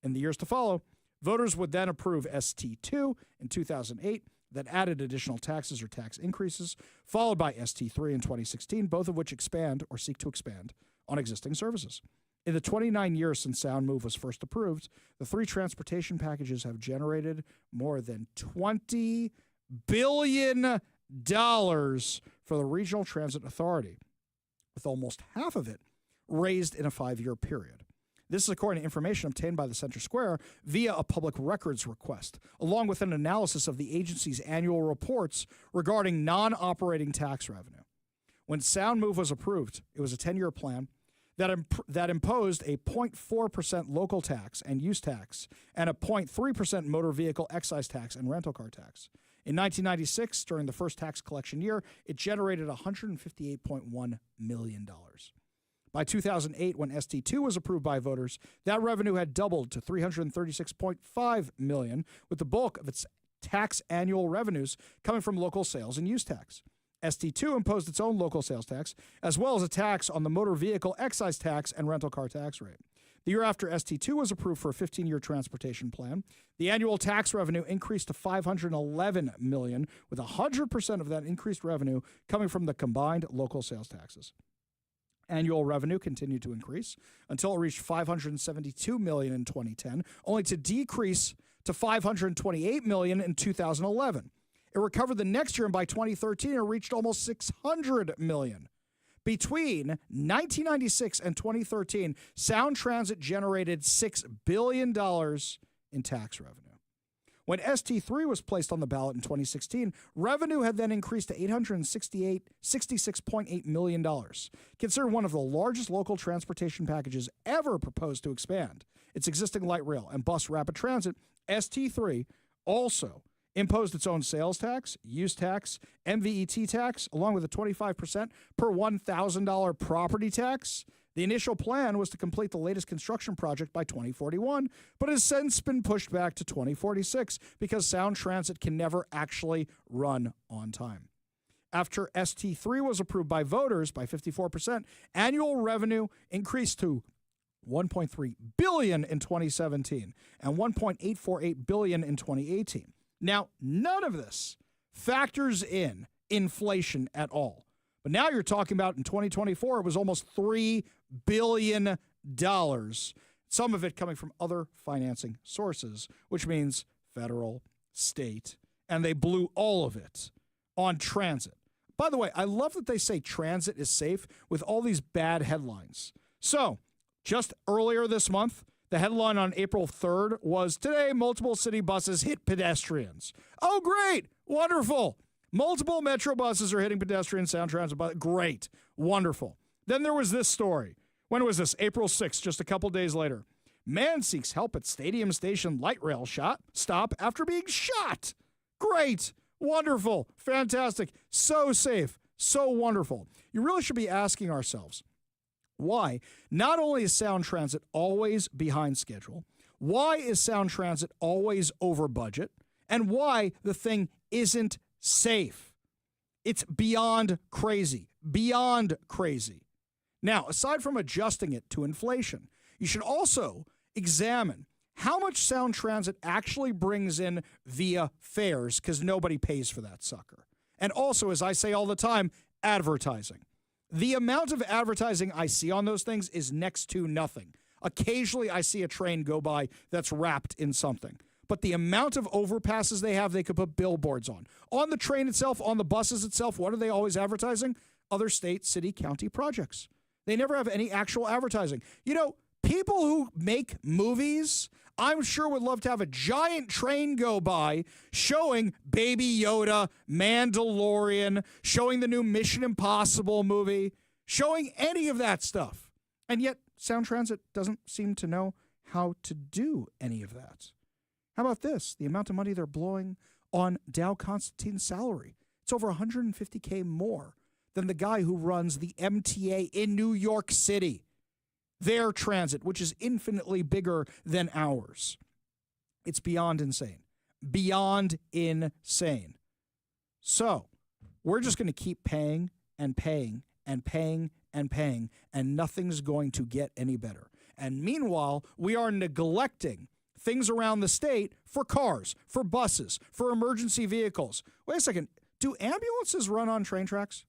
In the years to follow, voters would then approve ST2 in 2008 that added additional taxes or tax increases, followed by ST3 in 2016, both of which expand or seek to expand on existing services. In the 29 years since Sound Move was first approved, the 3 transportation packages have generated more than $20 billion for the Regional Transit Authority, with almost half of it raised in a 5-year period. This is according to information obtained by the Center Square via a public records request, along with an analysis of the agency's annual reports regarding non-operating tax revenue. When Sound Move was approved, it was a 10-year plan that imposed a 0.4% local tax and use tax and a 0.3% motor vehicle excise tax and rental car tax. In 1996, during the first tax collection year, it generated $158.1 million. By 2008, when ST2 was approved by voters, that revenue had doubled to $336.5 million, with the bulk of its tax annual revenues coming from local sales and use tax. ST2 imposed its own local sales tax, as well as a tax on the motor vehicle excise tax and rental car tax rate. The year after ST2 was approved for a 15-year transportation plan, the annual tax revenue increased to $511 million, with 100% of that increased revenue coming from the combined local sales taxes. Annual revenue continued to increase until it reached $572 million in 2010, only to decrease to $528 million in 2011. It recovered the next year, and by 2013, it reached almost $600 million. Between 1996 and 2013, Sound Transit generated $6 billion in tax revenue. When ST3 was placed on the ballot in 2016, revenue had then increased to $66.8 million, considered one of the largest local transportation packages ever proposed to expand its existing light rail and bus rapid transit. ST3 also imposed its own sales tax, use tax, MVET tax, along with a 25% per $1,000 property tax. The initial plan was to complete the latest construction project by 2041, but has since been pushed back to 2046 because Sound Transit can never actually run on time. After ST3 was approved by voters by 54%, annual revenue increased to $1.3 billion in 2017 and $1.848 billion in 2018. Now, none of this factors in inflation at all. But now you're talking about in 2024, it was almost $3 billion, some of it coming from other financing sources, which means federal, state, and they blew all of it on transit. By the way, I love that they say transit is safe with all these bad headlines. So, just earlier this month, the headline on April 3rd was, "Today, multiple city buses hit pedestrians." Oh, great. Wonderful. Multiple metro buses are hitting pedestrians, Sound Transit buses. Great. Wonderful. Then there was this story. When was this? April 6th, just a couple days later. Man seeks help at Stadium Station light rail stop after being shot. Great. Wonderful. Fantastic. So safe. So wonderful. You really should be asking ourselves, why not only is Sound Transit always behind schedule, why is Sound Transit always over budget, and why the thing isn't safe? It's beyond crazy. Beyond crazy. Now, aside from adjusting it to inflation, you should also examine how much Sound Transit actually brings in via fares, because nobody pays for that sucker. And also, as I say all the time, advertising. The amount of advertising I see on those things is next to nothing. Occasionally, I see a train go by that's wrapped in something. But the amount of overpasses they have, they could put billboards on. On the train itself, on the buses itself, what are they always advertising? Other state, city, county projects. They never have any actual advertising. You know, people who make movies, I'm sure would love to have a giant train go by showing Baby Yoda, Mandalorian, showing the new Mission Impossible movie, showing any of that stuff. And yet, Sound Transit doesn't seem to know how to do any of that. How about this? The amount of money they're blowing on Dow Constantine's salary. It's over $150K more than the guy who runs the MTA in New York City. Their transit, which is infinitely bigger than ours. It's beyond insane. Beyond insane. So, we're just going to keep paying and paying and paying and paying, and nothing's going to get any better. And meanwhile, we are neglecting things around the state for cars, for buses, for emergency vehicles. Wait a second. Do ambulances run on train tracks?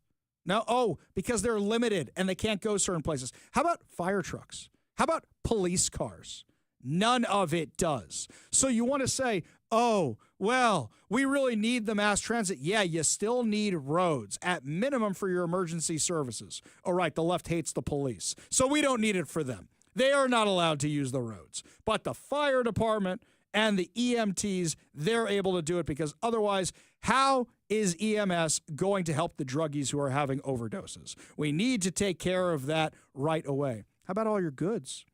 No. Oh, because they're limited and they can't go certain places. How about fire trucks? How about police cars? None of it does. So you want to say, oh, well, we really need the mass transit. Yeah, you still need roads at minimum for your emergency services. All right, the left hates the police, so we don't need it for them. They are not allowed to use the roads. But the fire department and the EMTs, they're able to do it, because otherwise, how is EMS going to help the druggies who are having overdoses? We need to take care of that right away. How about all your goods?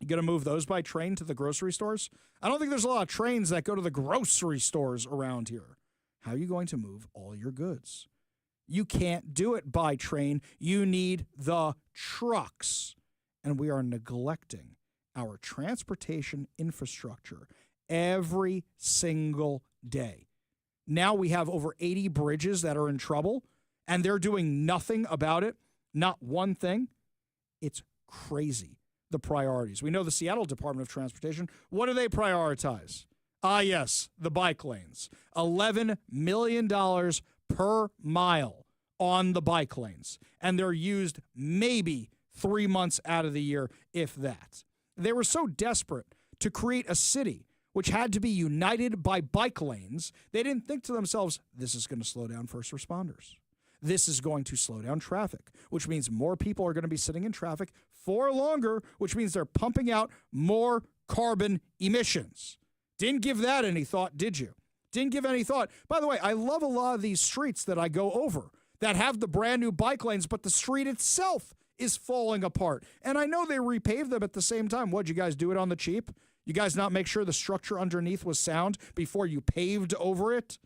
You going to move those by train to the grocery stores? I don't think there's a lot of trains that go to the grocery stores around here. How are you going to move all your goods? You can't do it by train. You need the trucks. And we are neglecting our transportation infrastructure every single day. Now we have over 80 bridges that are in trouble, and they're doing nothing about it, not one thing. It's crazy, the priorities. We know the Seattle Department of Transportation. What do they prioritize? Ah, yes, the bike lanes. $11 million per mile on the bike lanes. And they're used maybe 3 months out of the year, if that. They were so desperate to create a city which had to be united by bike lanes, they didn't think to themselves, this is going to slow down first responders. This is going to slow down traffic, which means more people are going to be sitting in traffic for longer, which means they're pumping out more carbon emissions. Didn't give that any thought, did you? Didn't give any thought. By the way, I love a lot of these streets that I go over that have the brand new bike lanes, but the street itself is falling apart. And I know they repaved them at the same time. What'd you guys do it on the cheap? You guys not make sure the structure underneath was sound before you paved over it?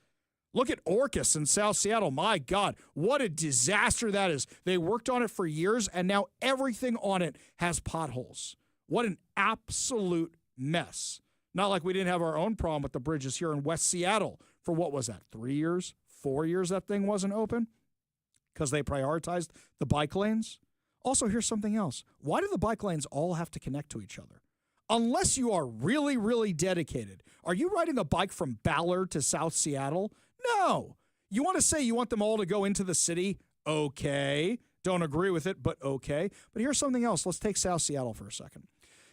Look at Orcas in South Seattle. My God, what a disaster that is. They worked on it for years, and now everything on it has potholes. What an absolute mess. Not like we didn't have our own problem with the bridges here in West Seattle for what was that, 3 years, 4 years that thing wasn't open? Because they prioritized the bike lanes? Also, here's something else. Why do the bike lanes all have to connect to each other? Unless you are really, really dedicated. Are you riding a bike from Ballard to South Seattle? No. You want to say you want them all to go into the city? Okay. Don't agree with it, but okay. But here's something else. Let's take South Seattle for a second.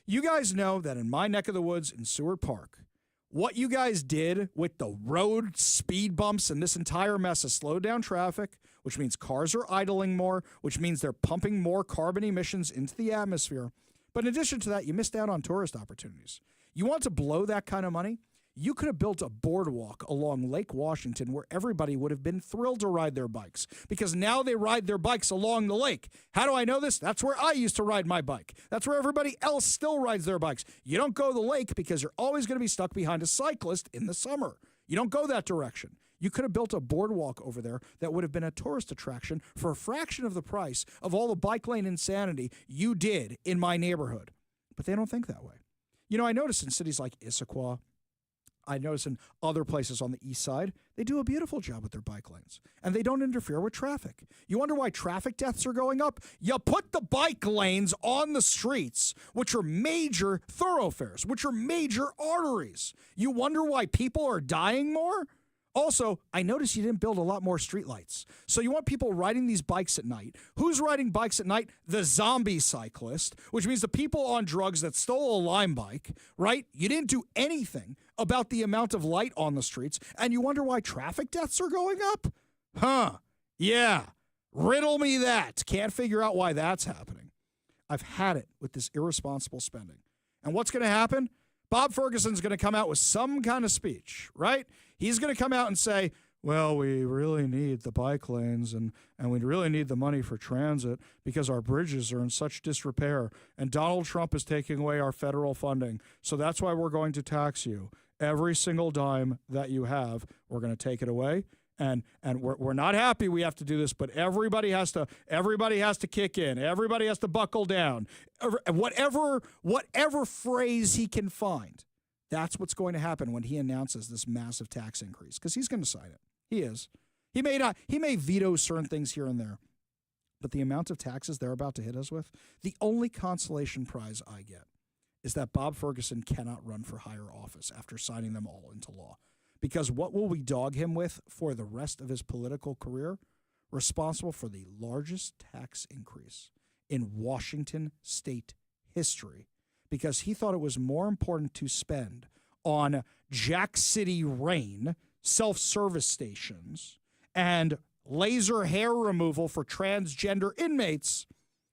You guys know that in my neck of the woods in Seward Park, what you guys did with the road speed bumps and this entire mess has slowed down traffic, which means cars are idling more, which means they're pumping more carbon emissions into the atmosphere. But in addition to that, you missed out on tourist opportunities. You want to blow that kind of money? You could have built a boardwalk along Lake Washington where everybody would have been thrilled to ride their bikes because now they ride their bikes along the lake. How do I know this? That's where I used to ride my bike. That's where everybody else still rides their bikes. You don't go to the lake because you're always going to be stuck behind a cyclist in the summer. You don't go that direction. You could have built a boardwalk over there that would have been a tourist attraction for a fraction of the price of all the bike lane insanity you did in my neighborhood. But they don't think that way. You know, I notice in cities like Issaquah, I notice in other places on the east side, they do a beautiful job with their bike lanes, and they don't interfere with traffic. You wonder why traffic deaths are going up? You put the bike lanes on the streets, which are major thoroughfares, which are major arteries. You wonder why people are dying more? Also, I noticed you didn't build a lot more streetlights. So you want people riding these bikes at night. Who's riding bikes at night? The zombie cyclist, which means the people on drugs that stole a Lime bike, right? You didn't do anything about the amount of light on the streets, and you wonder why traffic deaths are going up? Huh. Yeah. Riddle me that. Can't figure out why that's happening. I've had it with this irresponsible spending. And what's going to happen? Bob Ferguson's going to come out with some kind of speech, right? He's going to come out and say, well, we really need the bike lanes and we really need the money for transit because our bridges are in such disrepair and Donald Trump is taking away our federal funding. So that's why we're going to tax you. Every single dime that you have, we're going to take it away. And we're not happy we have to do this, but everybody has to kick in. Everybody has to buckle down. Whatever phrase he can find, that's what's going to happen when he announces this massive tax increase, because he's going to sign it. He is. He may veto certain things here and there, but the amount of taxes they're about to hit us with, the only consolation prize I get is that Bob Ferguson cannot run for higher office after signing them all into law. Because what will we dog him with for the rest of his political career? Responsible for the largest tax increase in Washington state history, because he thought it was more important to spend on Jack City Rain, self-service stations, and laser hair removal for transgender inmates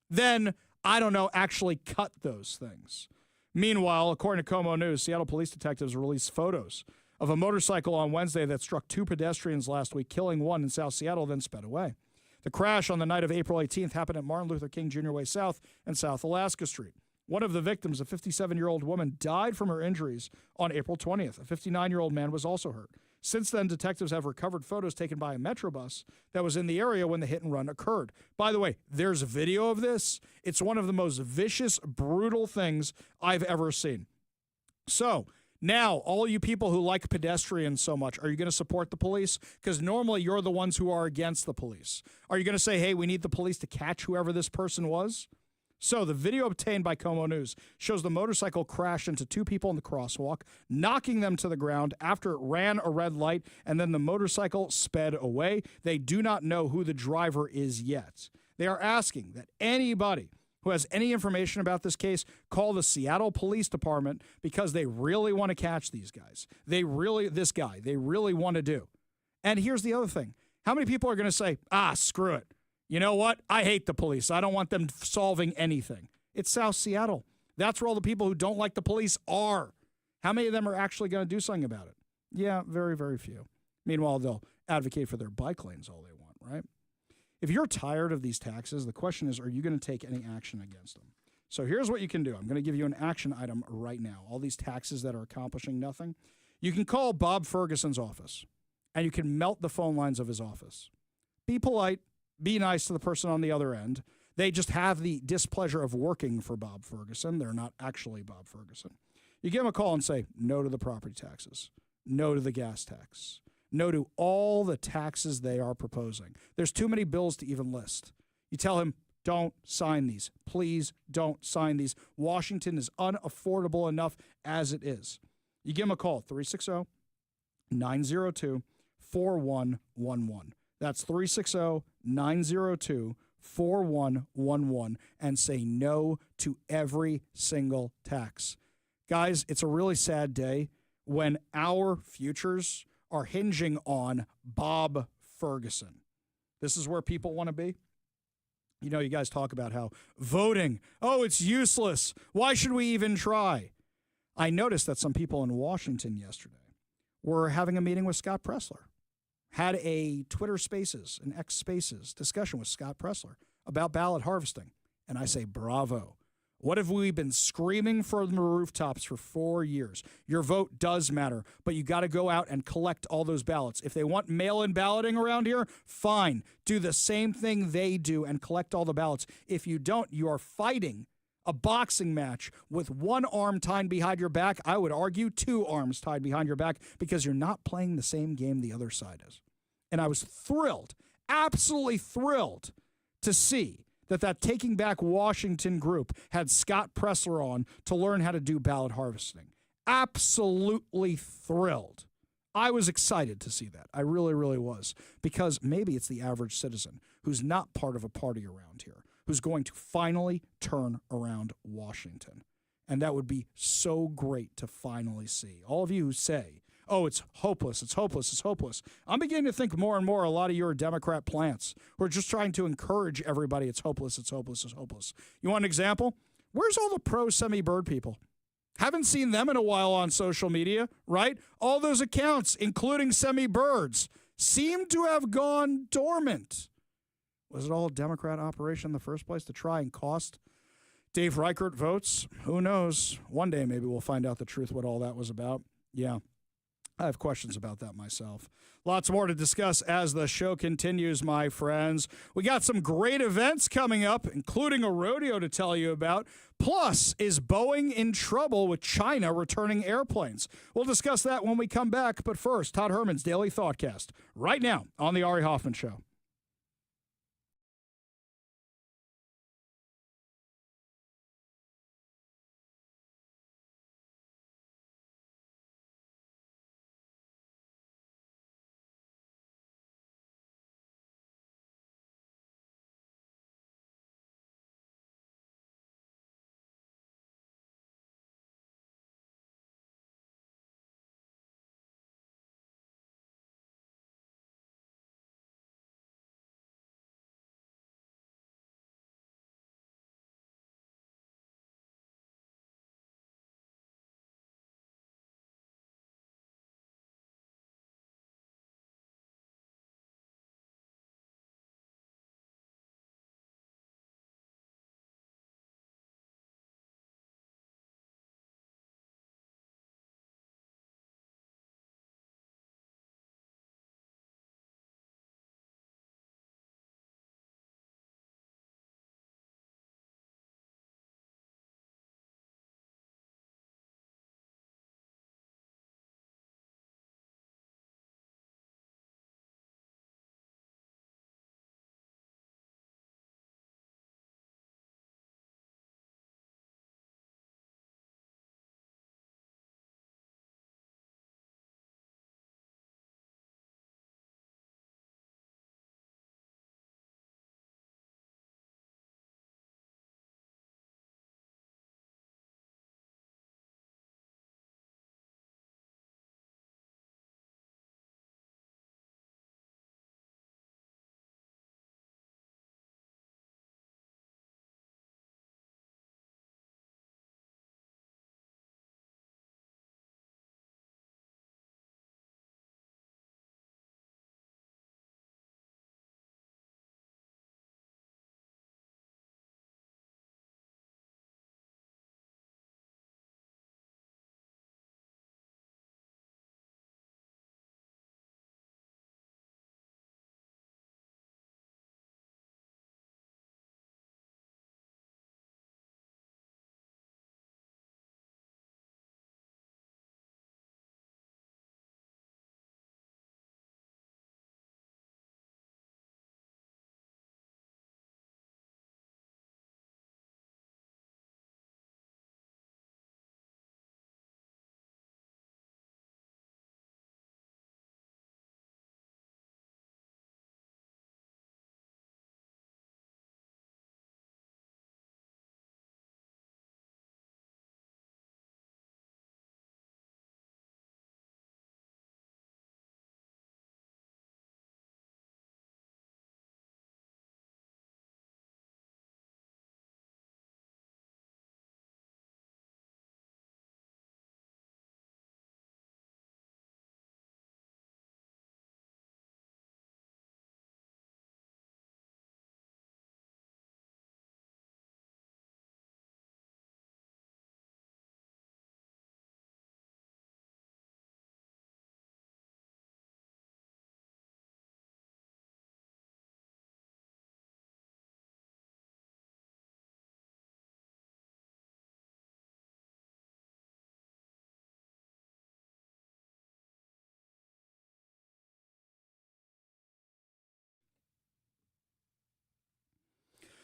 than, actually cut those things. Meanwhile, according to Como News, Seattle police detectives released photos of a motorcycle on Wednesday that struck 2 pedestrians last week, killing one in South Seattle, then sped away. The crash on the night of April 18th happened at Martin Luther King Jr. Way South and South Alaska Street. One of the victims, a 57-year-old woman, died from her injuries on April 20th. A 59-year-old man was also hurt. Since then, detectives have recovered photos taken by a Metrobus that was in the area when the hit and run occurred. By the way, there's a video of this. It's one of the most vicious, brutal things I've ever seen. So, Now, all you people who like pedestrians so much, are you going to support the police? Because normally you're the ones who are against the police. Are you going to say, hey, we need the police to catch whoever this person was? So the video obtained by Como News shows the motorcycle crashed into two people in the crosswalk, knocking them to the ground after it ran a red light, and then the motorcycle sped away. They do not know who the driver is yet. They are asking that anybody who has any information about this case, call the Seattle Police Department because they really want to catch these guys. They really want to do. And here's the other thing. How many people are going to say, screw it. You know what? I hate the police. I don't want them solving anything. It's South Seattle. That's where all the people who don't like the police are. How many of them are actually going to do something about it? Yeah, very, very few. Meanwhile, they'll advocate for their bike lanes all they want, right? If you're tired of these taxes, the question is, are you going to take any action against them? So here's what you can do. I'm going to give you an action item right now. All these taxes that are accomplishing nothing. You can call Bob Ferguson's office, and you can melt the phone lines of his office. Be polite. Be nice to the person on the other end. They just have the displeasure of working for Bob Ferguson. They're not actually Bob Ferguson. You give them a call and say, no to the property taxes. No to the gas tax. No to all the taxes they are proposing. There's too many bills to even list. You tell him, don't sign these. Please don't sign these. Washington is unaffordable enough as it is. You give him a call, 360-902-4111. That's 360-902-4111, and say no to every single tax. Guys, it's a really sad day when our futures are hinging on Bob Ferguson. This is where people want to be. You know, you guys talk about how voting, it's useless. Why should we even try? I noticed that some people in Washington yesterday were having a meeting with Scott Presler, had a Twitter Spaces, an X Spaces discussion with Scott Presler about ballot harvesting. And I say, bravo. What have we been screaming from the rooftops for 4 years? Your vote does matter, but you got to go out and collect all those ballots. If they want mail-in balloting around here, fine. Do the same thing they do and collect all the ballots. If you don't, you are fighting a boxing match with one arm tied behind your back. I would argue 2 arms tied behind your back because you're not playing the same game the other side is. And I was thrilled, absolutely thrilled to see that Taking Back Washington group had Scott Presler on to learn how to do ballot harvesting. Absolutely thrilled. I was excited to see that. I really, really was. Because maybe it's the average citizen who's not part of a party around here who's going to finally turn around Washington. And that would be so great to finally see. All of you who say, it's hopeless, it's hopeless, it's hopeless. I'm beginning to think more and more a lot of you are Democrat plants who are just trying to encourage everybody it's hopeless, it's hopeless, it's hopeless. You want an example? Where's all the pro-Semi-Bird people? Haven't seen them in a while on social media, right? All those accounts, including Semi-Birds, seem to have gone dormant. Was it all a Democrat operation in the first place to try and cost Dave Reichert votes? Who knows? One day maybe we'll find out the truth, what all that was about. Yeah. I have questions about that myself. Lots more to discuss as the show continues, my friends. We got some great events coming up, including a rodeo to tell you about. Plus, is Boeing in trouble with China returning airplanes? We'll discuss that when we come back. But first, Todd Herman's Daily Thoughtcast, right now on The Ari Hoffman Show.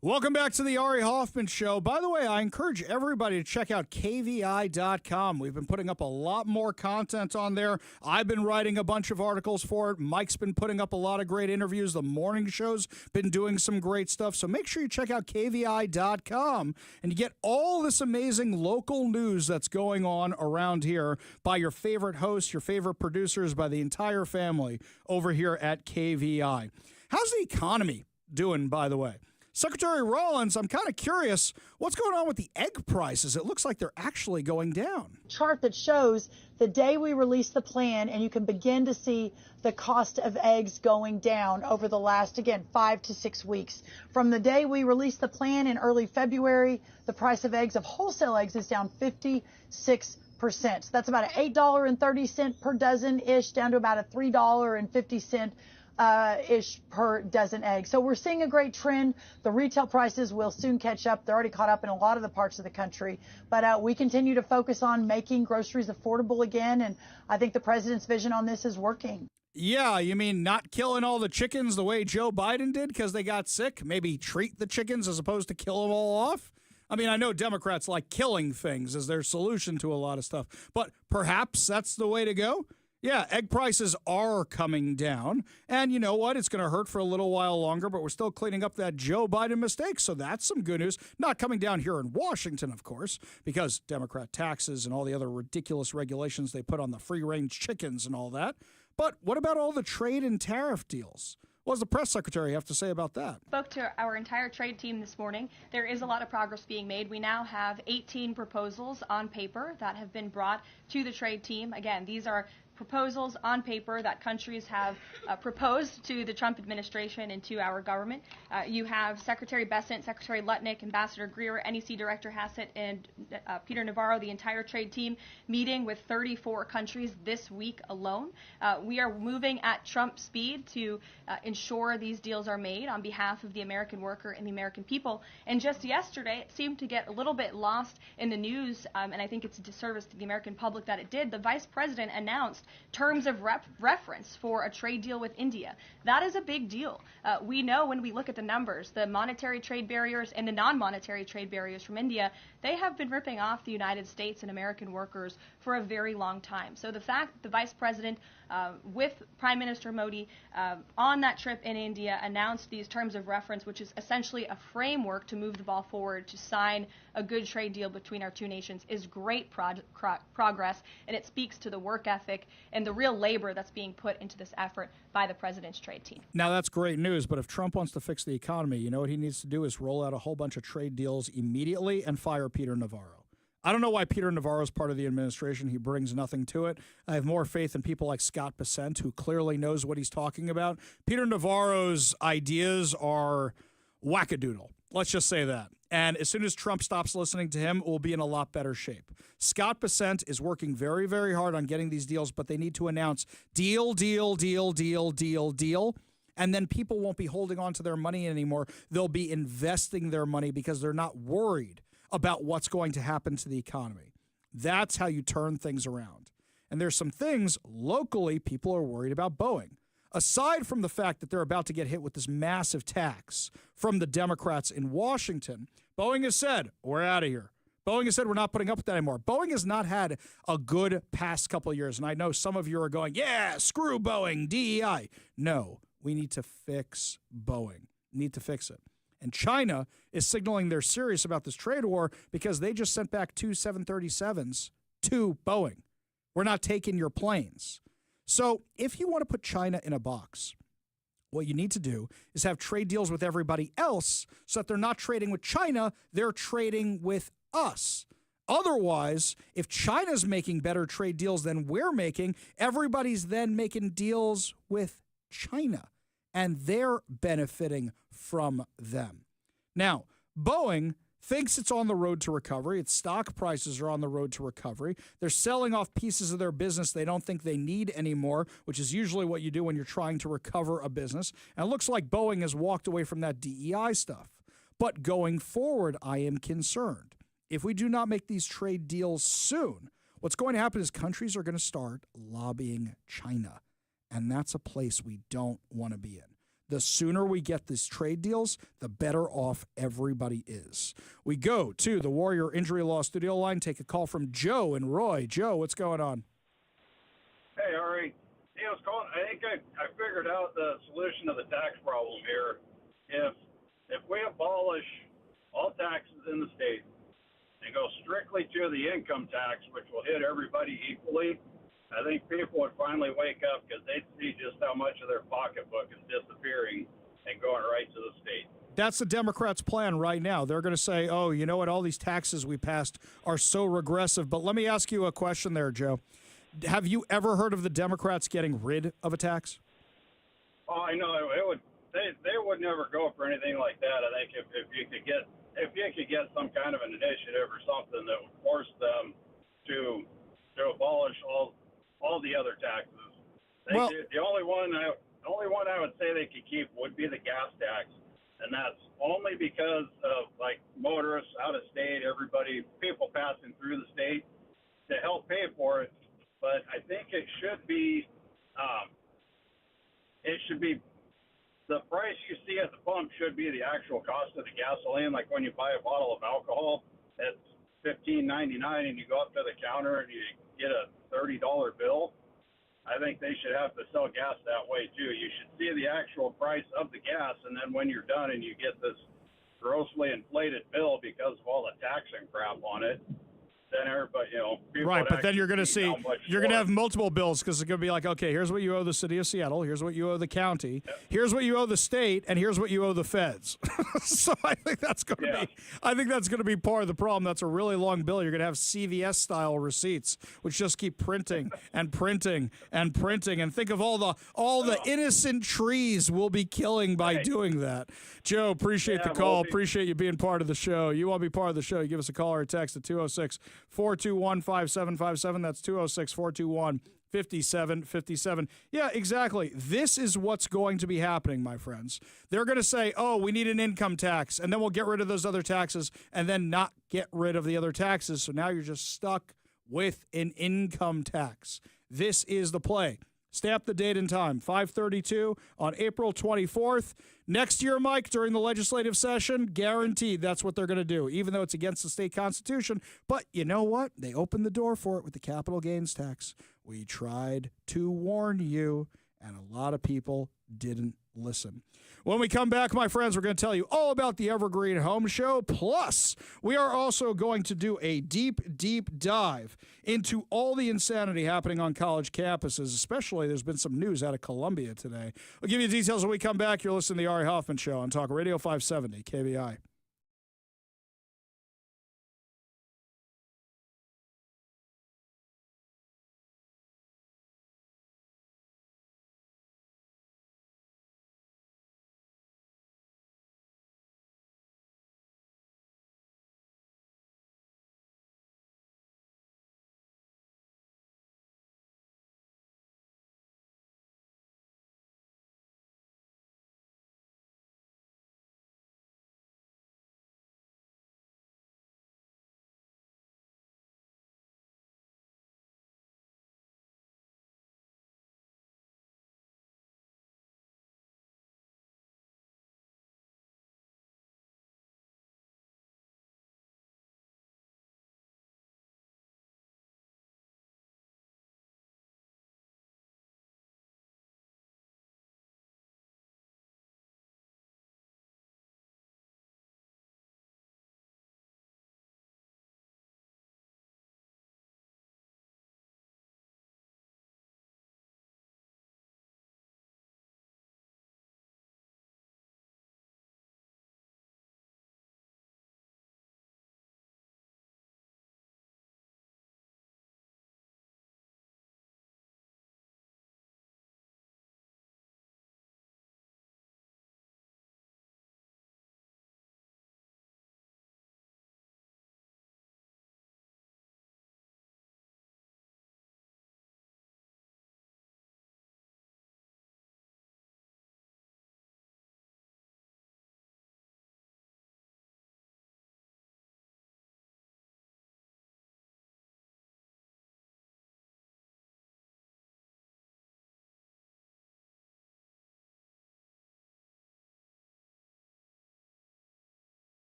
Welcome back to the Ari Hoffman Show. By the way, I encourage everybody to check out KVI.com. We've been putting up a lot more content on there. I've been writing a bunch of articles for it. Mike's been putting up a lot of great interviews. The morning show's been doing some great stuff. So make sure you check out KVI.com and you get all this amazing local news that's going on around here by your favorite hosts, your favorite producers, by the entire family over here at KVI. How's the economy doing, by the way? Secretary Rollins, I'm kind of curious, what's going on with the egg prices? It looks like they're actually going down. Chart that shows the day we release the plan, and you can begin to see the cost of eggs going down over the last, again, 5 to 6 weeks. From the day we released the plan in early February, the price of eggs, of wholesale eggs, is down 56%. So that's about an $8.30 per dozen-ish, down to about a $3.50 ish per dozen eggs. So we're seeing a great trend. The retail prices will soon catch up. They're already caught up in a lot of the parts of the country. But we continue to focus on making groceries affordable again. And I think the president's vision on this is working. Yeah, you mean not killing all the chickens the way Joe Biden did because they got sick? Maybe treat the chickens as opposed to kill them all off? I mean, I know Democrats like killing things as their solution to a lot of stuff, but perhaps that's the way to go? Yeah, egg prices are coming down, and you know what? It's going to hurt for a little while longer, but we're still cleaning up that Joe Biden mistake, so that's some good news. Not coming down here in Washington, of course, because Democrat taxes and all the other ridiculous regulations they put on the free-range chickens and all that. But what about all the trade and tariff deals? What does the press secretary have to say about that? Spoke to our entire trade team this morning. There is a lot of progress being made. We now have 18 proposals on paper that have been brought to the trade team. Again, these are proposals on paper that countries have proposed to the Trump administration and to our government. You have Secretary Bessent, Secretary Lutnick, Ambassador Greer, NEC Director Hassett, and Peter Navarro, the entire trade team, meeting with 34 countries this week alone. We are moving at Trump speed to ensure these deals are made on behalf of the American worker and the American people. And just yesterday, it seemed to get a little bit lost in the news, and I think it's a disservice to the American public that it did. The Vice President announced terms of reference for a trade deal with India. That is a big deal. We know when we look at the numbers, the monetary trade barriers and the non-monetary trade barriers from India, they have been ripping off the United States and American workers for a very long time. So the fact that the Vice President with Prime Minister Modi on that trip in India announced these terms of reference, which is essentially a framework to move the ball forward to sign a good trade deal between our two nations, is great progress, and it speaks to the work ethic and the real labor that's being put into this effort by the president's trade team. Now, that's great news, but if Trump wants to fix the economy, you know what he needs to do is roll out a whole bunch of trade deals immediately and fire Peter Navarro. I don't know why Peter Navarro is part of the administration. He brings nothing to it. I have more faith in people like Scott Bessent, who clearly knows what he's talking about. Peter Navarro's ideas are wackadoodle. Let's just say that. And as soon as Trump stops listening to him, we'll be in a lot better shape. Scott Bessent is working very, very hard on getting these deals, but they need to announce deal, deal, deal, deal, deal, deal. And then people won't be holding on to their money anymore. They'll be investing their money because they're not worried about what's going to happen to the economy. That's how you turn things around. And there's some things locally people are worried about Boeing. Aside from the fact that they're about to get hit with this massive tax from the Democrats in Washington, Boeing has said, we're out of here. Boeing has said we're not putting up with that anymore. Boeing has not had a good past couple of years. And I know some of you are going, yeah, screw Boeing, DEI. No, we need to fix Boeing. We need to fix it. And China is signaling they're serious about this trade war because they just sent back 2 737s to Boeing. We're not taking your planes. So if you want to put China in a box, what you need to do is have trade deals with everybody else so that they're not trading with China, they're trading with us. Otherwise, if China's making better trade deals than we're making, everybody's then making deals with China, and they're benefiting from them. Now, Boeing thinks it's on the road to recovery. Its stock prices are on the road to recovery. They're selling off pieces of their business they don't think they need anymore, which is usually what you do when you're trying to recover a business. And it looks like Boeing has walked away from that DEI stuff. But going forward, I am concerned. If we do not make these trade deals soon, what's going to happen is countries are going to start lobbying China. And that's a place we don't want to be in. The sooner we get these trade deals, the better off everybody is. We go to the Warrior Injury Law studio line, take a call from Joe and Roy. Joe, what's going on? Hey, Ari. I was calling. I think I figured out the solution to the tax problem here. If we abolish all taxes in the state and go strictly to the income tax, which will hit everybody equally, I think people would finally wake up because they'd see just how much of their pocketbook is disappearing and going right to the state. That's the Democrats' plan right now. They're going to say, oh, you know what, all these taxes we passed are so regressive. But let me ask you a question there, Joe. Have you ever heard of the Democrats getting rid of a tax? Oh, I know. They would never go for anything like that. I think if you could get some kind of an initiative or something that would force them to abolish all the other taxes. The only one I would say they could keep would be the gas tax, and that's only because of like motorists out of state, people passing through the state to help pay for it. But I think it should be the price you see at the pump should be the actual cost of the gasoline. Like when you buy a bottle of alcohol, it's $15.99, and you go up to the counter and you get a $30 bill. I think they should have to sell gas that way too. You should see the actual price of the gas, and then when you're done and you get this grossly inflated bill because of all the tax and crap on it, then everybody, people right, would but then you're going to actually see, how much you're going to more. have multiple bills because it's going to be like, okay, here's what you owe the city of Seattle, here's what you owe the county, here's what you owe the state, and here's what you owe the feds. So I think that's going to be part of the problem. That's a really long bill. You're going to have CVS style receipts, which just keep printing and printing and printing. And think of all the innocent trees we'll be killing by doing that. Joe, appreciate the call. Appreciate you being part of the show. You want to be part of the show, you give us a call or a text at 206-421-5757. That's 206-421-5757. Yeah, exactly. This is what's going to be happening, my friends. They're going to say, oh, we need an income tax, and then we'll get rid of those other taxes and then not get rid of the other taxes. So now you're just stuck with an income tax. This is the play. Stamp the date and time, 5:32 on April 24th. Next year, Mike, during the legislative session, guaranteed that's what they're going to do, even though it's against the state constitution. But you know what? They opened the door for it with the capital gains tax. We tried to warn you, and a lot of people didn't listen. When we come back, my friends, we're going to tell you all about the Evergreen Home Show. Plus, we are also going to do a deep, deep dive into all the insanity happening on college campuses, especially there's been some news out of Columbia today. We'll give you details when we come back. You're listening to the Ari Hoffman Show on Talk Radio 570 KBI.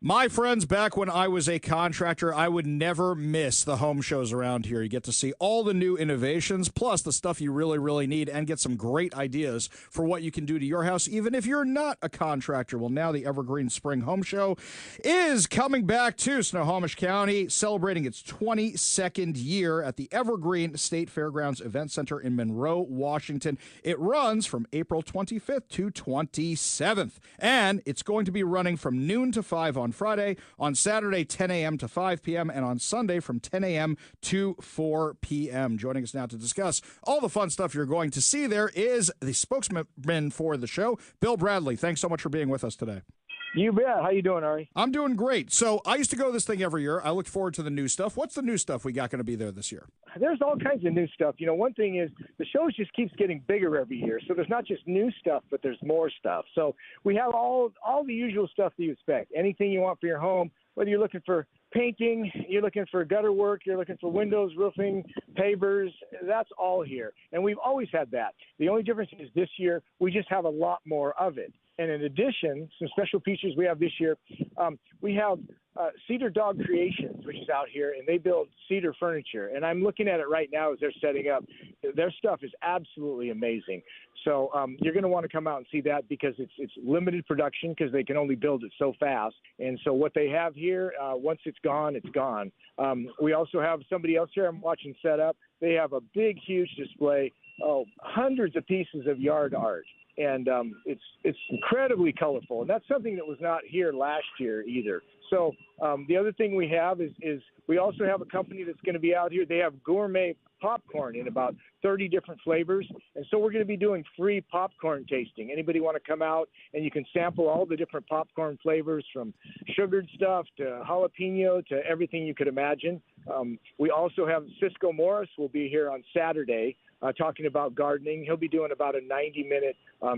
My friends, back when I was a contractor, I would never miss the home shows around here. You get to see all the new innovations, plus the stuff you really, really need, and get some great ideas for what you can do to your house, even if you're not a contractor. Well, now the Evergreen Spring Home Show is coming back to Snohomish County, celebrating its 22nd year at the Evergreen State Fairgrounds Event Center in Monroe, Washington. It runs from April 25th to 27th, and it's going to be running from noon to 5 on Friday, on Saturday 10 a.m. to 5 p.m., and on Sunday from 10 a.m. to 4 p.m. Joining us now to discuss all the fun stuff you're going to see there is the spokesman for the show, Bill Bradley. Thanks so much for being with us today. You bet. How you doing, Ari? I'm doing great. So I used to go to this thing every year. I look forward to the new stuff. What's the new stuff we got going to be there this year? There's all kinds of new stuff. You know, one thing is the show just keeps getting bigger every year. So there's not just new stuff, but there's more stuff. So we have all the usual stuff that you expect. Anything you want for your home, whether you're looking for painting, you're looking for gutter work, you're looking for windows, roofing, pavers, that's all here. And we've always had that. The only difference is this year we just have a lot more of it. And in addition, some special features we have this year, we have Cedar Dog Creations, which is out here, and they build cedar furniture. And I'm looking at it right now as they're setting up. Their stuff is absolutely amazing. So you're going to want to come out and see that because it's limited production because they can only build it so fast. And so what they have here, once it's gone, it's gone. We also have somebody else here I'm watching set up. They have a big, huge display, hundreds of pieces of yard art. And it's incredibly colorful, and that's something that was not here last year either. So the other thing we have is we also have a company that's going to be out here. They have gourmet popcorn in about 30 different flavors, and so we're going to be doing free popcorn tasting. Anybody want to come out and you can sample all the different popcorn flavors from sugared stuff to jalapeno to everything you could imagine. We also have Cisco Morris will be here on Saturday. Talking about gardening. He'll be doing about a 90-minute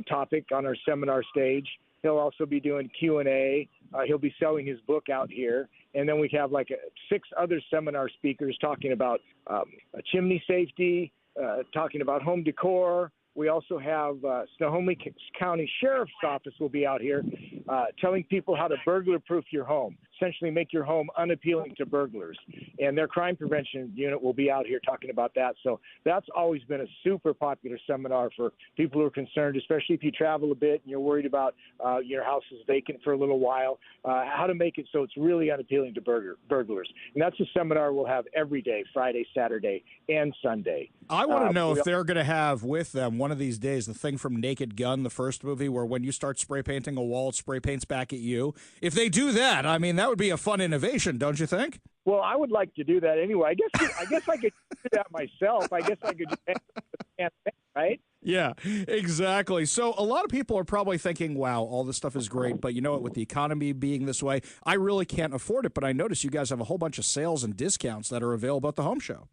topic on our seminar stage. He'll also be doing Q&A. He'll be selling his book out here. And then we have like 6 other seminar speakers talking about chimney safety, talking about home decor. We also have Snohomish County Sheriff's Office will be out here telling people how to burglar-proof your home, essentially make your home unappealing to burglars. And their crime prevention unit will be out here talking about that. So that's always been a super popular seminar for people who are concerned, especially if you travel a bit and you're worried about your house is vacant for a little while, how to make it so it's really unappealing to burglars. And that's a seminar we'll have every day, Friday, Saturday, and Sunday. I want to know if they're going to have with them one of these days the thing from Naked Gun, the first movie, where when you start spray painting a wall, it spray paints back at you. If they do that, I mean, that would be a fun innovation, don't you think? Well, I would like to do that anyway. I guess I could do that myself. I guess I could do that, right? Yeah, exactly. So a lot of people are probably thinking, wow, all this stuff is great, but you know what, with the economy being this way, I really can't afford it. But I notice you guys have a whole bunch of sales and discounts that are available at the home show.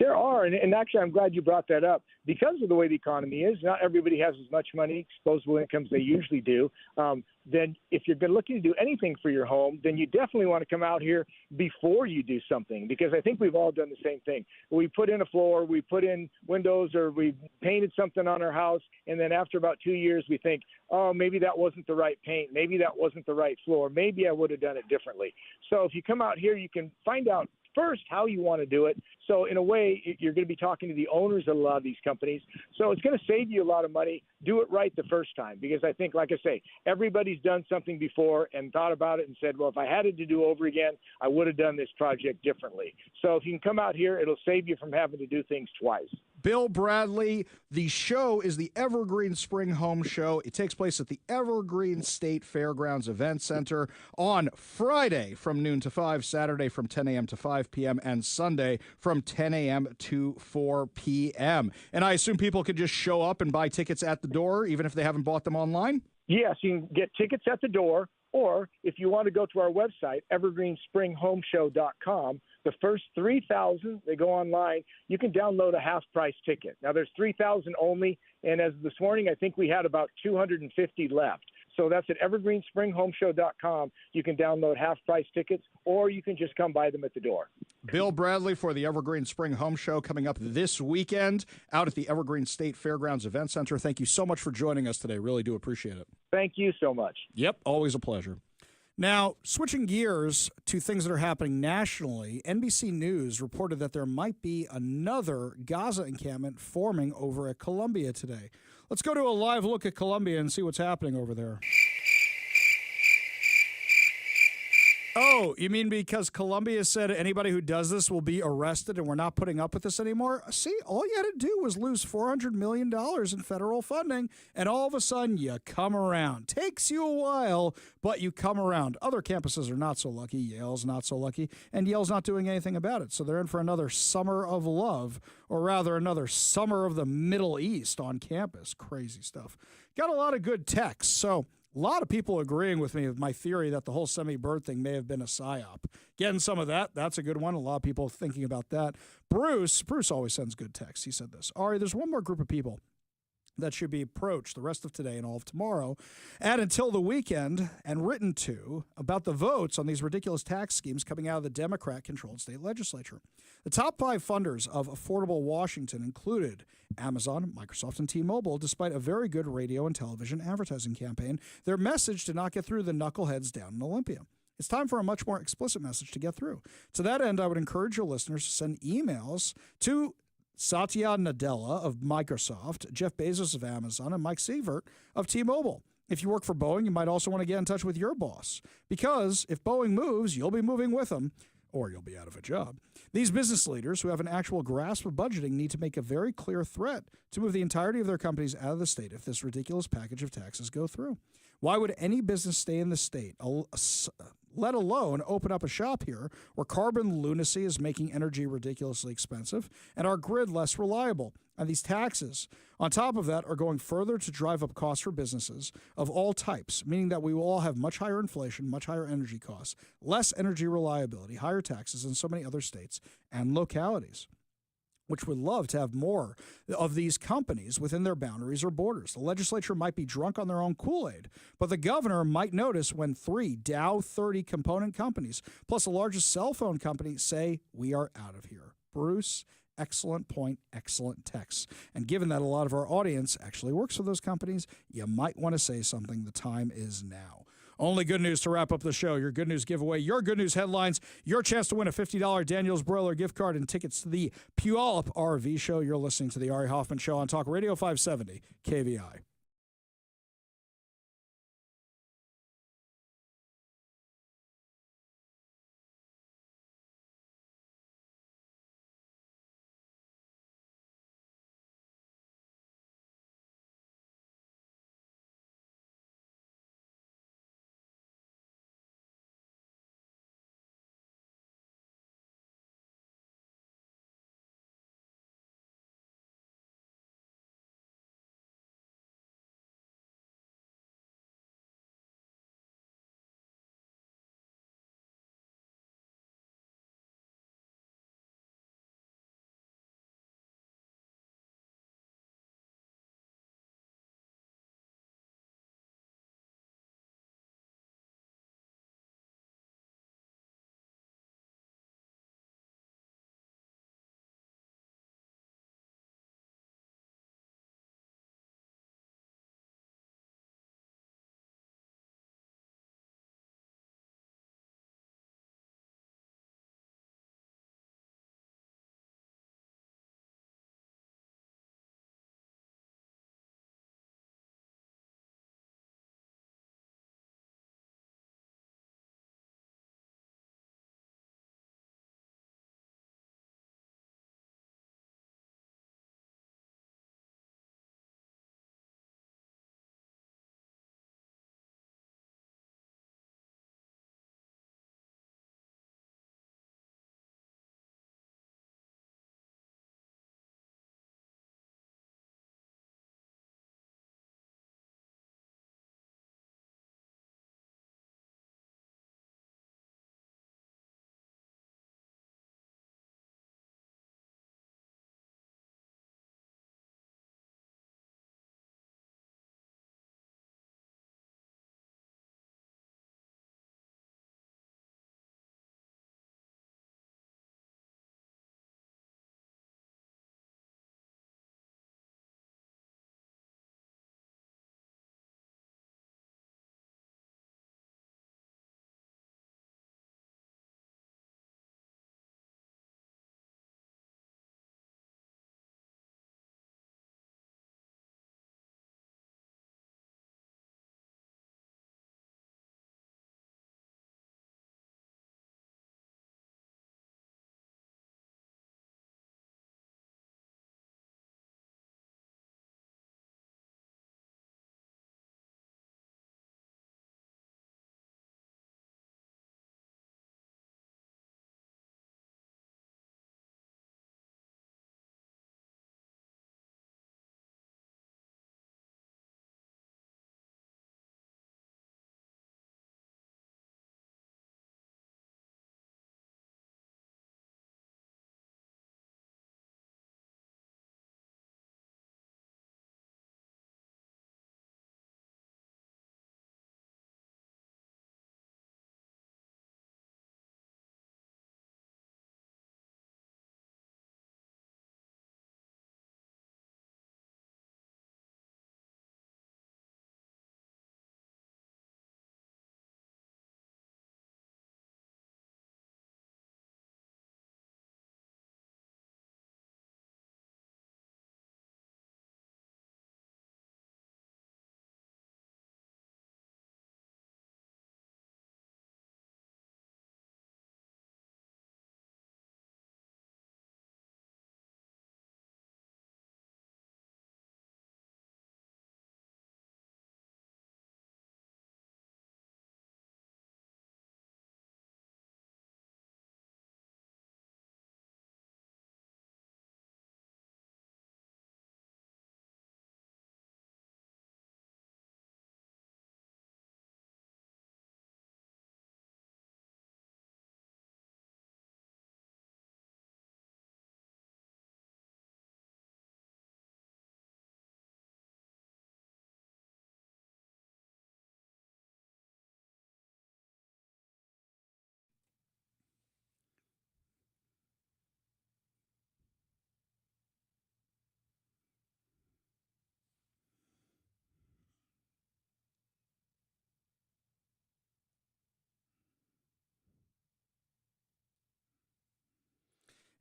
There are, and actually I'm glad you brought that up. Because of the way the economy is, not everybody has as much money, disposable incomes they usually do. Then if you're looking to do anything for your home, then you definitely want to come out here before you do something, because I think we've all done the same thing. We put in a floor, we put in windows, or we painted something on our house, and then after about 2 years we think, oh, maybe that wasn't the right paint, maybe that wasn't the right floor, maybe I would have done it differently. So if you come out here, you can find out first how you want to do it. So in a way, you're going to be talking to the owners of a lot of these companies. So it's going to save you a lot of money. Do it right the first time, because I think, like I say, everybody's done something before and thought about it and said, well, if I had it to do over again, I would have done this project differently. So if you can come out here, it'll save you from having to do things twice. Bill Bradley, the show is the Evergreen Spring Home Show. It takes place at the Evergreen State Fairgrounds Event Center on Friday from noon to 5, Saturday from 10 a.m. to 5 p.m., and Sunday from 10 a.m. to 4 p.m. And I assume people could just show up and buy tickets at the door, even if they haven't bought them online? Yes, you can get tickets at the door, or if you want to go to our website, evergreenspringhomeshow.com, the first 3,000, they go online, you can download a half-price ticket. Now, there's 3,000 only, and as of this morning, I think we had about 250 left. So that's at evergreenspringhomeshow.com. You can download half-price tickets, or you can just come buy them at the door. Bill Bradley for the Evergreen Spring Home Show coming up this weekend out at the Evergreen State Fairgrounds Event Center. Thank you so much for joining us today. Really do appreciate it. Thank you so much. Yep, always a pleasure. Now, switching gears to things that are happening nationally, NBC News reported that there might be another Gaza encampment forming over at Columbia today. Let's go to a live look at Columbia and see what's happening over there. Oh, you mean because Columbia said anybody who does this will be arrested and we're not putting up with this anymore? See, all you had to do was lose $400 million in federal funding, and all of a sudden you come around. Takes you a while, but you come around. Other campuses are not so lucky. Yale's not so lucky, and Yale's not doing anything about it. So they're in for another summer of love, or rather another summer of the Middle East on campus. Crazy stuff. Got a lot of good texts, so a lot of people agreeing with me with my theory that the whole semi-bird thing may have been a psyop. Getting some of that, that's a good one. A lot of people thinking about that. Bruce always sends good texts. He said this. Ari, there's one more group of people that should be approached the rest of today and all of tomorrow and until the weekend and written to about the votes on these ridiculous tax schemes coming out of the Democrat-controlled state legislature. The top 5 funders of Affordable Washington included Amazon, Microsoft, and T-Mobile. Despite a very good radio and television advertising campaign, their message did not get through the knuckleheads down in Olympia. It's time for a much more explicit message to get through. To that end, I would encourage your listeners to send emails to Satya Nadella of Microsoft, Jeff Bezos of Amazon, and Mike Sievert of T-Mobile. If you work for Boeing, you might also want to get in touch with your boss, because if Boeing moves, you'll be moving with them, or you'll be out of a job. These business leaders who have an actual grasp of budgeting need to make a very clear threat to move the entirety of their companies out of the state if this ridiculous package of taxes go through. Why would any business stay in the state, let alone open up a shop here where carbon lunacy is making energy ridiculously expensive and our grid less reliable? And these taxes, on top of that, are going further to drive up costs for businesses of all types, meaning that we will all have much higher inflation, much higher energy costs, less energy reliability, higher taxes in so many other states and localities, which would love to have more of these companies within their boundaries or borders. The legislature might be drunk on their own Kool-Aid, but the governor might notice when 3 Dow 30 component companies, plus the largest cell phone company, say, we are out of here. Bruce, excellent point, excellent text. And given that a lot of our audience actually works for those companies, you might want to say something. The time is now. Only good news to wrap up the show. Your good news giveaway, your good news headlines, your chance to win a $50 Daniels Broiler gift card and tickets to the Puyallup RV show. You're listening to the Ari Hoffman Show on Talk Radio 570 KVI.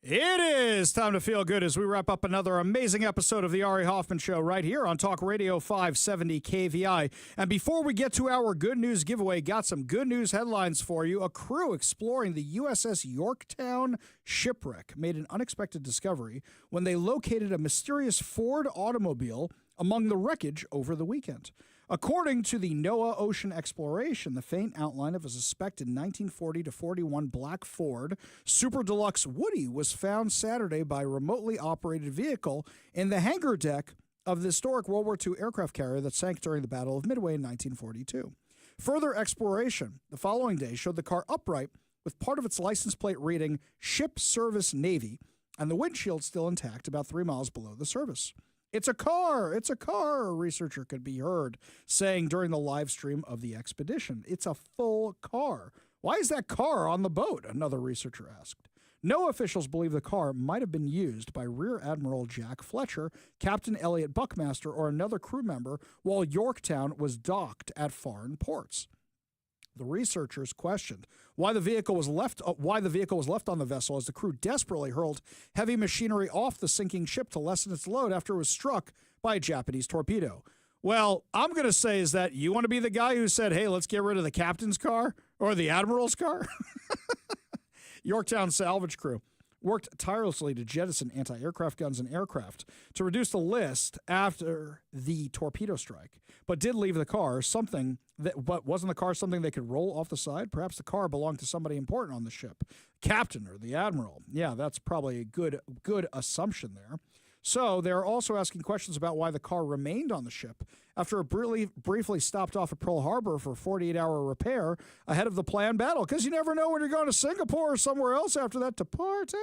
It is time to feel good as we wrap up another amazing episode of the Ari Hoffman Show right here on Talk Radio 570 KVI. And before we get to our good news giveaway, got some good news headlines for you. A crew exploring the USS Yorktown shipwreck made an unexpected discovery when they located a mysterious Ford automobile among the wreckage over the weekend. According to the NOAA Ocean Exploration, the faint outline of a suspected 1940 to 41 black Ford Super Deluxe Woody was found Saturday by a remotely operated vehicle in the hangar deck of the historic World War II aircraft carrier that sank during the Battle of Midway in 1942. Further exploration the following day showed the car upright with part of its license plate reading Ship Service Navy and the windshield still intact about 3 miles below the service. It's a car, a researcher could be heard saying during the live stream of the expedition. It's a full car. Why is that car on the boat? Another researcher asked. No officials believe the car might have been used by Rear Admiral Jack Fletcher, Captain Elliot Buckmaster, or another crew member while Yorktown was docked at foreign ports. The researchers questioned why the vehicle was left on the vessel as the crew desperately hurled heavy machinery off the sinking ship to lessen its load after it was struck by a Japanese torpedo. Well, I'm going to say is that you want to be the guy who said, hey, let's get rid of the captain's car or the admiral's car? Yorktown salvage crew worked tirelessly to jettison anti-aircraft guns and aircraft to reduce the list after the torpedo strike, but did leave the car but wasn't the car something they could roll off the side? Perhaps the car belonged to somebody important on the ship, captain or the admiral. Yeah, that's probably a good assumption there. So they're also asking questions about why the car remained on the ship after it briefly stopped off at Pearl Harbor for a 48-hour repair ahead of the planned battle, because you never know when you're going to Singapore or somewhere else after that to party.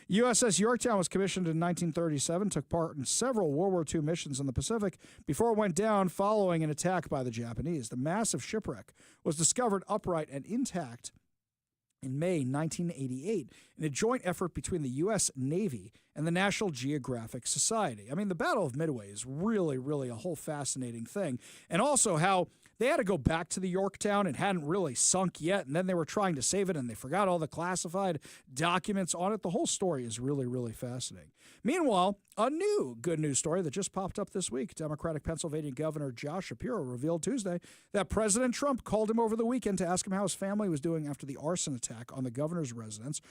USS Yorktown was commissioned in 1937, took part in several World War II missions in the Pacific before it went down following an attack by the Japanese. The massive shipwreck was discovered upright and intact in May 1988 in a joint effort between the U.S. Navy and the National Geographic Society. I mean, the Battle of Midway is really, really a whole fascinating thing. And also how they had to go back to the Yorktown. It hadn't really sunk yet, and then they were trying to save it, and they forgot all the classified documents on it. The whole story is really, really fascinating. Meanwhile, a new good news story that just popped up this week. Democratic Pennsylvania Governor Josh Shapiro revealed Tuesday that President Trump called him over the weekend to ask him how his family was doing after the arson attack on the governor's residence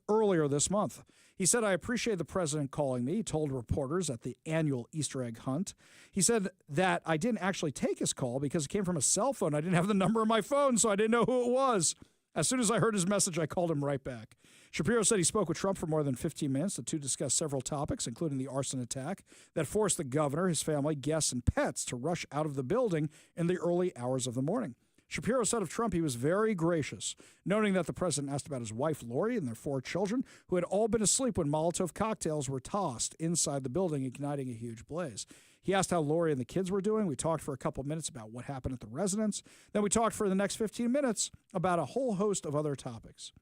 earlier this month. He said, I appreciate the president calling me, he told reporters at the annual Easter egg hunt. He said that I didn't actually take his call because it came from a cell phone. I didn't have the number on my phone, so I didn't know who it was. As soon as I heard his message, I called him right back. Shapiro said he spoke with Trump for more than 15 minutes. The two discussed several topics, including the arson attack that forced the governor, his family, guests, and pets to rush out of the building in the early hours of the morning. Shapiro said of Trump he was very gracious, noting that the president asked about his wife, Lori, and their 4 children, who had all been asleep when Molotov cocktails were tossed inside the building, igniting a huge blaze. He asked how Lori and the kids were doing. We talked for a couple minutes about what happened at the residence. Then we talked for the next 15 minutes about a whole host of other topics.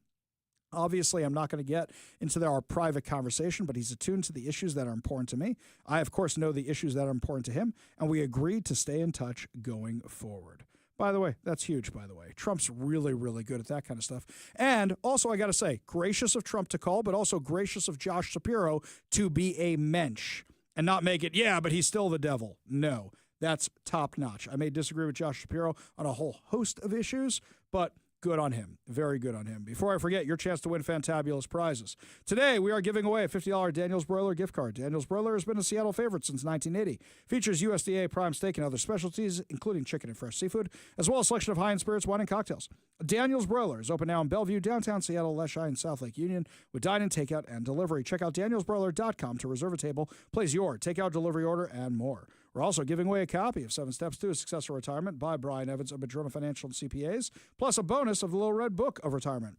Obviously, I'm not going to get into our private conversation, but he's attuned to the issues that are important to me. I, of course, know the issues that are important to him, and we agreed to stay in touch going forward. By the way, that's huge, by the way. Trump's really, really good at that kind of stuff. And also, I got to say, gracious of Trump to call, but also gracious of Josh Shapiro to be a mensch and not make it, yeah, but he's still the devil. No, that's top notch. I may disagree with Josh Shapiro on a whole host of issues, but good on him. Very good on him. Before I forget, your chance to win fantabulous prizes. Today, we are giving away a $50 Daniel's Broiler gift card. Daniel's Broiler has been a Seattle favorite since 1980. Features USDA prime steak and other specialties, including chicken and fresh seafood, as well as a selection of high-end spirits, wine, and cocktails. Daniel's Broiler is open now in Bellevue, downtown Seattle, Leschi, and South Lake Union with dine-in, takeout, and delivery. Check out danielsbroiler.com to reserve a table, place your takeout delivery order, and more. We're also giving away a copy of 7 Steps to a Successful Retirement by Brian Evans of Madrona Financial and CPAs, plus a bonus of the Little Red Book of Retirement.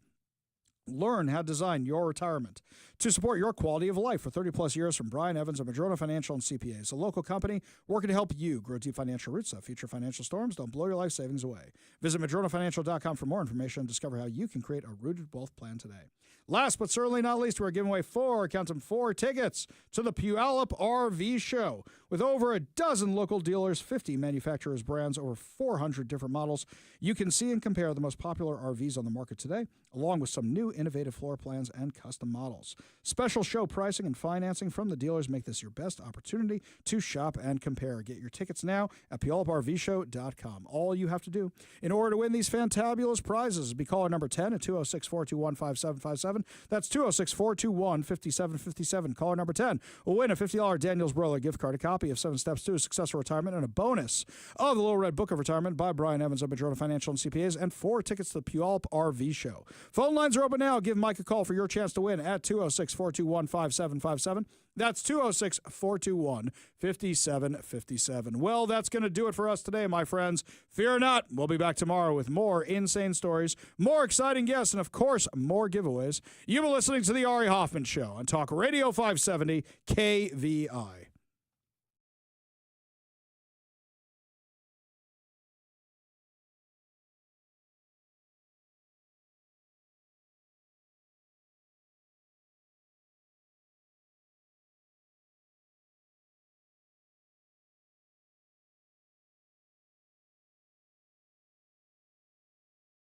Learn how to design your retirement to support your quality of life for 30-plus years from Brian Evans of Madrona Financial and CPAs, a local company working to help you grow deep financial roots so future financial storms don't blow your life savings away. Visit madronafinancial.com for more information and discover how you can create a rooted wealth plan today. Last but certainly not least, we're giving away 4 tickets to the Puyallup RV Show. With over a dozen local dealers, 50 manufacturers' brands, over 400 different models, you can see and compare the most popular RVs on the market today, along with some new innovative floor plans and custom models. Special show pricing and financing from the dealers make this your best opportunity to shop and compare. Get your tickets now at puyalluprvshow.com. All you have to do in order to win these fantabulous prizes is be caller number 10 at 206-421-5757. That's 206-421-5757. Caller number 10 will win a $50 Daniels Broiler gift card, a copy of 7 Steps to a Successful Retirement, and a bonus of the Little Red Book of Retirement by Brian Evans of Madrona Financial and CPAs, and 4 tickets to the Puyallup RV Show. Phone lines are open now. Give Mike a call for your chance to win at 206-421-5757. That's 206-421-5757. Well, that's going to do it for us today, my friends. Fear not. We'll be back tomorrow with more insane stories, more exciting guests, and, of course, more giveaways. You've been listening to The Ari Hoffman Show on Talk Radio 570 KVI.